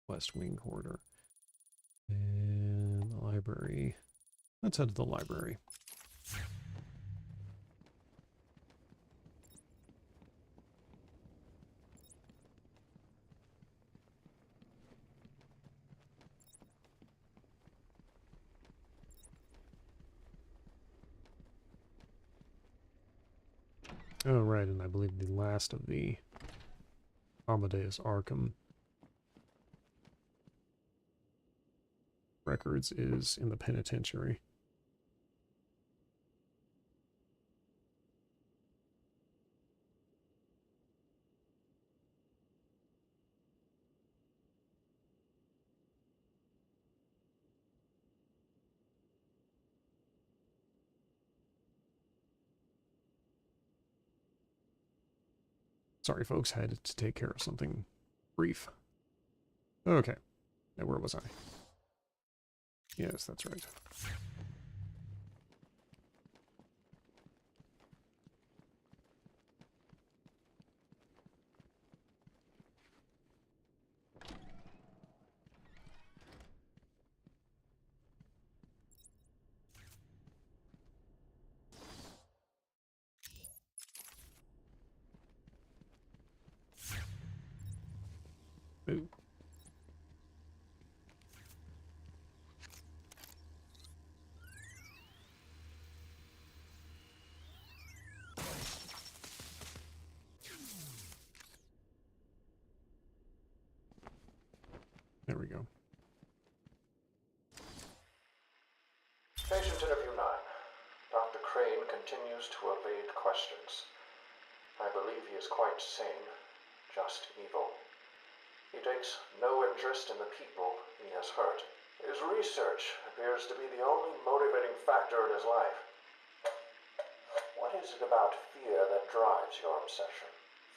West Wing Corridor, and the library. Let's head to the library. Oh, right, and I believe the last of the Amadeus Arkham records is in the penitentiary. Sorry, folks, I had to take care of something brief. Okay, now where was I? Yes, that's right. Ooh. There we go. Patient interview 9. Dr. Crane continues to evade questions. I believe he is quite sane, just evil. He takes no interest in the people he has hurt. His research appears to be the only motivating factor in his life. What is it about fear that drives your obsession?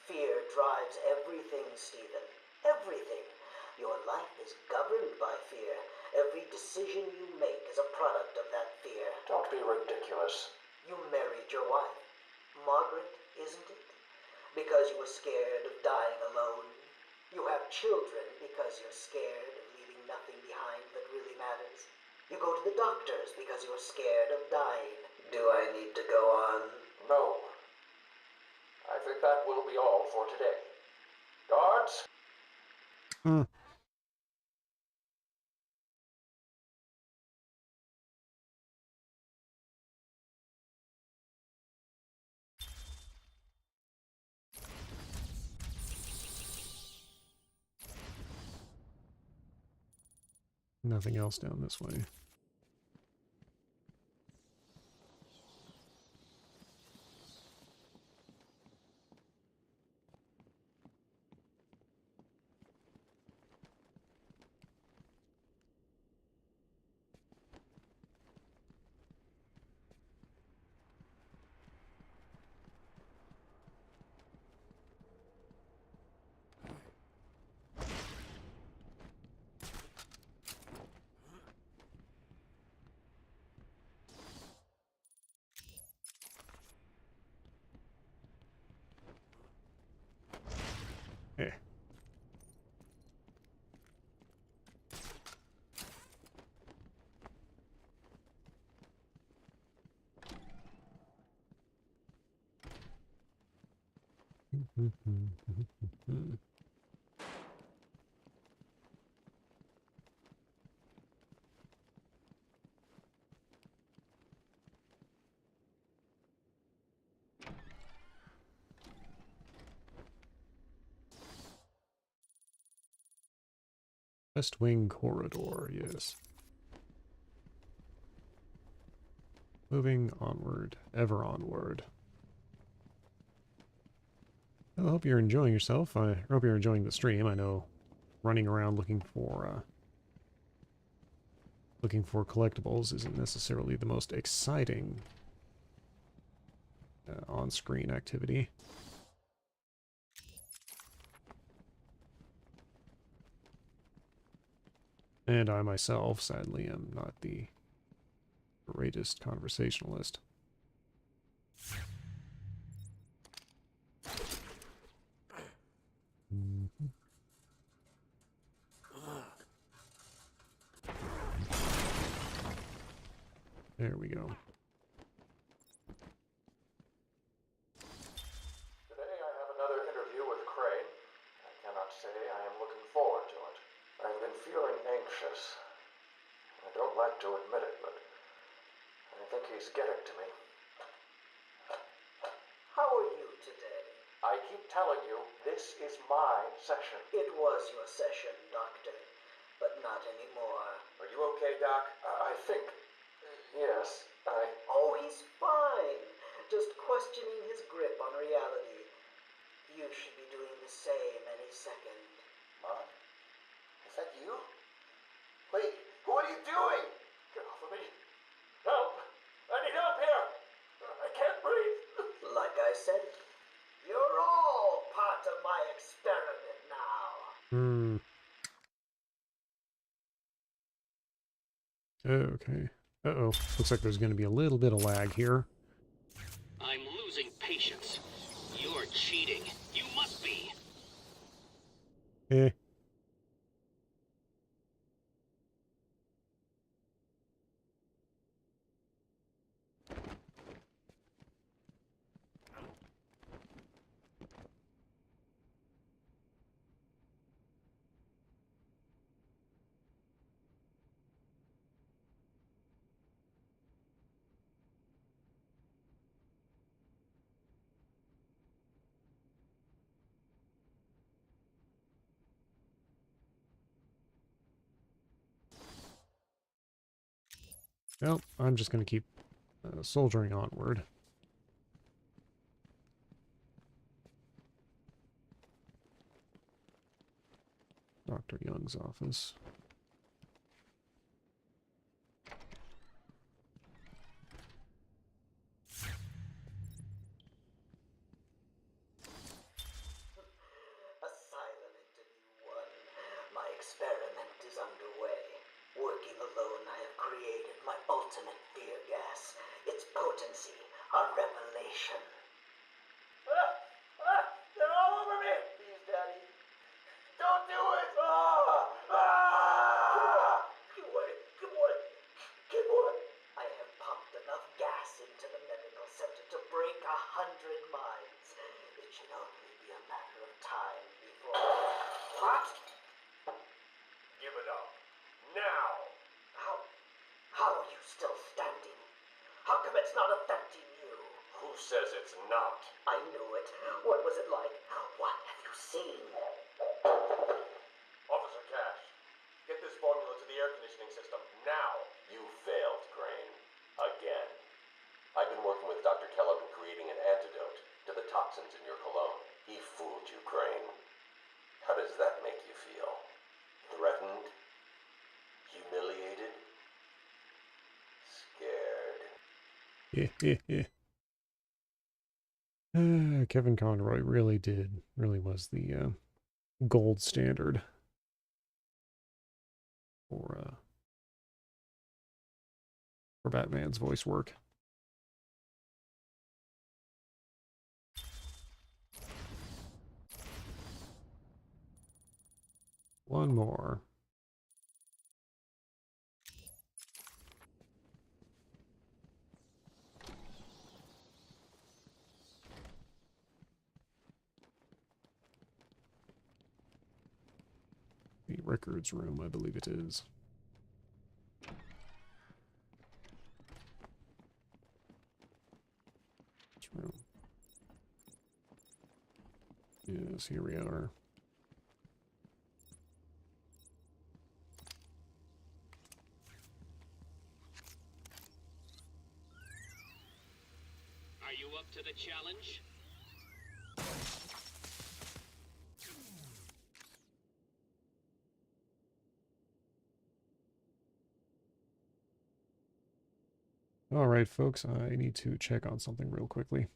Fear drives everything, Stephen. Everything. Your life is governed by fear. Every decision you make is a product of that fear. Don't be ridiculous. You married your wife. Margaret, isn't it? Because you were scared of dying alone. You have children because you're scared of leaving nothing behind that really matters. You go to the doctors because you're scared of dying. Do I need to go on? No. I think that will be all for today. Guards? Nothing else down this way. Eh. West Wing Corridor, yes. Moving onward, ever onward. Well, I hope you're enjoying yourself. I hope you're enjoying the stream. I know running around looking for collectibles isn't necessarily the most exciting on-screen activity. And I myself, sadly, am not the greatest conversationalist. There we go. Today I have another interview with Crane. I cannot say I am looking forward to it. I've been feeling anxious. I don't like to admit it, but I think he's getting to me. How are you today? I keep telling you, this is my session. It was your session, Doctor, but not anymore. Are you okay, Doc? I think... yes, Oh, he's fine. Just questioning his grip on reality. You should be doing the same any second. Mom? Is that you? Wait, what are you doing? get off of me. Help! I need help here! I can't breathe! Like I said, you're all part of my experiment now. Okay. Uh-oh. Looks like there's going to be a little bit of lag here. I'm losing patience. You're cheating. You must be. Eh. Well, I'm just going to keep soldiering onward. Dr. Young's office. 100 minds. It should only be a matter of time before... What? Give it up. Now! How are you still standing? How come it's not affecting you? Who says it's not? I knew it. What was it like? What have you seen? Officer Cash, get this formula to the air conditioning system now. You failed, Crane. Again. I've been working with Dr. Kellogg in creating an antidote to the toxins in your cologne. He fooled you, Crane. How does that make you feel? Threatened? Humiliated? Scared? Kevin Conroy really was the gold standard for Batman's voice work. One more. The records room, I believe it is. This room. Yes, here we are. Are you up to the challenge? All right, folks, I need to check on something real quickly.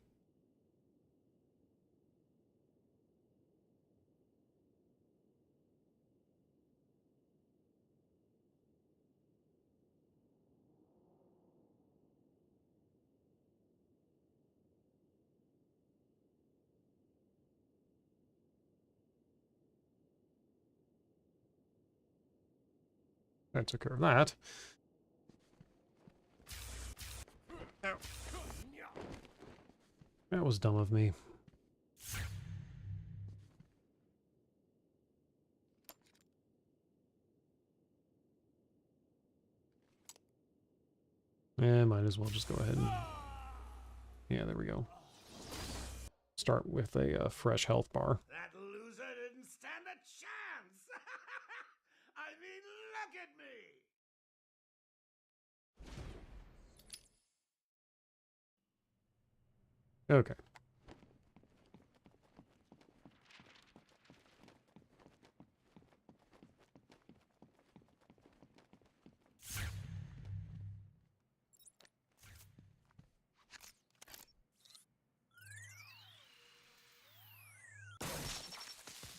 That took care of that. That was dumb of me. Might as well just go ahead and... Yeah, there we go. Start with a fresh health bar. That loser didn't stand a chance! I mean, look at me! Okay.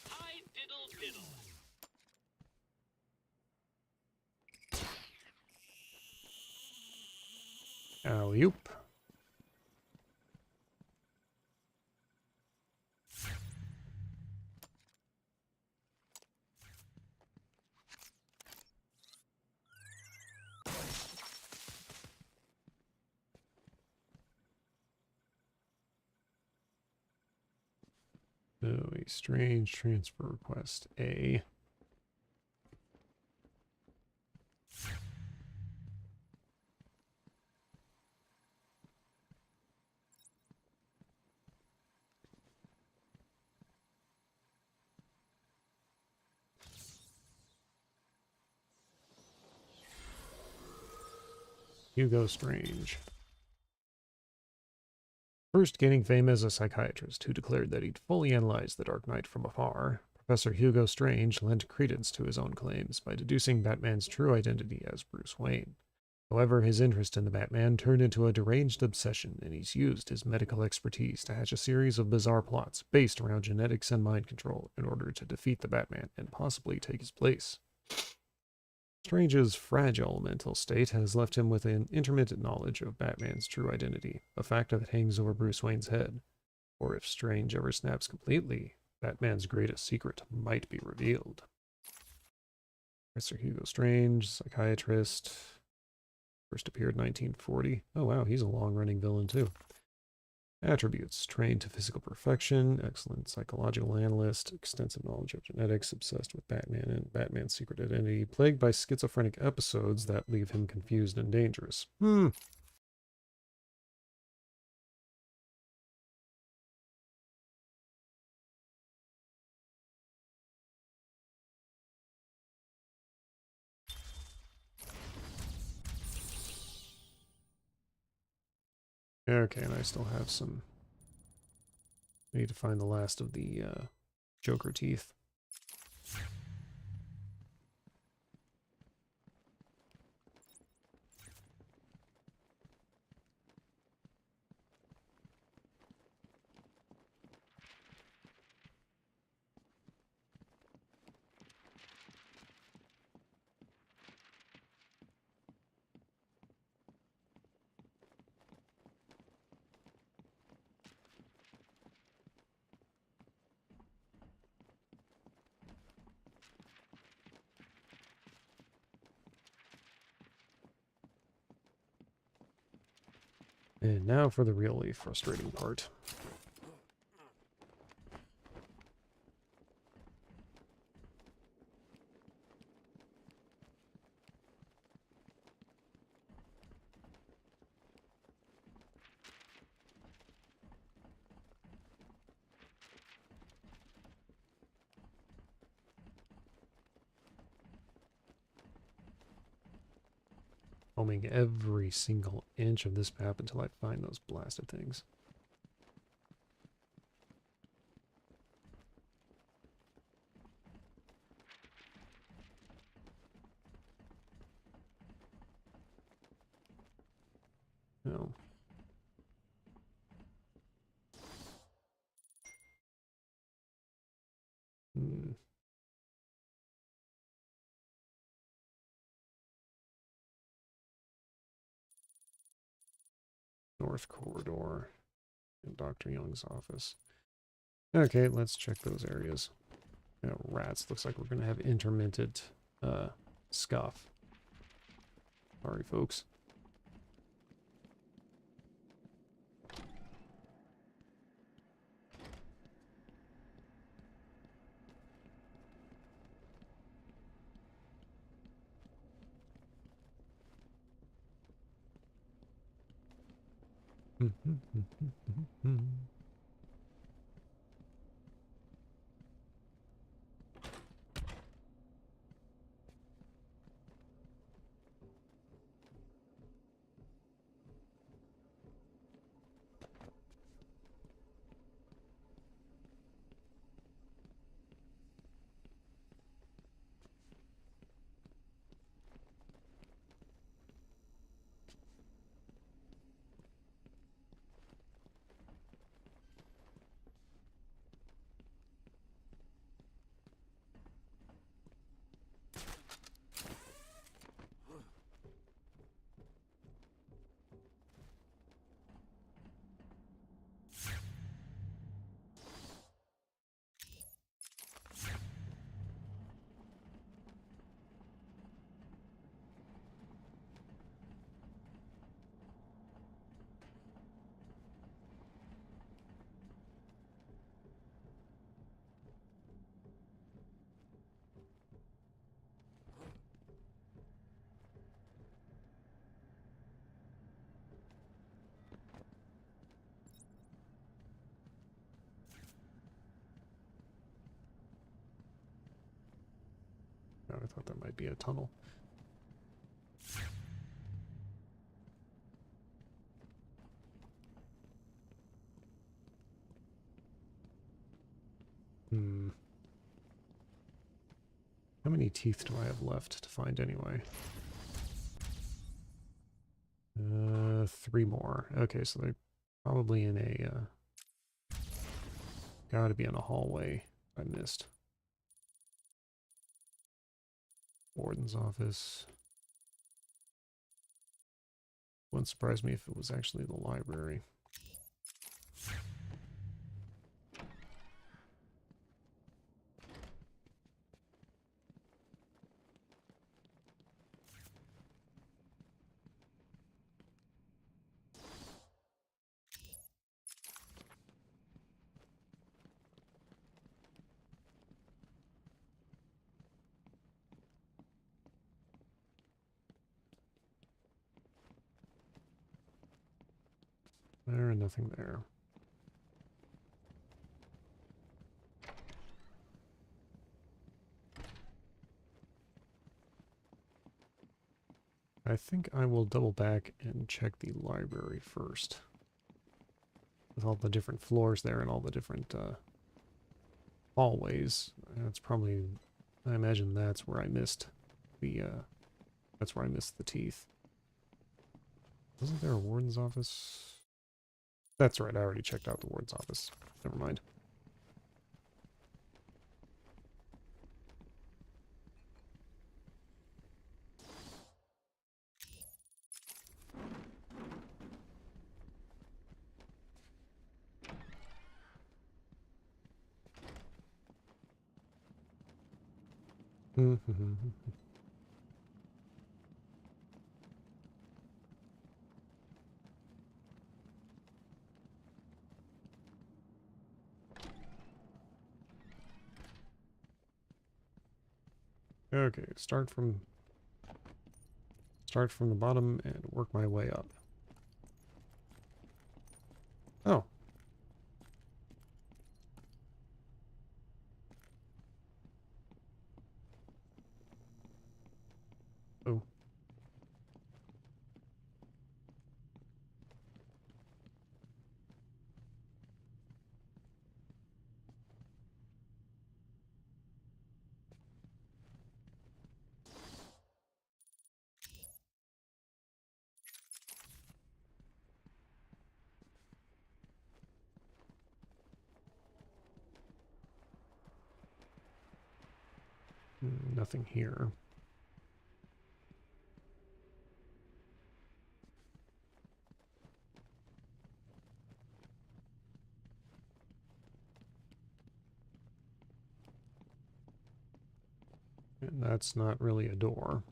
Hi, diddle diddle. Alley-oop. Oh, a strange transfer request. A. Hugo Strange. First gaining fame as a psychiatrist who declared that he'd fully analyzed the Dark Knight from afar, Professor Hugo Strange lent credence to his own claims by deducing Batman's true identity as Bruce Wayne. However, his interest in the Batman turned into a deranged obsession, and he's used his medical expertise to hatch a series of bizarre plots based around genetics and mind control in order to defeat the Batman and possibly take his place. Strange's fragile mental state has left him with an intermittent knowledge of Batman's true identity, a factor that hangs over Bruce Wayne's head. Or if Strange ever snaps completely, Batman's greatest secret might be revealed. Professor Hugo Strange, psychiatrist, first appeared 1940. Oh wow, he's a long-running villain too. Attributes: trained to physical perfection, excellent psychological analyst, extensive knowledge of genetics, obsessed with Batman and Batman's secret identity, plagued by schizophrenic episodes that leave him confused and dangerous. Okay, and I still have some... I need to find the last of the Joker teeth. And now for the really frustrating part. Combing every single inch of this map until I find those blasted things. No. North Corridor and Dr. Young's office. Okay, let's check those areas. Rats. Looks like we're going to have intermittent scuff. Sorry, folks. I thought that might be a tunnel. How many teeth do I have left to find anyway? 3 more. Okay, so they're probably in a... gotta be in a hallway I missed. Warden's office. Wouldn't surprise me if it was actually the library. There and nothing there. I think I will double back and check the library first. With all the different floors there and all the different hallways. That's probably, I imagine that's where I missed the, that's where I missed the teeth. Wasn't there a warden's office? That's right, I already checked out the warden's office. Never mind. Okay, start from the bottom and work my way up. Oh. Oh. Nothing here. And that's not really a door.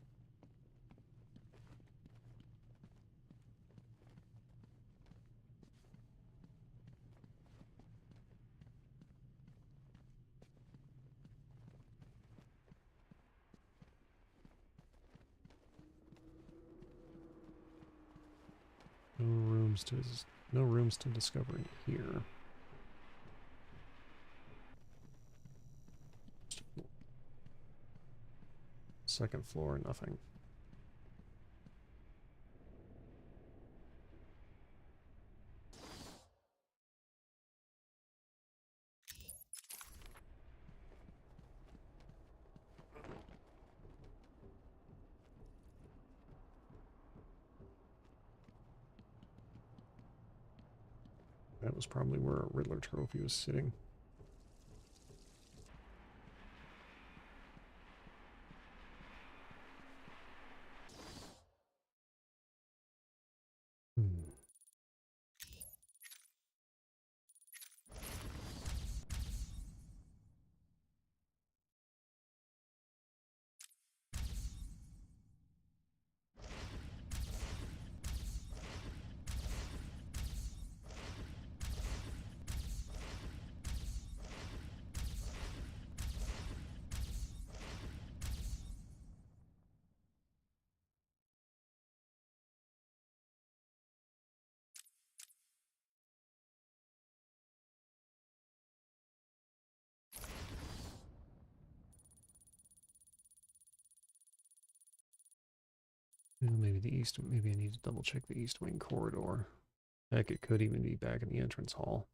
No rooms to discover in here. Second floor, nothing. That was probably where a Riddler trophy was sitting. Maybe the east. Maybe I need to double check the east wing corridor. Heck, it could even be back in the entrance hall.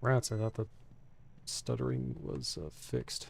Rats, I thought the stuttering was fixed.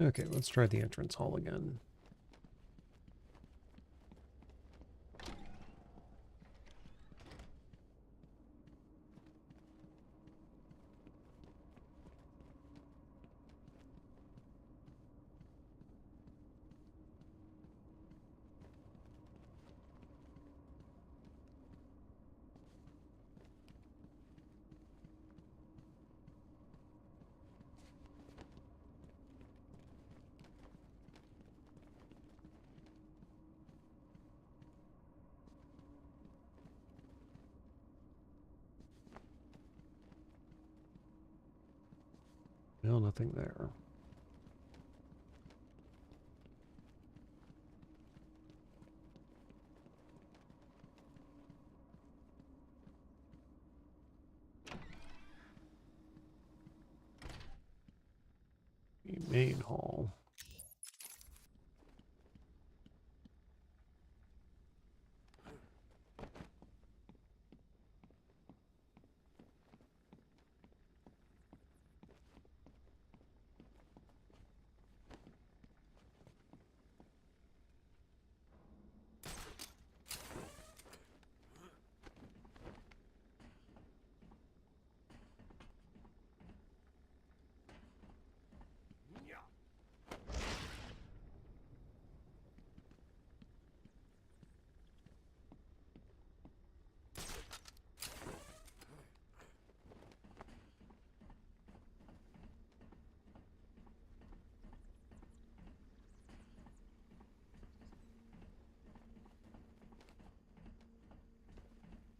Okay, let's try the entrance hall again. No, nothing there. The main hall.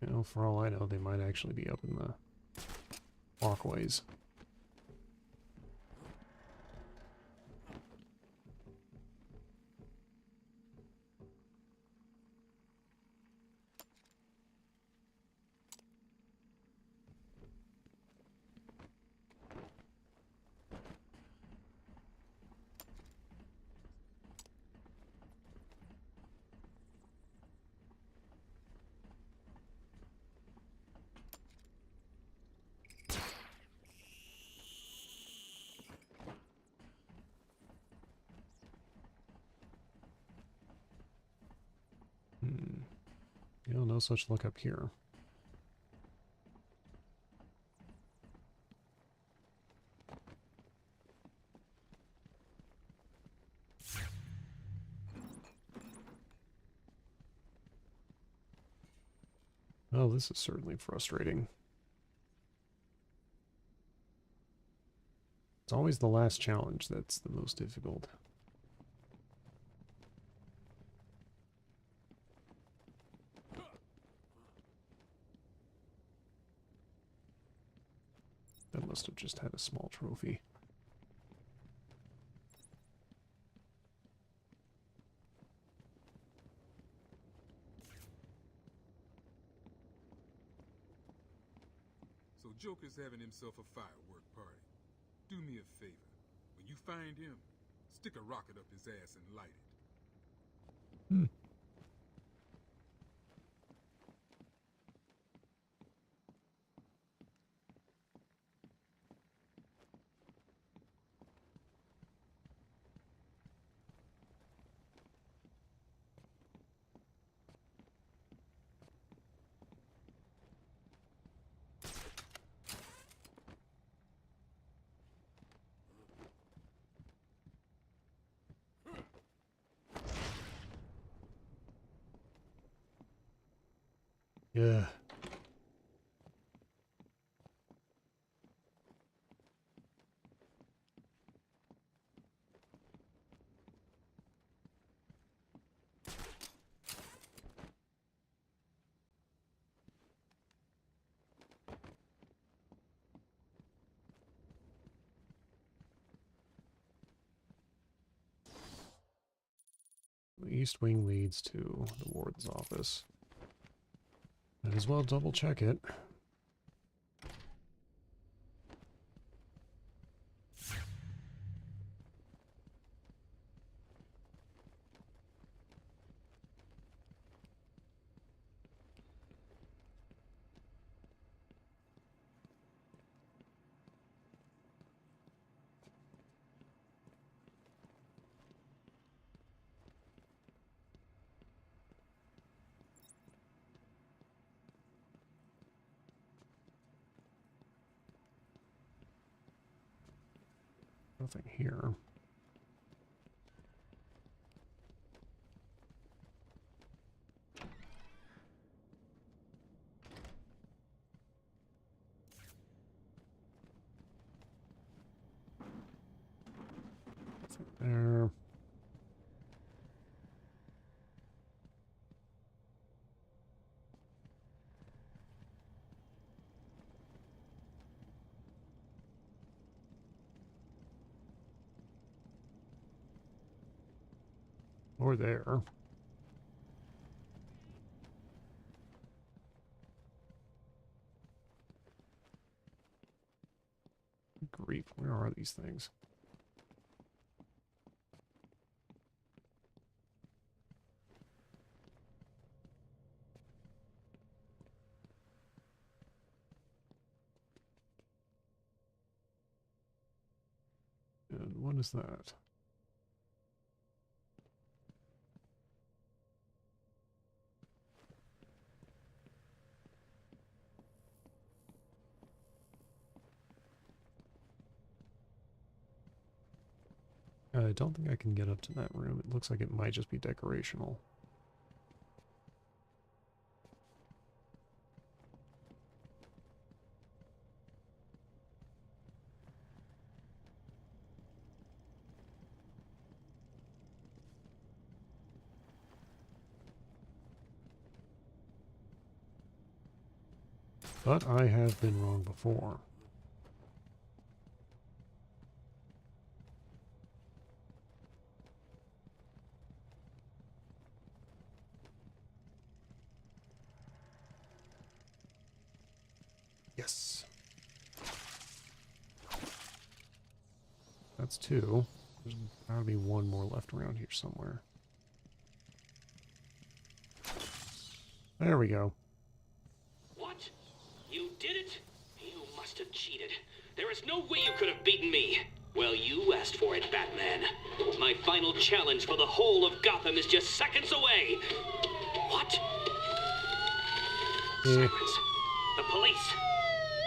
You know, for all I know, they might actually be up in the walkways. You know, no such luck up here. Oh, this is certainly frustrating. It's always the last challenge that's the most difficult. That must have just had a small trophy. So Joker's having himself a firework party. Do me a favor. When you find him, stick a rocket up his ass and light it. Hmm. Yeah. The east wing leads to the warden's office. Might as well double check it. Nothing here. Nothing there. Or there. Grief, where are these things? And what is that? I don't think I can get up to that room. It looks like it might just be decorational. But I have been wrong before. Yes. That's two. There's gotta be one more left around here somewhere. There we go. What? You did it? You must have cheated. There is no way you could have beaten me. Well, you asked for it, Batman. My final challenge for the whole of Gotham is just seconds away. What? Sirens. The police.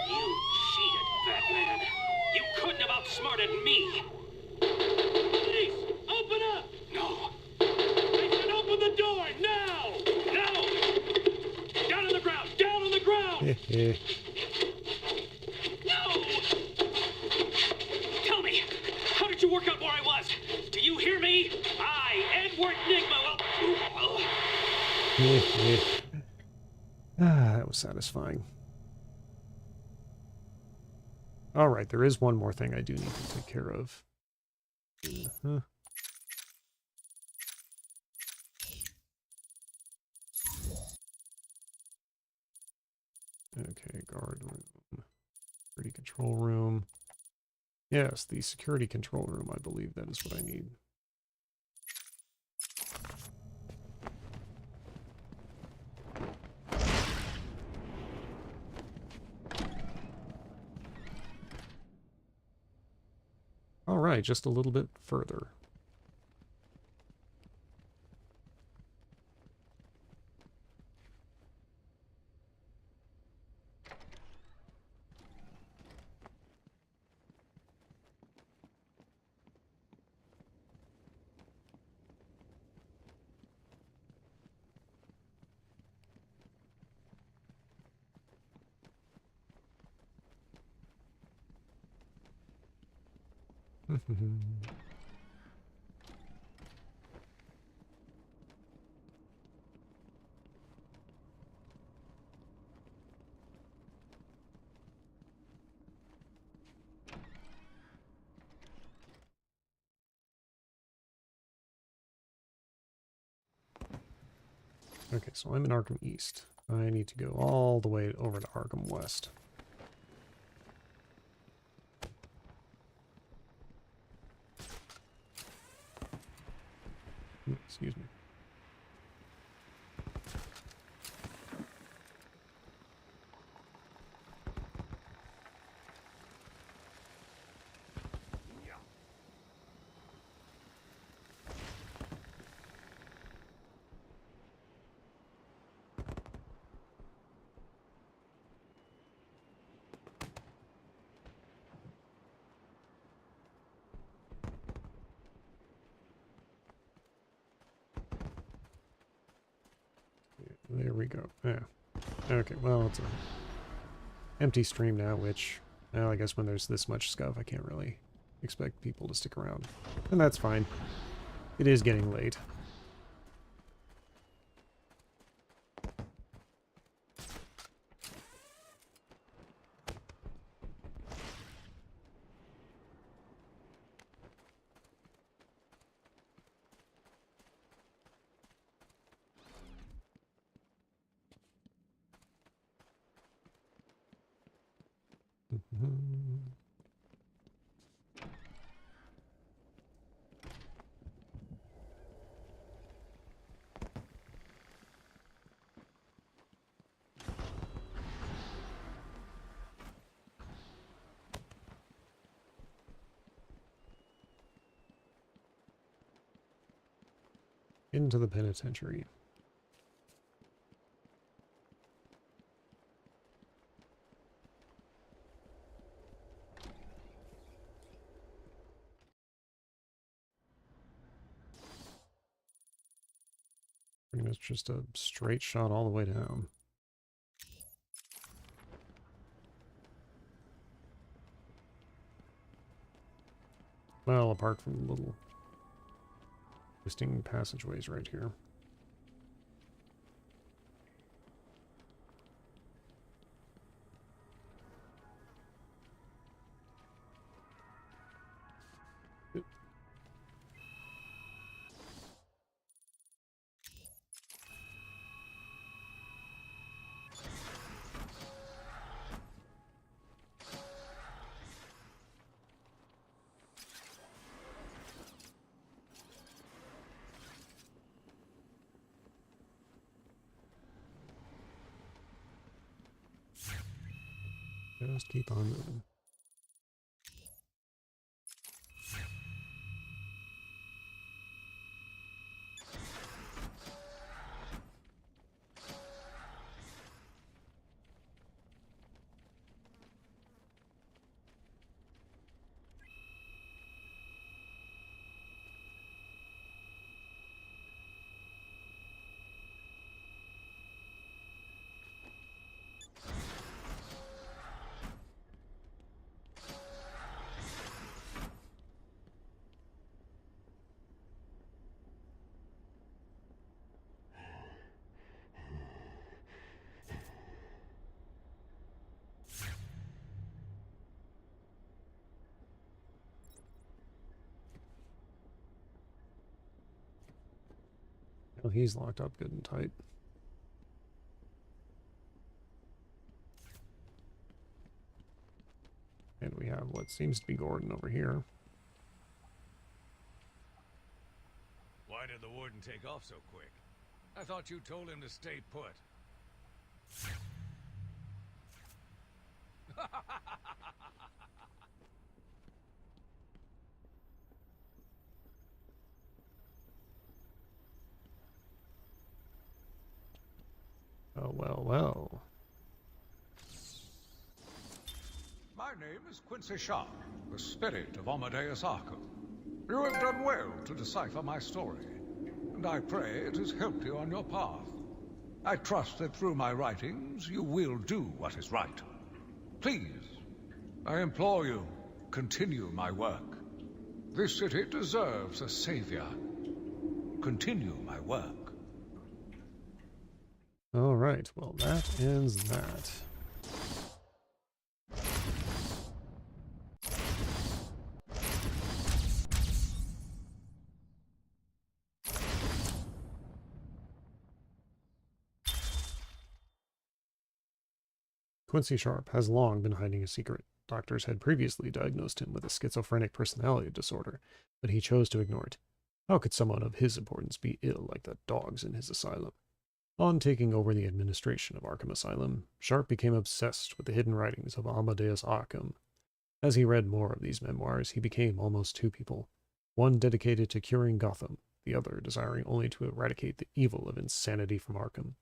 You cheated, Batman. You couldn't have outsmarted me. Police, open up! No. I said open the door, now! No! Down on the ground! Down on the ground! No! Tell me, how did you work out where I was? Do you hear me? I, Edward Nigma, That was satisfying. Alright, there is one more thing I do need to take care of. Okay, guard room. Security control room. Yes, the security control room, I believe that is what I need. Alright, just a little bit further. Okay, so I'm in Arkham East. I need to go all the way over to Arkham West. Excuse me. we go? Yeah. Okay, well, it's a empty stream now, which, well, I guess when there's this much stuff, I can't really expect people to stick around. And that's fine. It is getting late. Into the penitentiary. Pretty much just a straight shot all the way down. Well, apart from little twisting passageways right here. Just keep on moving. Well, he's locked up good and tight. And we have what seems to be Gordon over here. Why did the warden take off so quick? I thought you told him to stay put. Oh, well, well. My name is Quincy Sharp, the spirit of Amadeus Arkham. You have done well to decipher my story, and I pray it has helped you on your path. I trust that through my writings you will do what is right. Please, I implore you, continue my work. This city deserves a savior. Continue my work. All right, well, that ends that. Quincy Sharp has long been hiding a secret. Doctors had previously diagnosed him with a schizophrenic personality disorder, but he chose to ignore it. How could someone of his importance be ill like the dogs in his asylum? On taking over the administration of Arkham Asylum, Sharp became obsessed with the hidden writings of Amadeus Arkham. As he read more of these memoirs, he became almost two people, one dedicated to curing Gotham, the other desiring only to eradicate the evil of insanity from Arkham.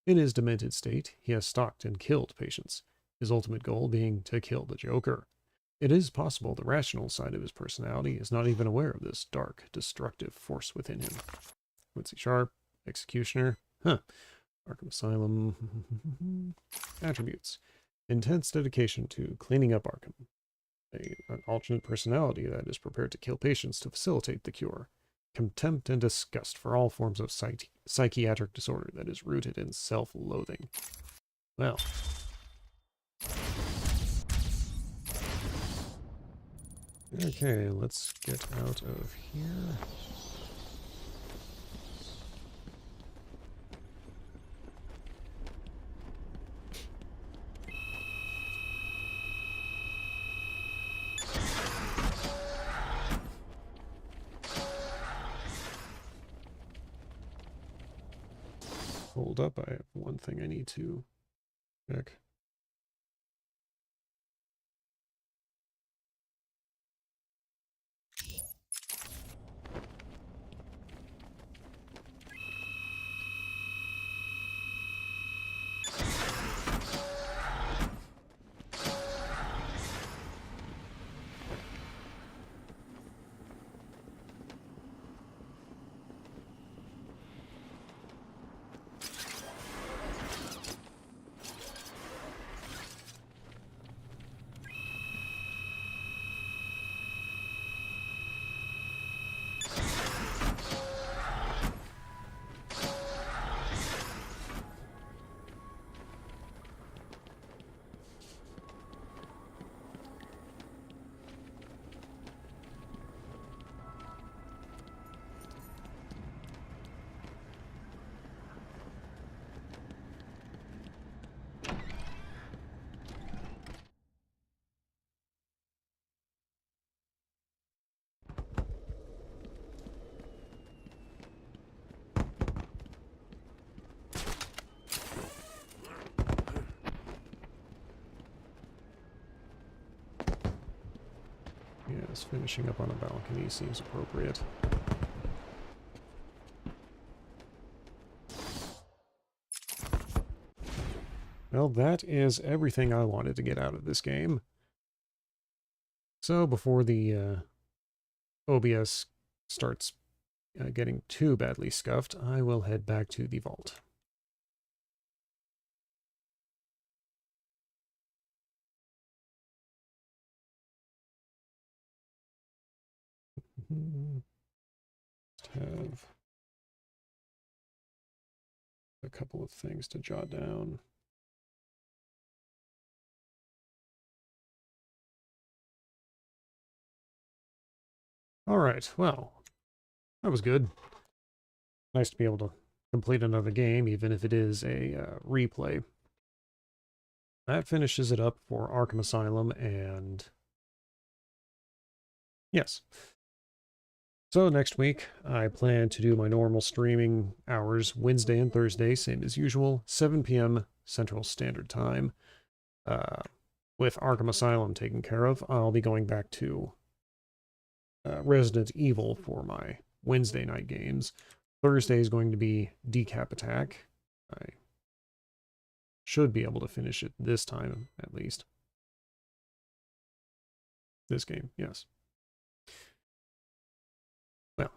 In his demented state, he has stalked and killed patients, his ultimate goal being to kill the Joker. It is possible the rational side of his personality is not even aware of this dark, destructive force within him. Quincy Sharp, Executioner. Huh. Arkham Asylum. Attributes. Intense dedication to cleaning up Arkham. An alternate personality that is prepared to kill patients to facilitate the cure. Contempt and disgust for all forms of psychiatric disorder that is rooted in self-loathing. Well. Okay, let's get out of here. Hold up, I have one thing I need to check. Yes, finishing up on a balcony seems appropriate. Well, that is everything I wanted to get out of this game. So before the OBS starts getting too badly scuffed, I will head back to the vault. Just have a couple of things to jot down. All right, well, that was good. Nice to be able to complete another game, even if it is a replay. That finishes it up for Arkham Asylum, and yes. So next week, I plan to do my normal streaming hours, Wednesday and Thursday, same as usual, 7 p.m. Central Standard Time. With Arkham Asylum taken care of, I'll be going back to Resident Evil for my Wednesday night games. Thursday is going to be Decap Attack. I should be able to finish it this time, at least. This game, yes. Well.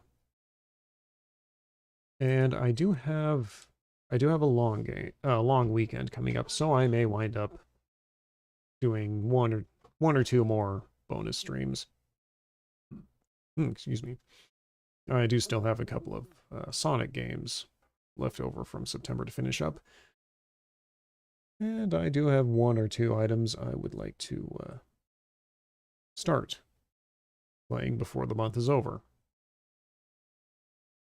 And I do have a long weekend coming up, so I may wind up doing one or two more bonus streams. Excuse me. I do still have a couple of Sonic games left over from September to finish up. And I do have one or two items I would like to start playing before the month is over.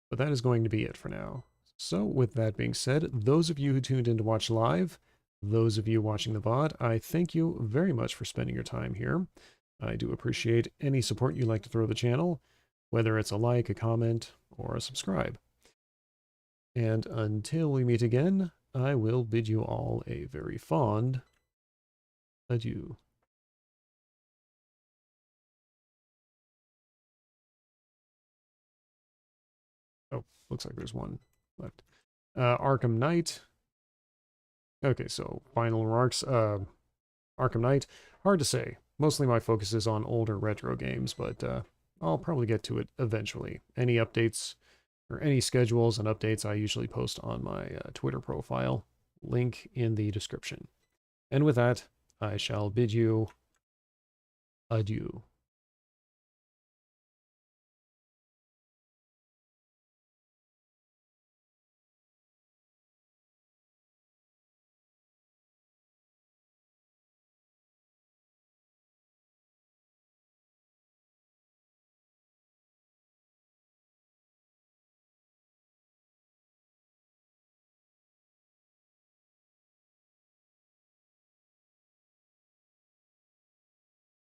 But that is going to be it for now. So with that being said, those of you who tuned in to watch live, those of you watching the VOD, I thank you very much for spending your time here. I do appreciate any support you'd like to throw the channel, whether it's a like, a comment, or a subscribe. And until we meet again, I will bid you all a very fond adieu. Oh, looks like there's one left. Arkham Knight. Okay, so final remarks. Arkham Knight. Hard to say. Mostly my focus is on older retro games, but I'll probably get to it eventually. Any updates or any schedules and updates, I usually post on my Twitter profile. Link in the description. And with that, I shall bid you adieu.